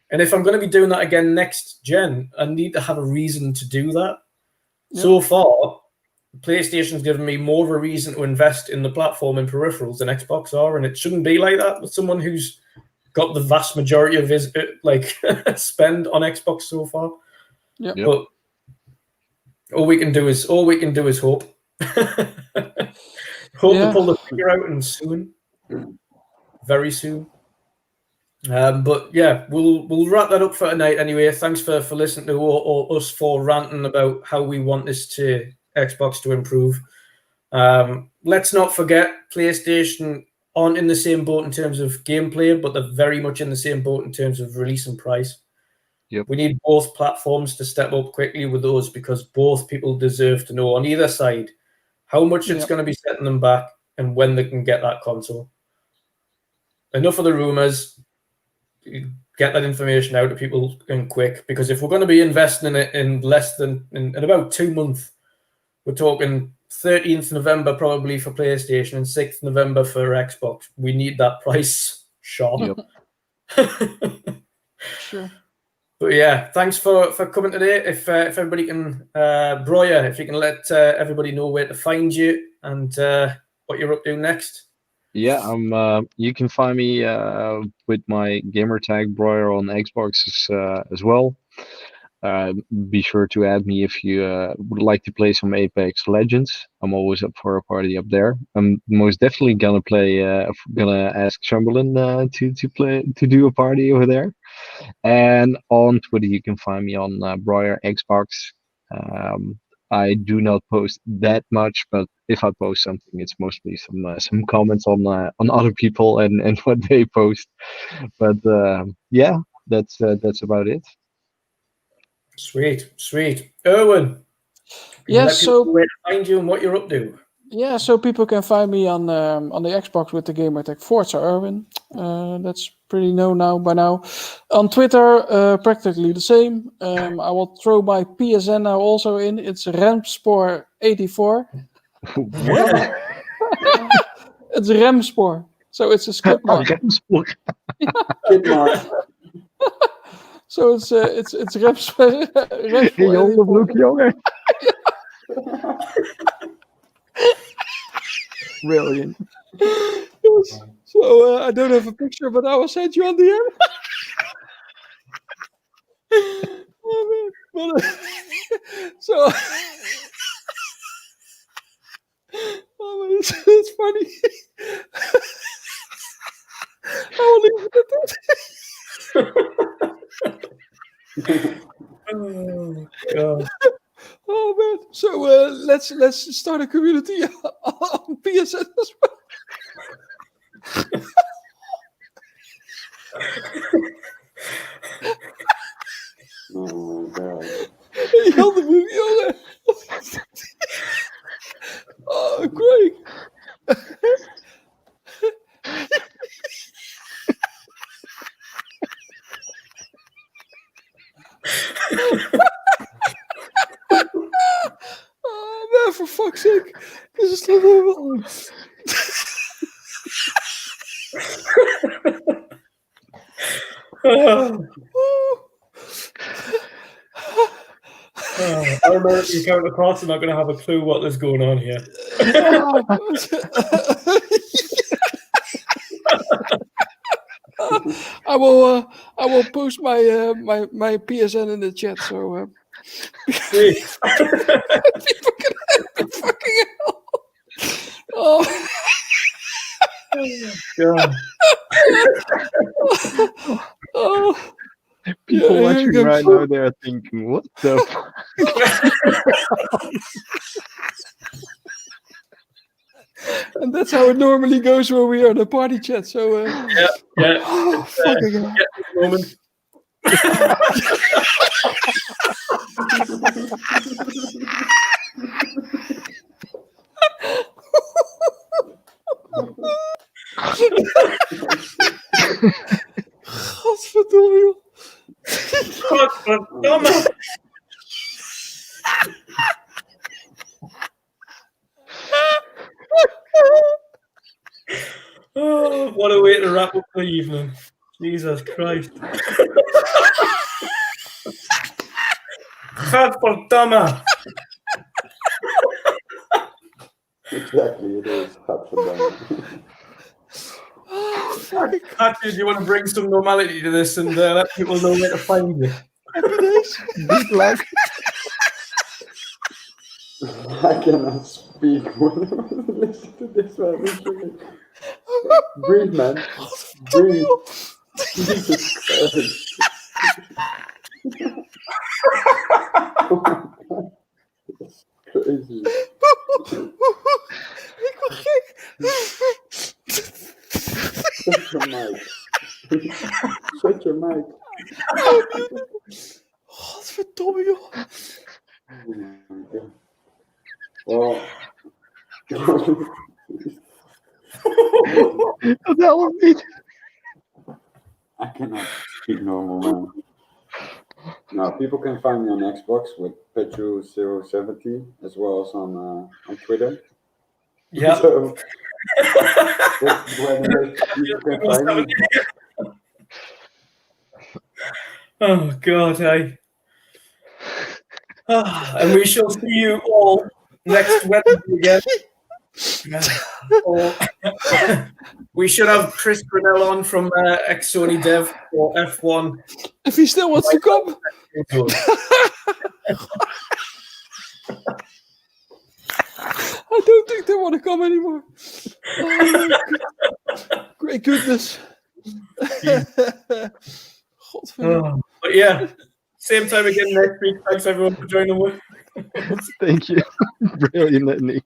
And if I'm going to be doing that again next gen, I need to have a reason to do that. Yep. So far, PlayStation's given me more of a reason to invest in the platform and peripherals than Xbox are, and it shouldn't be like that with someone who's got the vast majority of his spend on Xbox so far. Yeah. But all we can do is hope. Hope to pull the figure out and soon. Very soon. But yeah, we'll wrap that up for tonight anyway. Thanks for listening to us for ranting about how we want this Xbox to improve. Let's not forget PlayStation aren't in the same boat in terms of gameplay, but they're very much in the same boat in terms of release and price. Yep. We need both platforms to step up quickly with those, because both people deserve to know on either side how much it's going to be setting them back and when they can get that console. Enough of the rumors. Get that information out to people and quick, because if we're going to be investing in it in about 2 months, we're talking 13th November probably for PlayStation and 6th November for Xbox. We need that price sharp. Yep. Sure. But yeah, thanks for coming today. If everybody can, Broya, if you can let everybody know where to find you and what you're up to next. Yeah, you can find me with my gamer tag Broyer on Xbox as well. be sure to add me if you would like to play some Apex Legends. I'm always up for a party up there. I'm most definitely gonna ask Shomberlon to do a party over there. And on Twitter, you can find me on Briar Xbox. I do not post that much, but if I post something, it's mostly some comments on other people and what they post. But yeah, that's about it. Sweet. Erwin. Yes, so where to find you and what you're up to. Yeah, so people can find me on the Xbox with the gamer tag Forza Erwin. That's pretty known now by now. On Twitter, practically the same. I will throw my PSN now also in. It's Remspoor84. What? It's Remspoor, so it's a skip mark. Skip mark. So it's Remspoor. Jongen, broek, jongen. Brilliant. Yes. So I don't have a picture, but I will send you on DM. Oh man! But, so, oh man, it's funny. I will leave it at that. Oh God. Oh man! So let's start a community on PSN as well. Oh my God. Jan de Boer, jongen. Oh, great. Oh man, for fuck's sake. This is not normal. Our American counterparts are not going to have a clue what is going on here. I will post my my PSN in the chat. So people can help me fucking hell. Oh. God. Oh. People watching right now, they're thinking, what the fuck? And that's how it normally goes when we are in a party chat. So yeah. Oh, fucking hell. Moment. Godverdomme, joh. Godverdomme. Oh, what a way to wrap up the evening. Jesus Christ. Godverdomme. Exactly, it is. Godverdomme. Patjeuh, do you want to bring some normality to this and let people know where to find you? Happy days. Good luck. I cannot speak when I listen to this one. Breathe, man. Breathe. Jesus Christ. Oh my God. That's crazy. Ik word gek. Shut your mic. Shut your mic. Godverdomme, joh. Oh my God. Well, Dat helpt niet. I cannot speak normal, man. Now, people can find me on Xbox with Patjeuh070 as well as on Twitter. Yeah. So, that's where you can find me. Oh, God, and we shall see you all next Wednesday again. We should have Chris Grinnell on from ex-Sony Dev for F1. If he still wants to come. I don't think they want to come anymore. Oh, great goodness. But yeah, same time again next week. Thanks everyone for joining us. Thank you. Brilliant, Nick.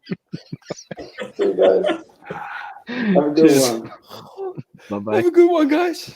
See you guys. Have a good one. Bye-bye. Have a good one, guys.